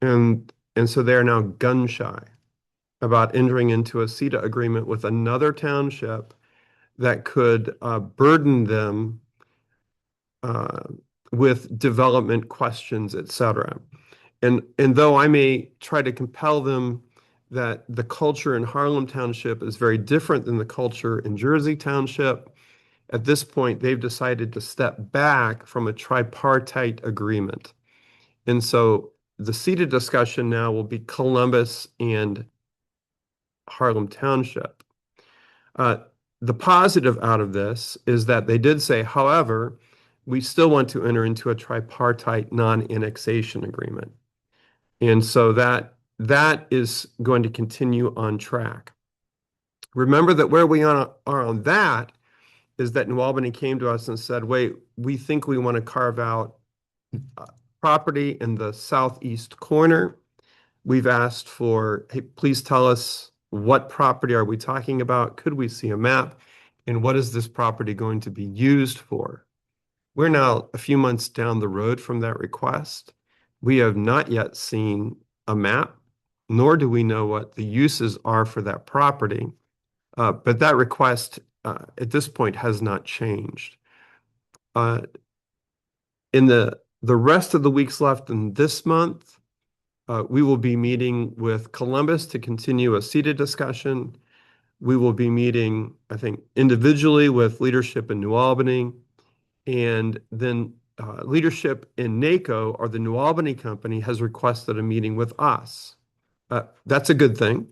Speaker 7: And so they're now gun shy about entering into a CETA agreement with another township that could burden them with development questions, et cetera. And though I may try to compel them that the culture in Harlem Township is very different than the culture in Jersey Township, at this point, they've decided to step back from a tripartite agreement. And so the seated discussion now will be Columbus and Harlem Township. The positive out of this is that they did say, however, we still want to enter into a tripartite non-annexation agreement. And so that is going to continue on track. Remember that where we are on that is that New Albany came to us and said, wait, we think we want to carve out property in the southeast corner. We've asked for, hey, please tell us what property are we talking about? Could we see a map? And what is this property going to be used for? We're now a few months down the road from that request. We have not yet seen a map, nor do we know what the uses are for that property. But that request at this point has not changed. In the rest of the weeks left in this month, we will be meeting with Columbus to continue a seated discussion. We will be meeting, I think, individually with leadership in New Albany, and then leadership in NACO, or the New Albany company, has requested a meeting with us. That's a good thing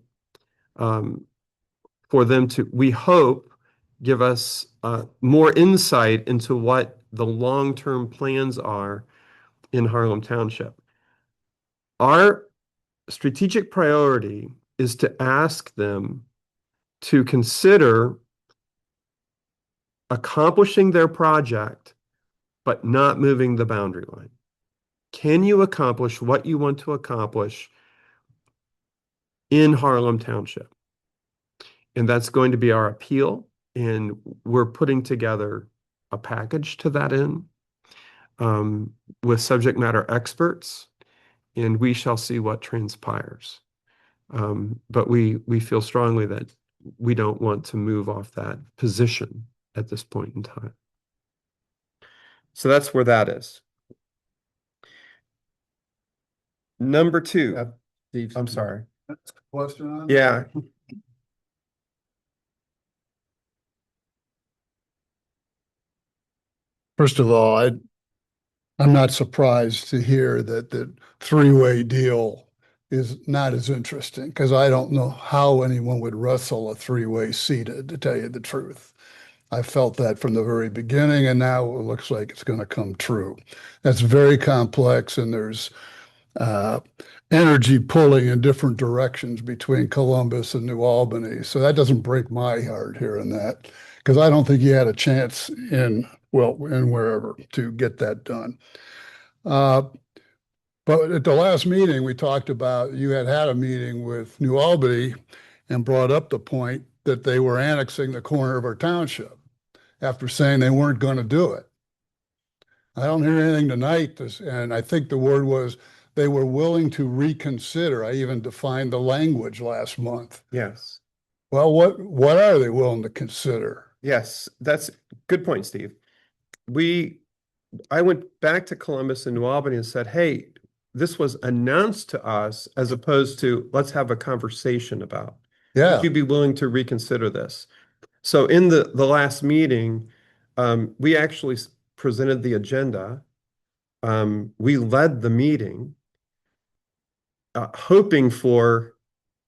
Speaker 7: for them to, we hope, give us more insight into what the long-term plans are in Harlem Township. Our strategic priority is to ask them to consider accomplishing their project, but not moving the boundary line. Can you accomplish what you want to accomplish in Harlem Township? And that's going to be our appeal. And we're putting together a package to that end with subject matter experts, and we shall see what transpires. But we feel strongly that we don't want to move off that position at this point in time. So that's where that is. Number two. I'm sorry.
Speaker 16: Question on?
Speaker 7: Yeah.
Speaker 16: First of all, I'm not surprised to hear that the three-way deal is not as interesting, because I don't know how anyone would wrestle a three-way seated, to tell you the truth. I felt that from the very beginning, and now it looks like it's going to come true. That's very complex, and there's energy pulling in different directions between Columbus and New Albany. So that doesn't break my heart hearing that, because I don't think you had a chance in wherever to get that done. But at the last meeting, we talked about, you had a meeting with New Albany, and brought up the point that they were annexing the corner of our township after saying they weren't going to do it. I don't hear anything tonight, and I think the word was they were willing to reconsider. I even defined the language last month.
Speaker 7: Yes.
Speaker 16: Well, what are they willing to consider?
Speaker 7: Yes, that's good point, Steve. I went back to Columbus and New Albany and said, hey, this was announced to us as opposed to let's have a conversation about.
Speaker 16: Yeah.
Speaker 7: Would you be willing to reconsider this? So in the last meeting, we actually presented the agenda. We led the meeting, hoping for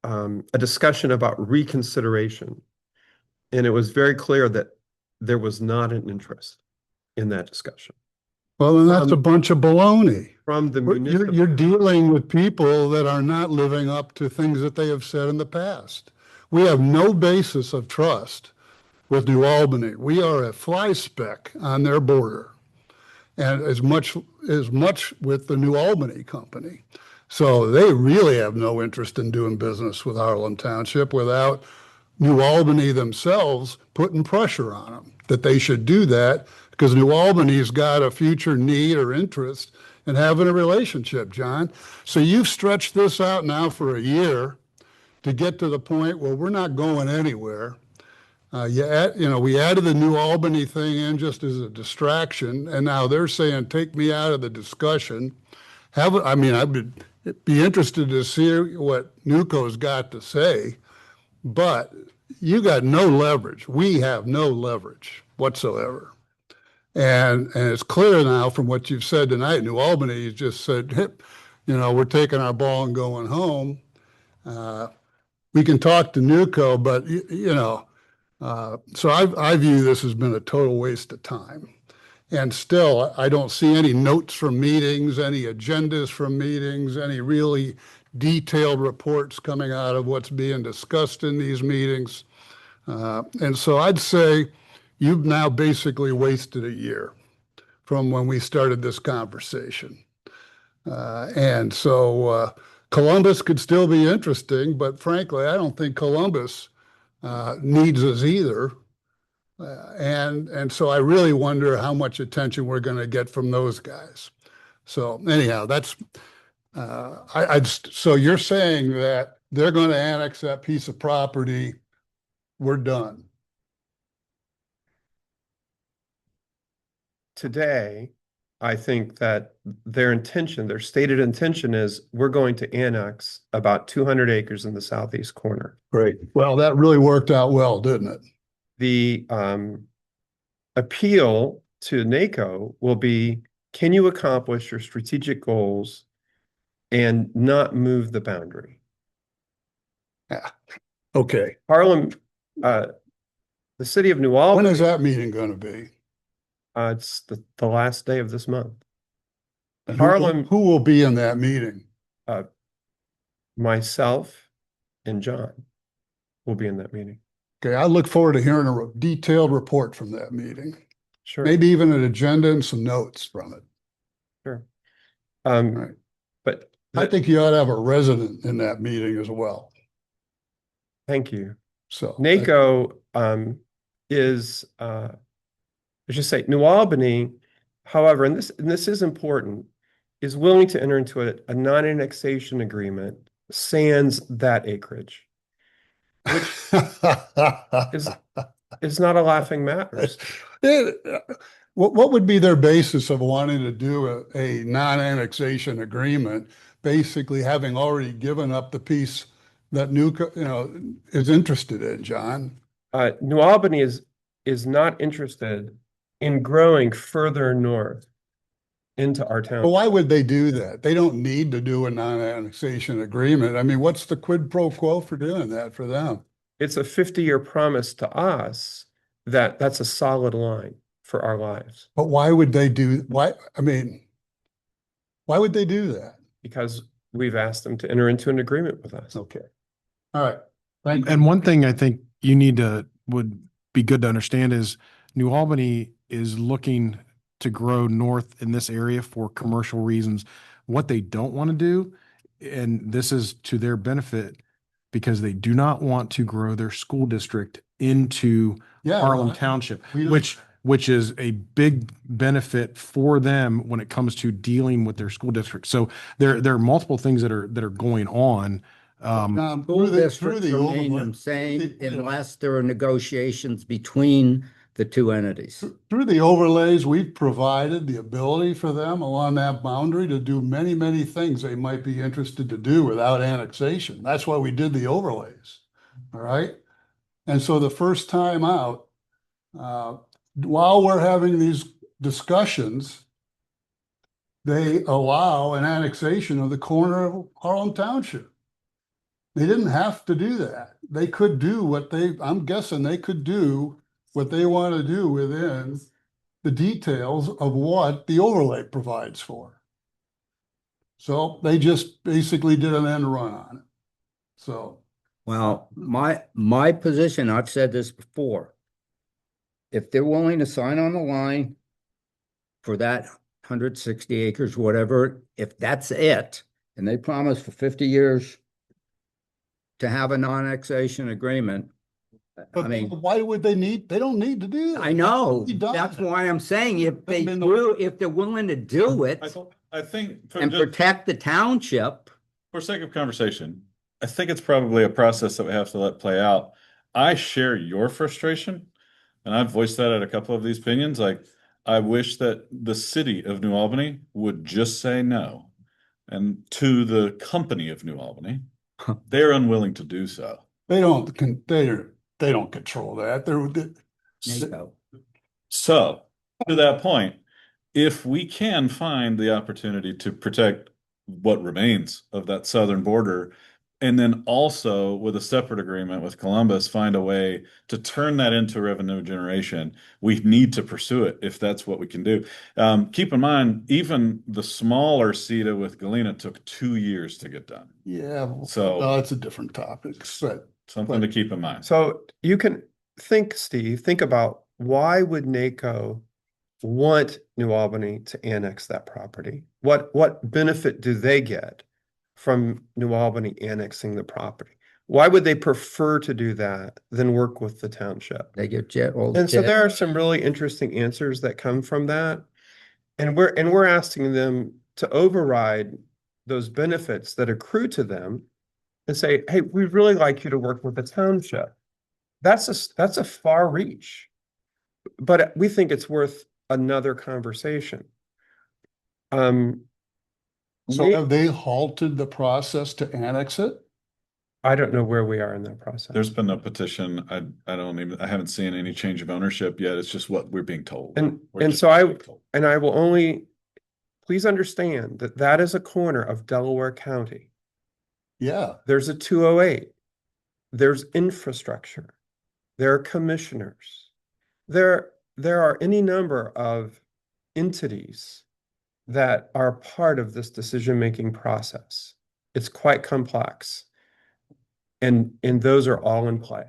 Speaker 7: a discussion about reconsideration. And it was very clear that there was not an interest in that discussion.
Speaker 16: Well, then that's a bunch of baloney.
Speaker 7: From the
Speaker 16: You're dealing with people that are not living up to things that they have said in the past. We have no basis of trust with New Albany. We are a fly speck on their border, and as much with the New Albany company. So they really have no interest in doing business with Harlan Township without New Albany themselves putting pressure on them that they should do that, because New Albany's got a future need or interest in having a relationship, John. So you've stretched this out now for a year to get to the point where we're not going anywhere. We added the New Albany thing in just as a distraction, and now they're saying, take me out of the discussion. I would be interested to see what Nuco's got to say, but you got no leverage. We have no leverage whatsoever. And it's clear now from what you've said tonight, New Albany has just said, we're taking our ball and going home. We can talk to Nuco, but, so I view this as been a total waste of time. And still, I don't see any notes from meetings, any agendas from meetings, any really detailed reports coming out of what's being discussed in these meetings. And so I'd say you've now basically wasted a year from when we started this conversation. And so Columbus could still be interesting, but frankly, I don't think Columbus needs us either. And so I really wonder how much attention we're going to get from those guys. So anyhow, that's so you're saying that they're going to annex that piece of property. We're done.
Speaker 7: Today, I think that their stated intention is we're going to annex about 200 acres in the southeast corner.
Speaker 16: Great. Well, that really worked out well, didn't it?
Speaker 7: The appeal to NACO will be, can you accomplish your strategic goals and not move the boundary?
Speaker 16: Yeah. Okay.
Speaker 7: Harlem, the city of New Albany.
Speaker 16: When is that meeting going to be?
Speaker 7: It's the last day of this month.
Speaker 16: And
Speaker 7: Harlem.
Speaker 16: Who will be in that meeting?
Speaker 7: Myself and John will be in that meeting.
Speaker 16: Okay, I look forward to hearing a detailed report from that meeting.
Speaker 7: Sure.
Speaker 16: Maybe even an agenda and some notes from it.
Speaker 7: Sure.
Speaker 16: Right.
Speaker 7: But
Speaker 16: I think you ought to have a resident in that meeting as well.
Speaker 7: Thank you.
Speaker 16: So
Speaker 7: NACO is, I should say, New Albany, however, and this is important, is willing to enter into a non-annexation agreement sans that acreage, which is not a laughing matter.
Speaker 16: What would be their basis of wanting to do a non-annexation agreement, basically having already given up the piece that Nuco, is interested in, John?
Speaker 7: New Albany is not interested in growing further north into our town.
Speaker 16: But why would they do that? They don't need to do a non-annexation agreement. I mean, what's the quid pro quo for doing that for them?
Speaker 7: It's a 50-year promise to us that that's a solid line for our lives.
Speaker 16: But why would they do, why would they do that?
Speaker 7: Because we've asked them to enter into an agreement with us.
Speaker 16: Okay. All right. Thank you.
Speaker 14: And one thing I think would be good to understand is New Albany is looking to grow north in this area for commercial reasons. What they don't want to do, and this is to their benefit, because they do not want to grow their school district into
Speaker 16: Yeah,
Speaker 14: Harlem
Speaker 16: well,
Speaker 14: Township,
Speaker 16: we don't-
Speaker 14: which is a big benefit for them when it comes to dealing with their school district. So there are multiple things that are going on.
Speaker 6: School
Speaker 16: through
Speaker 6: districts
Speaker 16: the
Speaker 6: remain
Speaker 16: overlay-
Speaker 6: the same
Speaker 16: the-
Speaker 6: unless there are negotiations between the two entities.
Speaker 16: Through the overlays, we've provided the ability for them along that boundary to do many, many things they might be interested to do without annexation. That's why we did the overlays. All right. And so the first time out, while we're having these discussions, they allow an annexation of the corner of Harlem Township. They didn't have to do that. They could do what I'm guessing they could do what they want to do within the details of what the overlay provides for. So they just basically did an end run on it. So.
Speaker 6: Well, my position, I've said this before. If they're willing to sign on the line for that 160 acres, whatever, if that's it, and they promise for 50 years to have a non-annexation agreement, I mean,
Speaker 16: why would they don't need to do that.
Speaker 6: I know,
Speaker 16: Be done.
Speaker 6: that's why I'm saying if
Speaker 16: Hasn't been
Speaker 6: if they're willing to do it
Speaker 1: I think
Speaker 6: and protect the township.
Speaker 1: for sake of conversation, I think it's probably a process that we have to let play out. I share your frustration, and I've voiced that at a couple of these opinions. Like, I wish that the city of New Albany would just say no. And to the company of New Albany, they're unwilling to do so.
Speaker 16: They don't control that.
Speaker 1: So, to that point, if we can find the opportunity to protect what remains of that southern border, and then also with a separate agreement with Columbus, find a way to turn that into revenue generation, we need to pursue it if that's what we can do. Keep in mind, even the smaller CETA with Galena took 2 years to get done.
Speaker 16: Yeah.
Speaker 1: So
Speaker 16: that's a different topic.
Speaker 1: Something to keep in mind.
Speaker 7: So you can think about why would NACO want New Albany to annex that property? What benefit do they get from New Albany annexing the property? Why would they prefer to do that than work with the township?
Speaker 6: They get
Speaker 7: And so there are some really interesting answers that come from that. And we're asking them to override those benefits that accrue to them and say, hey, we'd really like you to work with the township. That's a far reach, but we think it's worth another conversation.
Speaker 16: So have they halted the process to annex it?
Speaker 7: I don't know where we are in that process.
Speaker 1: There's been no petition. I haven't seen any change of ownership yet. It's just what we're being told.
Speaker 7: I will only, please understand that that is a corner of Delaware County.
Speaker 16: Yeah.
Speaker 7: There's a 208. There's infrastructure. There are commissioners. There are any number of entities that are part of this decision-making process. It's quite complex. And those are all in play.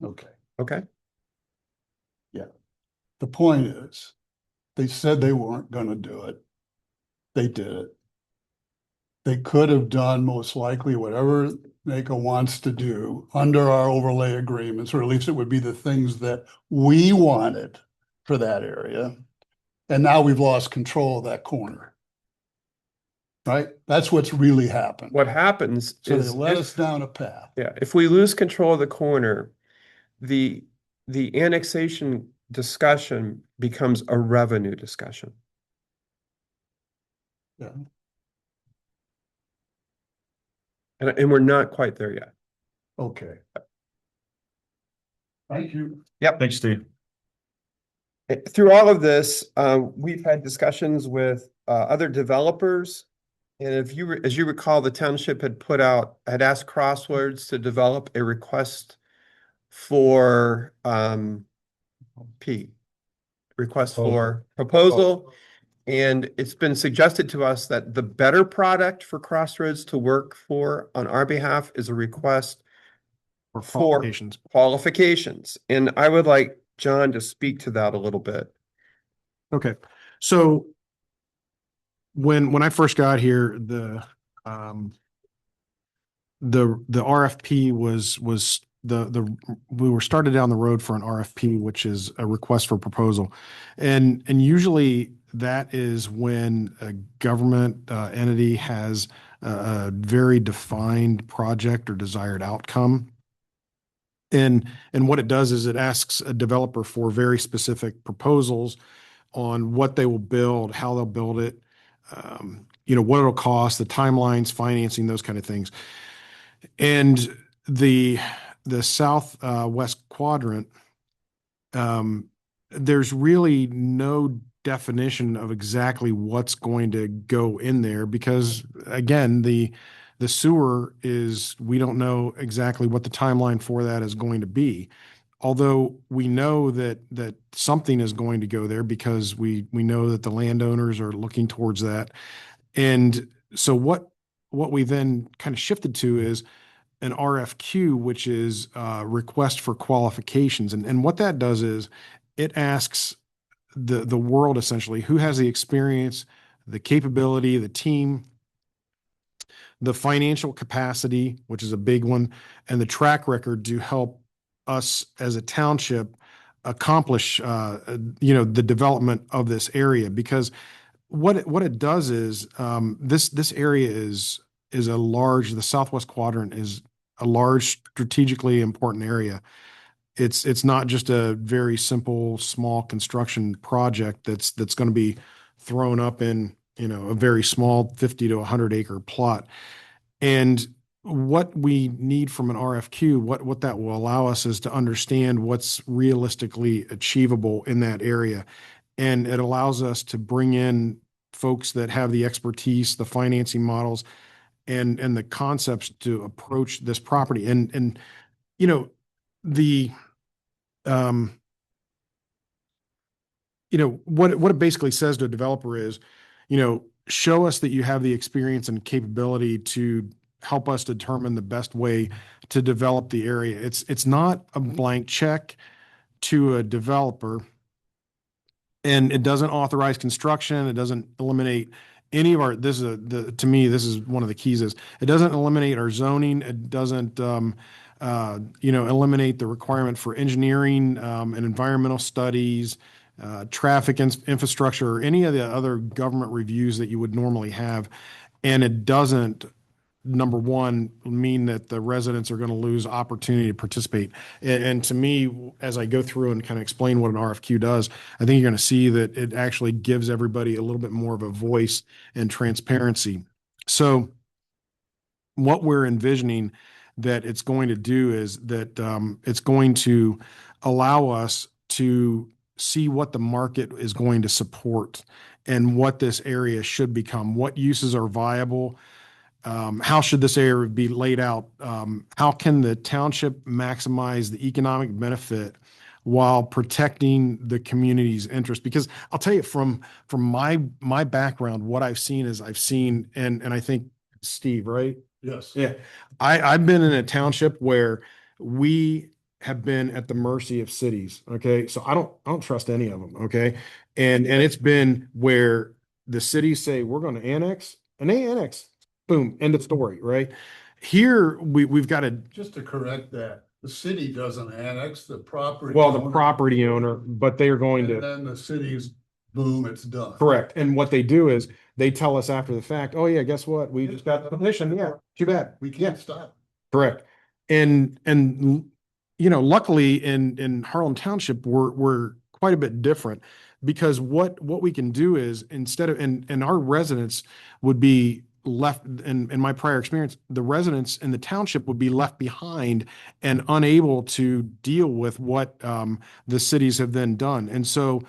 Speaker 16: Okay.
Speaker 7: Okay.
Speaker 16: Yeah. The point is, they said they weren't going to do it. They did it. They could have done most likely whatever NACO wants to do under our overlay agreements, or at least it would be the things that we wanted for that area. And now we've lost control of that corner. Right? That's what's really happened.
Speaker 7: What happens
Speaker 16: So
Speaker 7: is
Speaker 16: they led us down a path.
Speaker 7: Yeah, if we lose control of the corner, the annexation discussion becomes a revenue discussion.
Speaker 16: Yeah.
Speaker 7: And we're not quite there yet.
Speaker 16: Okay. Thank you.
Speaker 7: Yep.
Speaker 1: Thanks, Steve.
Speaker 7: Through all of this, we've had discussions with other developers. And as you recall, the township had asked Crossroads to develop a request for proposal. And it's been suggested to us that the better product for Crossroads to work for on our behalf is a request for qualifications. And I would like John to speak to that a little bit.
Speaker 14: Okay. So when I first got here, the RFP was we were started down the road for an RFP, which is a request for proposal. And usually that is when a government entity has a very defined project or desired outcome. And what it does is it asks a developer for very specific proposals on what they will build, how they'll build it, what it'll cost, the timelines, financing, those kind of things. And the southwest quadrant, there's really no definition of exactly what's going to go in there because, again, the sewer is, we don't know exactly what the timeline for that is going to be. Although we know that something is going to go there because we know that the landowners are looking towards that. And so what we then kind of shifted to is an RFQ, which is request for qualifications. And what that does is it asks the world essentially who has the experience, the capability, the team, the financial capacity, which is a big one, and the track record to help us as a township accomplish the development of this area. Because what it does is this area is a large, the southwest quadrant is a large strategically important area. It's not just a very simple small construction project that's going to be thrown up in a very small 50 to 100 acre plot. And what we need from an RFQ, what that will allow us is to understand what's realistically achievable in that area. And it allows us to bring in folks that have the expertise, the financing models, and the concepts to approach this property. And the what it basically says to a developer is, show us that you have the experience and capability to help us determine the best way to develop the area. It's not a blank check to a developer, and it doesn't authorize construction. It doesn't eliminate any of our, to me, this is one of the keys is it doesn't eliminate our zoning. It doesn't, eliminate the requirement for engineering, and environmental studies, traffic infrastructure, or any of the other government reviews that you would normally have. And it doesn't, number one, mean that the residents are going to lose opportunity to participate. And to me, as I go through and kind of explain what an RFQ does, I think you're going to see that it actually gives everybody a little bit more of a voice and transparency. So what we're envisioning that it's going to do is that it's going to allow us to see what the market is going to support and what this area should become, what uses are viable. How should this area be laid out? How can the township maximize the economic benefit while protecting the community's interest? Because I'll tell you from my background, what I've seen is and I think Steve, right?
Speaker 16: Yes.
Speaker 14: Yeah. I've been in a township where we have been at the mercy of cities. Okay. So I don't trust any of them. Okay. And it's been where the cities say, we're going to annex, and they annex. Boom, end of story, right? Here, we've got to.
Speaker 16: Just to correct that, the city doesn't annex the property.
Speaker 14: Well, the property owner, but they are going
Speaker 16: And
Speaker 14: to.
Speaker 16: then the city's, boom, it's done.
Speaker 14: Correct. And what they do is they tell us after the fact, oh yeah, guess what? We just got the permission. Yeah, too bad.
Speaker 16: We can't stop.
Speaker 14: Correct. And luckily in Harlem Township, we're quite a bit different because what we can do is instead of, and our residents would be left, in my prior experience, the residents in the township would be left behind and unable to deal with what the cities have then done. And so,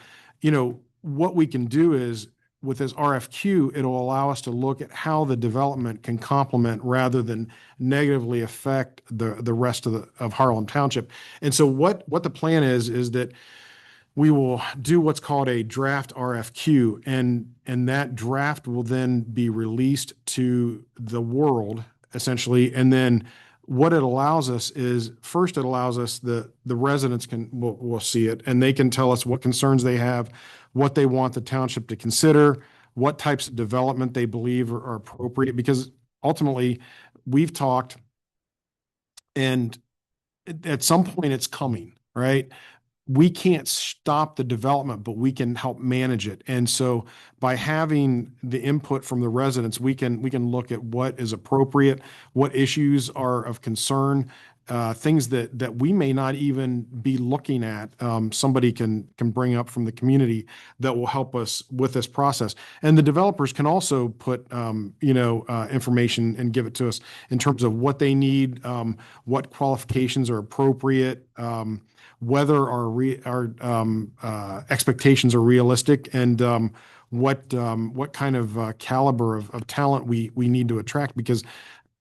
Speaker 14: what we can do is with this RFQ, it'll allow us to look at how the development can complement rather than negatively affect the rest of Harlem Township. And so what the plan is that we will do what's called a draft RFQ, and that draft will then be released to the world essentially. And then what it allows us is, first, it allows us the residents will see it, and they can tell us what concerns they have, what they want the township to consider, what types of development they believe are appropriate. Because ultimately, we've talked And at some point it's coming, right? We can't stop the development, but we can help manage it. And so by having the input from the residents, we can look at what is appropriate, what issues are of concern, things that we may not even be looking at. Somebody can bring up from the community that will help us with this process. And the developers can also put information and give it to us in terms of what they need, what qualifications are appropriate, whether our expectations are realistic, and what kind of caliber of talent we need to attract, because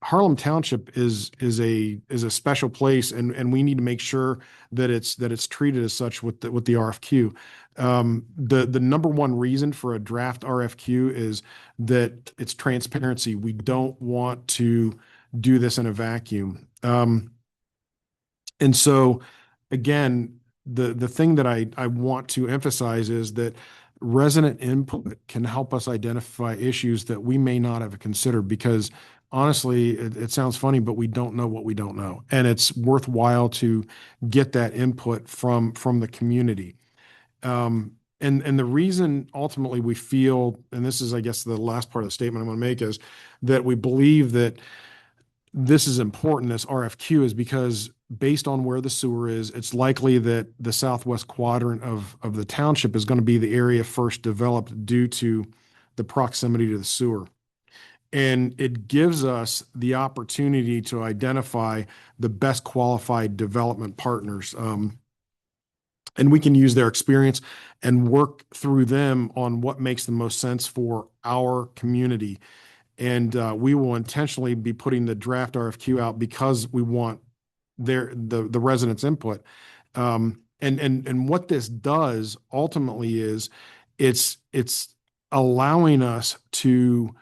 Speaker 14: Harlem Township is a special place, and we need to make sure that it's treated as such with the RFQ. The number one reason for a draft RFQ is that it's transparency. We don't want to do this in a vacuum. And so, again, the thing that I want to emphasize is that resident input can help us identify issues that we may not have considered, because honestly, it sounds funny, but we don't know what we don't know. And it's worthwhile to get that input from the community. And the reason ultimately we feel, and this is, I guess, the last part of the statement I want to make, is that we believe that this is important, this RFQ, is because based on where the sewer is, it's likely that the southwest quadrant of the township is going to be the area first developed due to the proximity to the sewer. And it gives us the opportunity to identify the best qualified development partners. And we can use their experience and work through them on what makes the most sense for our community. And we will intentionally be putting the draft RFQ out because we want the residents' input. And what this does ultimately is it's allowing us to,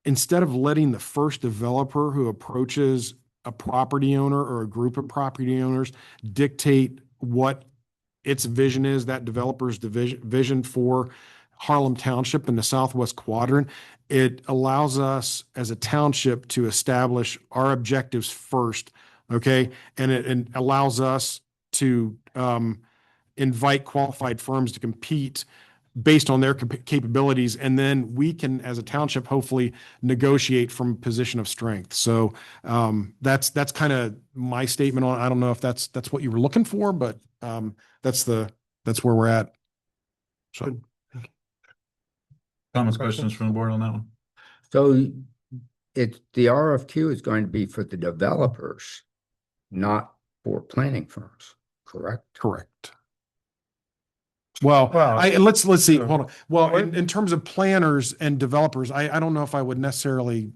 Speaker 14: instead of letting the first developer who approaches a property owner or a group of property owners dictate what its vision is, that developer's vision for Harlem Township in the southwest quadrant, it allows us as a township to establish our objectives first, okay? And it allows us to invite qualified firms to compete based on their capabilities, and then we can, as a township, hopefully negotiate from a position of strength. So that's kind of my statement on. I don't know if that's what you were looking for, but that's where we're at. So,
Speaker 1: Comments, questions from the board on that one?
Speaker 6: So the RFQ is going to be for the developers, not for planning firms, correct?
Speaker 14: Correct. Well, let's see. Hold on. Well, in terms of planners and developers, I don't know if I would necessarily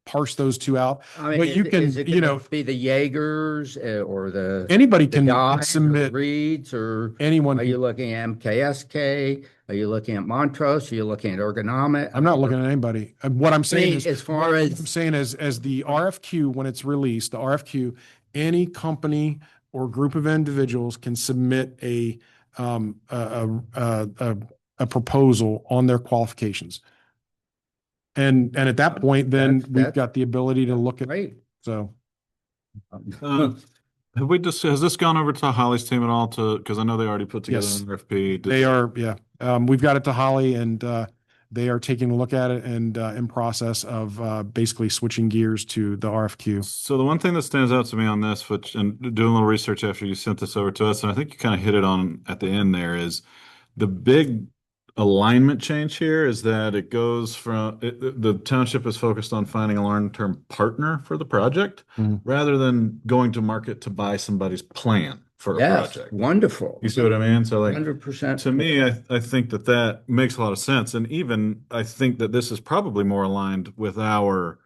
Speaker 14: parse those two out.
Speaker 6: I mean,
Speaker 14: but you can,
Speaker 6: is it gonna be the Jaegers or the
Speaker 14: anybody
Speaker 6: the
Speaker 14: can
Speaker 6: Dyes or
Speaker 14: submit.
Speaker 6: Reeds, or
Speaker 14: Anyone.
Speaker 6: are you looking at MKSK? Are you looking at Montrose? Are you looking at Ergonomic?
Speaker 14: I'm not looking at anybody. What I'm saying is,
Speaker 6: as far
Speaker 14: what
Speaker 6: as
Speaker 14: I'm saying is, as the RFQ, when it's released, the RFQ, any company or group of individuals can submit a proposal on their qualifications. And at that point, then we've got the ability to look at.
Speaker 6: Right.
Speaker 14: So.
Speaker 1: Has this gone over to Holly's team at all because I know they already put together
Speaker 14: Yes.
Speaker 1: an RFP.
Speaker 14: They are, yeah. We've got it to Holly, and they are taking a look at it and in process of basically switching gears to the RFQ.
Speaker 1: So the one thing that stands out to me on this, and doing a little research after you sent this over to us, and I think you kind of hit it on at the end there, is the big alignment change here is that it goes from the township is focused on finding a long-term partner for the project rather than going to market to buy somebody's plan for a project.
Speaker 6: Wonderful.
Speaker 1: You see what I mean? So like
Speaker 6: 100%.
Speaker 1: to me, I think that makes a lot of sense. And even I think that this is probably more aligned with our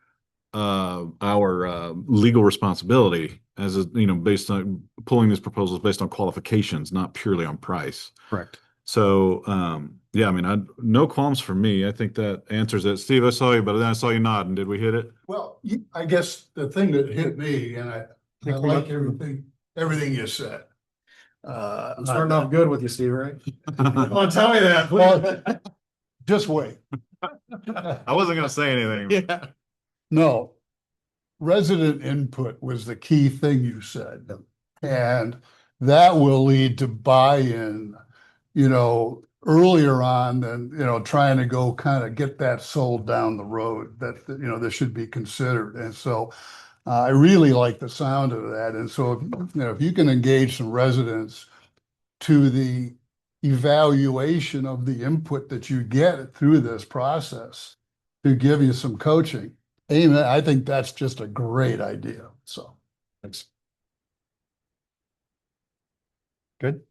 Speaker 1: legal responsibility as based on pulling these proposals based on qualifications, not purely on price.
Speaker 14: Correct.
Speaker 1: So, yeah, I mean, no qualms for me. I think that answers it. Steve, I saw you, but then I saw you nodding. Did we hit it?
Speaker 16: Well, I guess the thing that hit me, and I like everything you said.
Speaker 14: I'm starting off good with you, Steve, right?
Speaker 16: Well, tell me that, please. Just wait.
Speaker 1: I wasn't going to say anything.
Speaker 16: Yeah. No. resident input was the key thing you said. And that will lead to buy-in, earlier on than, trying to go kind of get that sold down the road that, this should be considered. And so I really like the sound of that. And so, if you can engage some residents to the evaluation of the input that you get through this process to give you some coaching, amen, I think that's just a great idea. So, thanks.
Speaker 7: Good.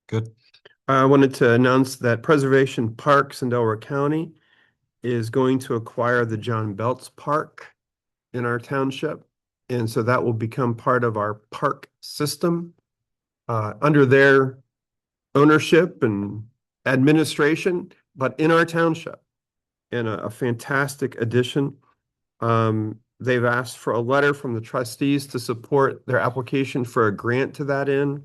Speaker 1: Good.
Speaker 7: I wanted to announce that Preservation Parks in Delaware County is going to acquire the John Belts Park in our township. And so that will become part of our park system under their ownership and administration, but in our township. And a fantastic addition. They've asked for a letter from the trustees to support their application for a grant to that end.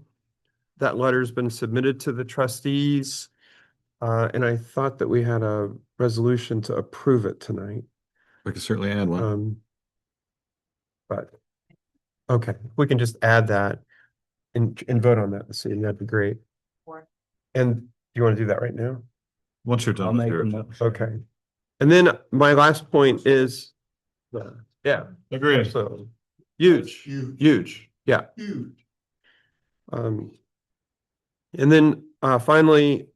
Speaker 7: That letter's been submitted to the trustees. And I thought that we had a resolution to approve it tonight.
Speaker 1: We can certainly add one.
Speaker 7: But, okay, we can just add that and vote on that this evening. That'd be great. And you want to do that right now?
Speaker 1: Once you're done.
Speaker 7: Okay. And then my last point is, yeah.
Speaker 1: Agreed.
Speaker 7: Absolutely. Huge, huge, yeah.
Speaker 16: Huge.
Speaker 7: And then finally,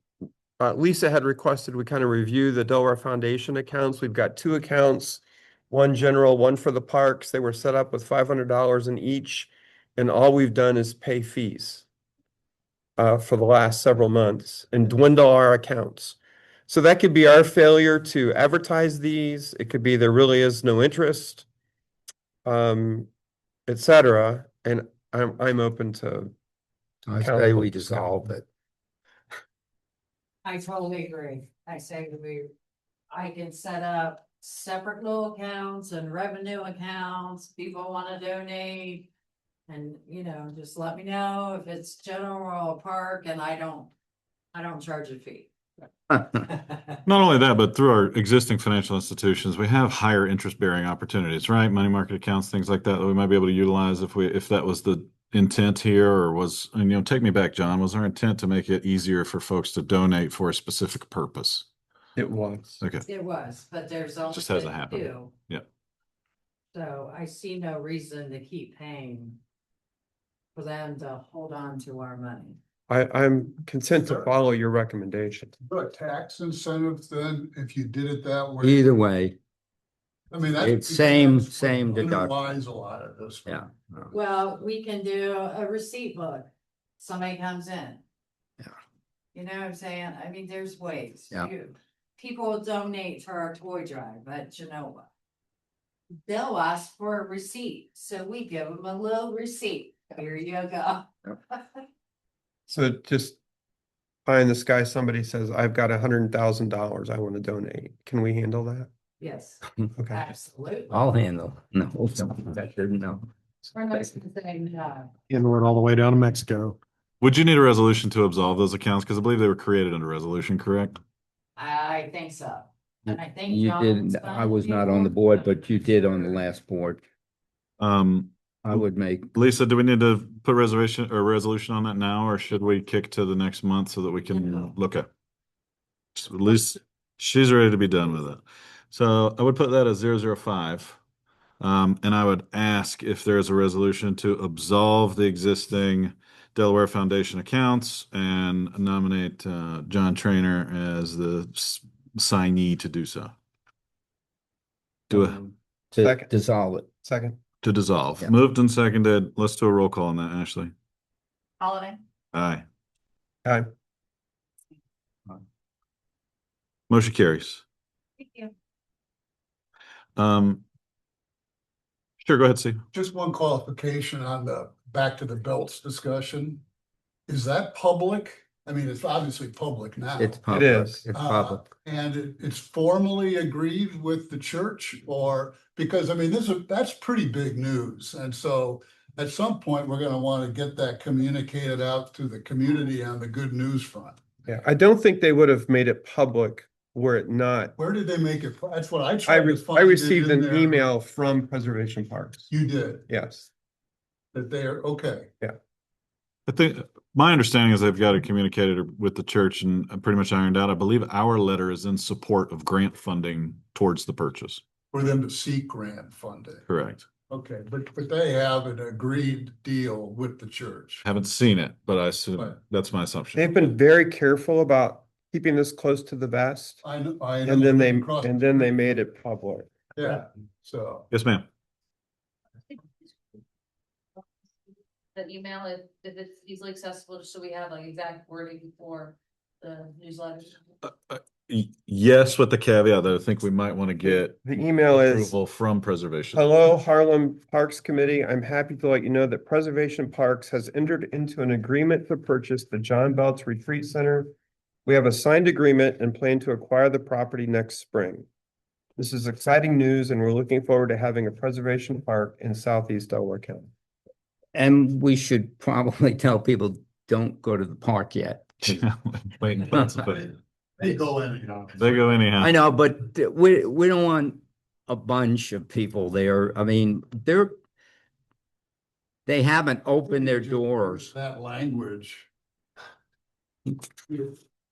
Speaker 7: Lisa had requested we kind of review the Delaware Foundation accounts. We've got 2 accounts, one general, one for the parks. They were set up with $500 in each, and all we've done is pay fees for the last several months and dwindle our accounts. So that could be our failure to advertise these. It could be there really is no interest, et cetera. And I'm open to.
Speaker 6: I say we dissolve it.
Speaker 13: I totally agree. I say I can set up separate little accounts and revenue accounts. People want to donate. And, just let me know if it's general or park, and I don't charge a fee.
Speaker 1: Not only that, but through our existing financial institutions, we have higher interest bearing opportunities, right? Money market accounts, things like that we might be able to utilize if that was the intent here, or was, and take me back, John, was our intent to make it easier for folks to donate for a specific purpose?
Speaker 7: It was.
Speaker 1: Okay.
Speaker 13: It was, but there's only
Speaker 1: Just hasn't
Speaker 13: been
Speaker 1: happened.
Speaker 13: 2.
Speaker 1: Yeah.
Speaker 13: So I see no reason to keep paying for them to hold on to our money.
Speaker 7: I'm content to follow your recommendation.
Speaker 16: But tax incentives then, if you did it that way.
Speaker 6: Either way,
Speaker 16: I mean,
Speaker 6: it's same deduction.
Speaker 16: underlies a lot of this.
Speaker 6: Yeah.
Speaker 13: Well, we can do a receipt book. Somebody comes in.
Speaker 6: Yeah.
Speaker 13: You know what I'm saying? I mean, there's ways.
Speaker 6: Yeah.
Speaker 13: People donate for our toy drive, but you know what? They'll ask for a receipt, so we give them a little receipt. Here you go.
Speaker 7: So just pie in the sky, somebody says, I've got $100,000 I want to donate. Can we handle that?
Speaker 13: Yes,
Speaker 7: Okay.
Speaker 13: absolutely.
Speaker 6: I'll handle. No, that didn't know.
Speaker 13: We're not saying no.
Speaker 14: Handle it all the way down to Mexico.
Speaker 1: Would you need a resolution to absolve those accounts? Because I believe they were created under resolution, correct?
Speaker 13: I think so. And I think.
Speaker 6: You
Speaker 13: John's
Speaker 6: didn't,
Speaker 13: fine
Speaker 6: I was
Speaker 13: with
Speaker 6: not
Speaker 13: you.
Speaker 6: on the board, but you did on the last board. I would make,
Speaker 1: Lisa, do we need to put resolution on that now, or should we kick to the next month so that we can look at? So at least she's ready to be done with it. So I would put that as 005. And I would ask if there is a resolution to absolve the existing Delaware Foundation accounts and nominate John Trainer as the signee to do so.
Speaker 6: to
Speaker 7: Second.
Speaker 6: dissolve it.
Speaker 7: Second.
Speaker 1: To dissolve.
Speaker 6: Yeah.
Speaker 1: Moved and seconded. Let's do a roll call on that, Ashley.
Speaker 13: Holiday.
Speaker 1: Aye.
Speaker 7: Aye.
Speaker 1: Motion carries.
Speaker 13: Thank you.
Speaker 1: Sure, go ahead, Steve.
Speaker 16: Just one qualification on the back to the belts discussion. Is that public? I mean, it's obviously public now.
Speaker 6: It's public.
Speaker 7: is.
Speaker 6: It's public.
Speaker 16: And it's formally agreed with the church, or, because I mean, that's pretty big news. And so at some point, we're gonna want to get that communicated out to the community on the good news front.
Speaker 7: Yeah, I don't think they would have made it public were it not.
Speaker 16: Where did they make it? That's what I
Speaker 7: I,
Speaker 16: tried to
Speaker 7: re-
Speaker 16: find.
Speaker 7: I
Speaker 16: it
Speaker 7: received
Speaker 16: in
Speaker 7: an
Speaker 16: there.
Speaker 7: email from Preservation Parks.
Speaker 16: You did,
Speaker 7: Yes.
Speaker 16: that they're, okay.
Speaker 1: I think my understanding is they've got it communicated with the church and pretty much ironed out. I believe our letter is in support of grant funding towards the purchase.
Speaker 16: For them to seek grant funding.
Speaker 1: Correct.
Speaker 16: Okay, but they have an agreed deal with the church.
Speaker 1: Haven't seen it, but I assume
Speaker 16: Right.
Speaker 1: that's my assumption.
Speaker 7: They've been very careful about keeping this close to the vest.
Speaker 16: I know.
Speaker 7: And then they made it public.
Speaker 16: Yeah, so.
Speaker 1: Yes, ma'am.
Speaker 12: That email, if it's easily accessible, just so we have like exact wording for the newsletter.
Speaker 1: Yes, with the caveat that I think we might want to get
Speaker 7: The email is,
Speaker 1: approval from preservation.
Speaker 7: hello, Harlem Parks Committee. I'm happy to let you know that Preservation Parks has entered into an agreement to purchase the John Belts Retreat Center. We have a signed agreement and plan to acquire the property next spring. This is exciting news and we're looking forward to having a preservation park in Southeast Delaware County.
Speaker 6: And we should probably tell people, don't go to the park yet.
Speaker 1: Wait and participate.
Speaker 16: They go anyhow.
Speaker 1: They go anyhow.
Speaker 6: I know, but we don't want a bunch of people there. I mean, they haven't opened their doors.
Speaker 16: That language.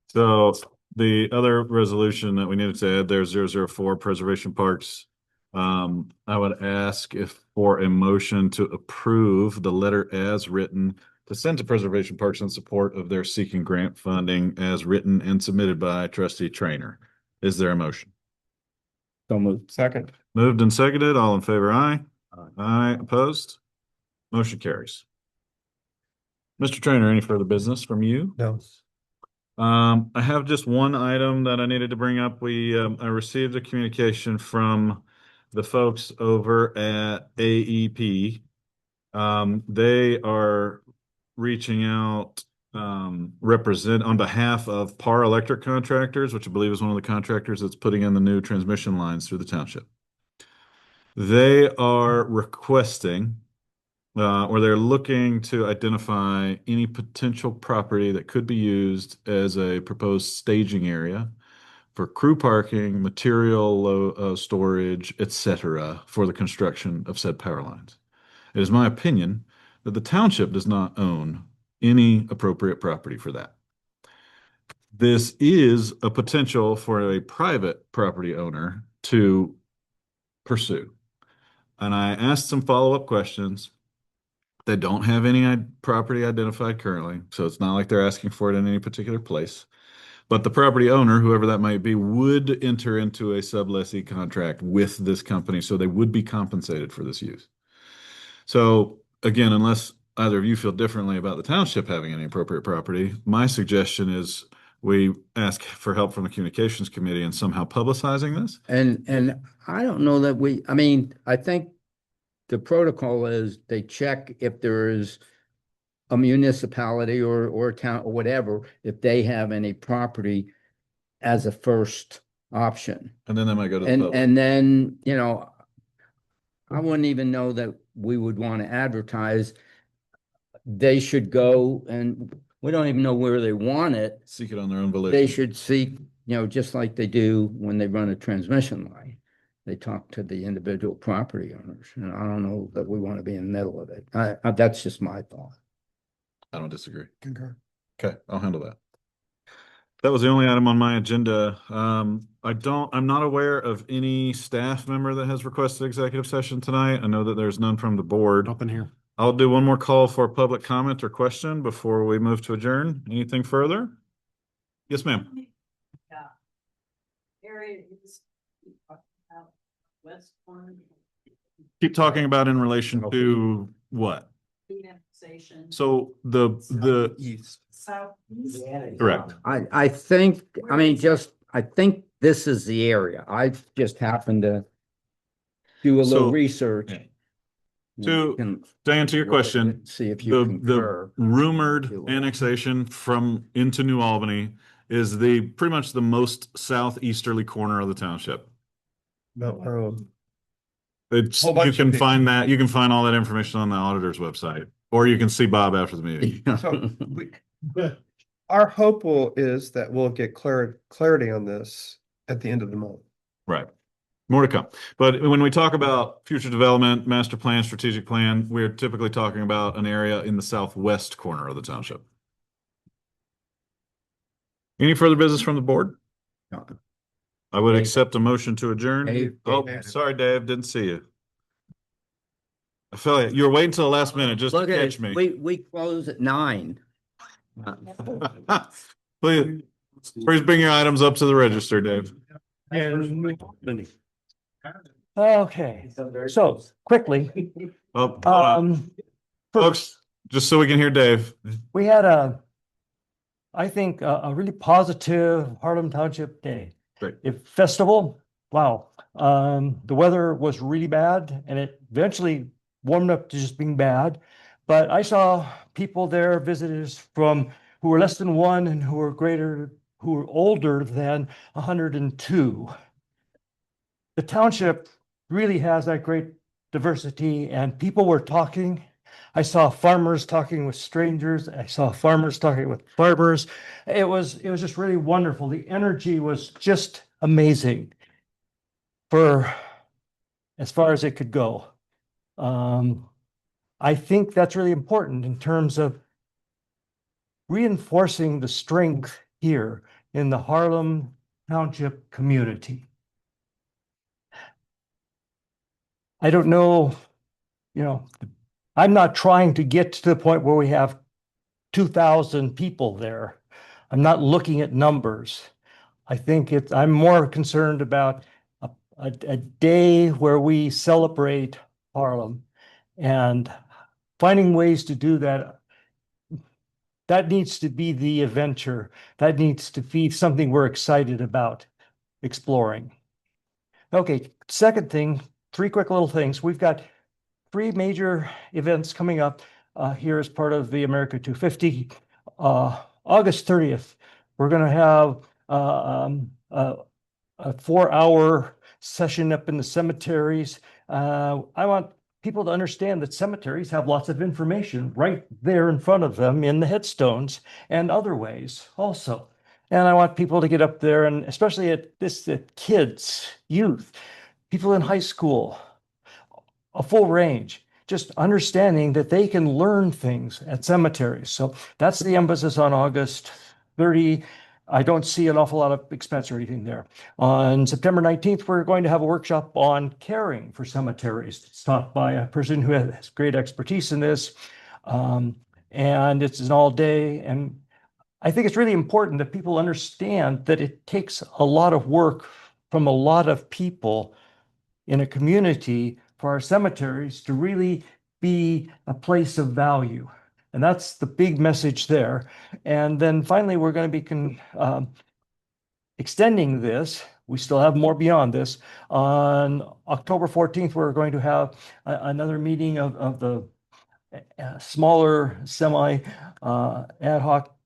Speaker 1: So the other resolution that we needed to add there, 004 Preservation Parks. I would ask if for a motion to approve the letter as written to send to Preservation Parks in support of their seeking grant funding as written and submitted by Trustee Trainer. Is there a motion?
Speaker 6: So moved.
Speaker 7: Second.
Speaker 1: Moved and seconded. All in favor, aye. Aye. Opposed? Motion carries. Mr. Trainer, any further business from you?
Speaker 7: No.
Speaker 1: I have just one item that I needed to bring up. I received a communication from the folks over at AEP. They are reaching out, represent on behalf of Par Electric Contractors, which I believe is one of the contractors that's putting in the new transmission lines through the township. They are requesting, or they're looking to identify any potential property that could be used as a proposed staging area for crew parking, material storage, etc., for the construction of said power lines. It is my opinion that the township does not own any appropriate property for that. This is a potential for a private property owner to pursue. And I asked some follow-up questions. They don't have any property identified currently, so it's not like they're asking for it in any particular place. But the property owner, whoever that might be, would enter into a sublessee contract with this company, so they would be compensated for this use. So again, unless either of you feel differently about the township having any appropriate property, my suggestion is we ask for help from the communications committee and somehow publicizing this.
Speaker 6: And I don't know that I mean, I think the protocol is they check if there is a municipality or a town or whatever, if they have any property as a first option.
Speaker 1: And then they might go to the public.
Speaker 6: And then, I wouldn't even know that we would want to advertise. They should go, and we don't even know where they want it.
Speaker 1: Seek it on their own volition.
Speaker 6: They should seek, just like they do when they run a transmission line. They talk to the individual property owners, and I don't know that we want to be in the middle of it. That's just my thought.
Speaker 1: I don't disagree.
Speaker 16: Concur.
Speaker 1: Okay, I'll handle that. That was the only item on my agenda. I'm not aware of any staff member that has requested executive session tonight. I know that there's none from the board.
Speaker 14: Up in here.
Speaker 1: I'll do one more call for public comment or question before we move to adjourn. Anything further? Yes, ma'am.
Speaker 13: Yeah. Area is west corner.
Speaker 1: Keep talking about in relation to what?
Speaker 13: Annexation.
Speaker 1: So the
Speaker 7: East.
Speaker 13: Southeast.
Speaker 1: correct.
Speaker 6: I think this is the area. I just happened to do a little
Speaker 1: So,
Speaker 6: research.
Speaker 1: yeah.
Speaker 6: You
Speaker 1: To
Speaker 6: can
Speaker 1: answer your
Speaker 6: look at
Speaker 1: question,
Speaker 6: it, see if you
Speaker 1: the
Speaker 6: concur.
Speaker 1: rumored annexation from into New Albany is pretty much the most southeasterly corner of the township. It's,
Speaker 7: Whole bunch
Speaker 1: you
Speaker 7: of
Speaker 1: can
Speaker 7: pictures.
Speaker 1: find that, you can find all that information on the auditor's website, or you can see Bob after the meeting.
Speaker 7: So our hope is that we'll get clarity on this at the end of the month.
Speaker 1: Right. More to come. But when we talk about future development, master plan, strategic plan, we're typically talking about an area in the southwest corner of the township. Any further business from the board? I would
Speaker 6: Dave.
Speaker 1: accept a motion to adjourn.
Speaker 6: Dave.
Speaker 1: Oh, sorry, Dave, didn't see you. I feel you were waiting till the last minute just to
Speaker 6: Look at
Speaker 1: catch
Speaker 6: it,
Speaker 1: me.
Speaker 6: we close at 9.
Speaker 1: Please bring your items up to the register, Dave.
Speaker 17: Okay, so quickly,
Speaker 1: Oh, hold on. Folks, just so we can hear Dave.
Speaker 17: we had I think, a really positive Harlem Township Day.
Speaker 1: Great.
Speaker 17: Festival, wow. The weather was really bad and it eventually warmed up to just being bad. But I saw people there, visitors who were less than 1 and who were older than 102. The township really has that great diversity and people were talking. I saw farmers talking with strangers. I saw farmers talking with farmers. It was just really wonderful. The energy was just amazing for as far as it could go. I think that's really important in terms of reinforcing the strength here in the Harlem Township community. I don't know, I'm not trying to get to the point where we have 2,000 people there. I'm not looking at numbers. I think I'm more concerned about a day where we celebrate Harlem and finding ways to do that. That needs to be the adventure. That needs to be something we're excited about exploring. Okay, second thing, 3 quick little things. We've got 3 major events coming up here as part of the America 250. August 30th, we're going to have a 4-hour session up in the cemeteries. I want people to understand that cemeteries have lots of information right there in front of them in the headstones and other ways also. And I want people to get up there, and especially at kids, youth, people in high school, a full range, just understanding that they can learn things at cemeteries. So that's the emphasis on August 30. I don't see an awful lot of expense or anything there. On September 19th, we're going to have a workshop on caring for cemeteries. It's taught by a person who has great expertise in this. And it's an all day. And I think it's really important that people understand that it takes a lot of work from a lot of people in a community for our cemeteries to really be a place of value. And that's the big message there. And then finally, we're going to be extending this. We still have more beyond this. On October 14th, we're going to have another meeting of the smaller semi ad hoc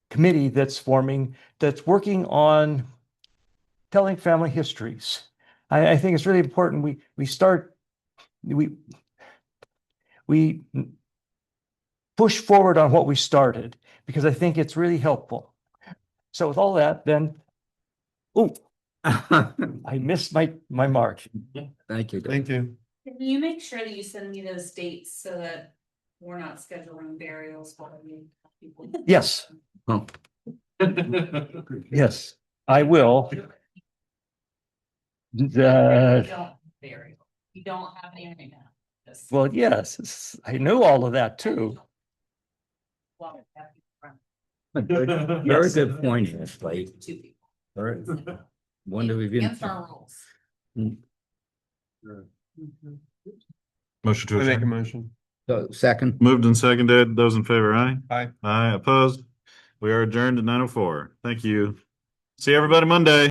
Speaker 17: committee that's forming, that's working on telling family histories. I think it's really important we push forward on what we started, because I think it's really helpful. So with all that, then, I missed my mark.
Speaker 6: Thank you.
Speaker 7: Thank you.
Speaker 12: Can you make sure that you send me those dates so that we're not scheduling burials while we have people?
Speaker 17: Yes.
Speaker 6: Oh.
Speaker 17: Yes, I will.
Speaker 12: You don't burial. You don't have any right now. Just-
Speaker 17: Well, yes, I knew all of that too.
Speaker 12: Well, have people run.
Speaker 6: Very good point, Ashley.
Speaker 12: 2 people.
Speaker 6: All right. Wonder if you
Speaker 12: Against our rules.
Speaker 1: Motion to
Speaker 7: I make a
Speaker 1: adjourn.
Speaker 7: motion.
Speaker 6: So, second.
Speaker 1: Moved and seconded. Those in favor, aye?
Speaker 7: Aye.
Speaker 1: Aye, opposed? We are adjourned at 9:04. Thank you. See everybody Monday.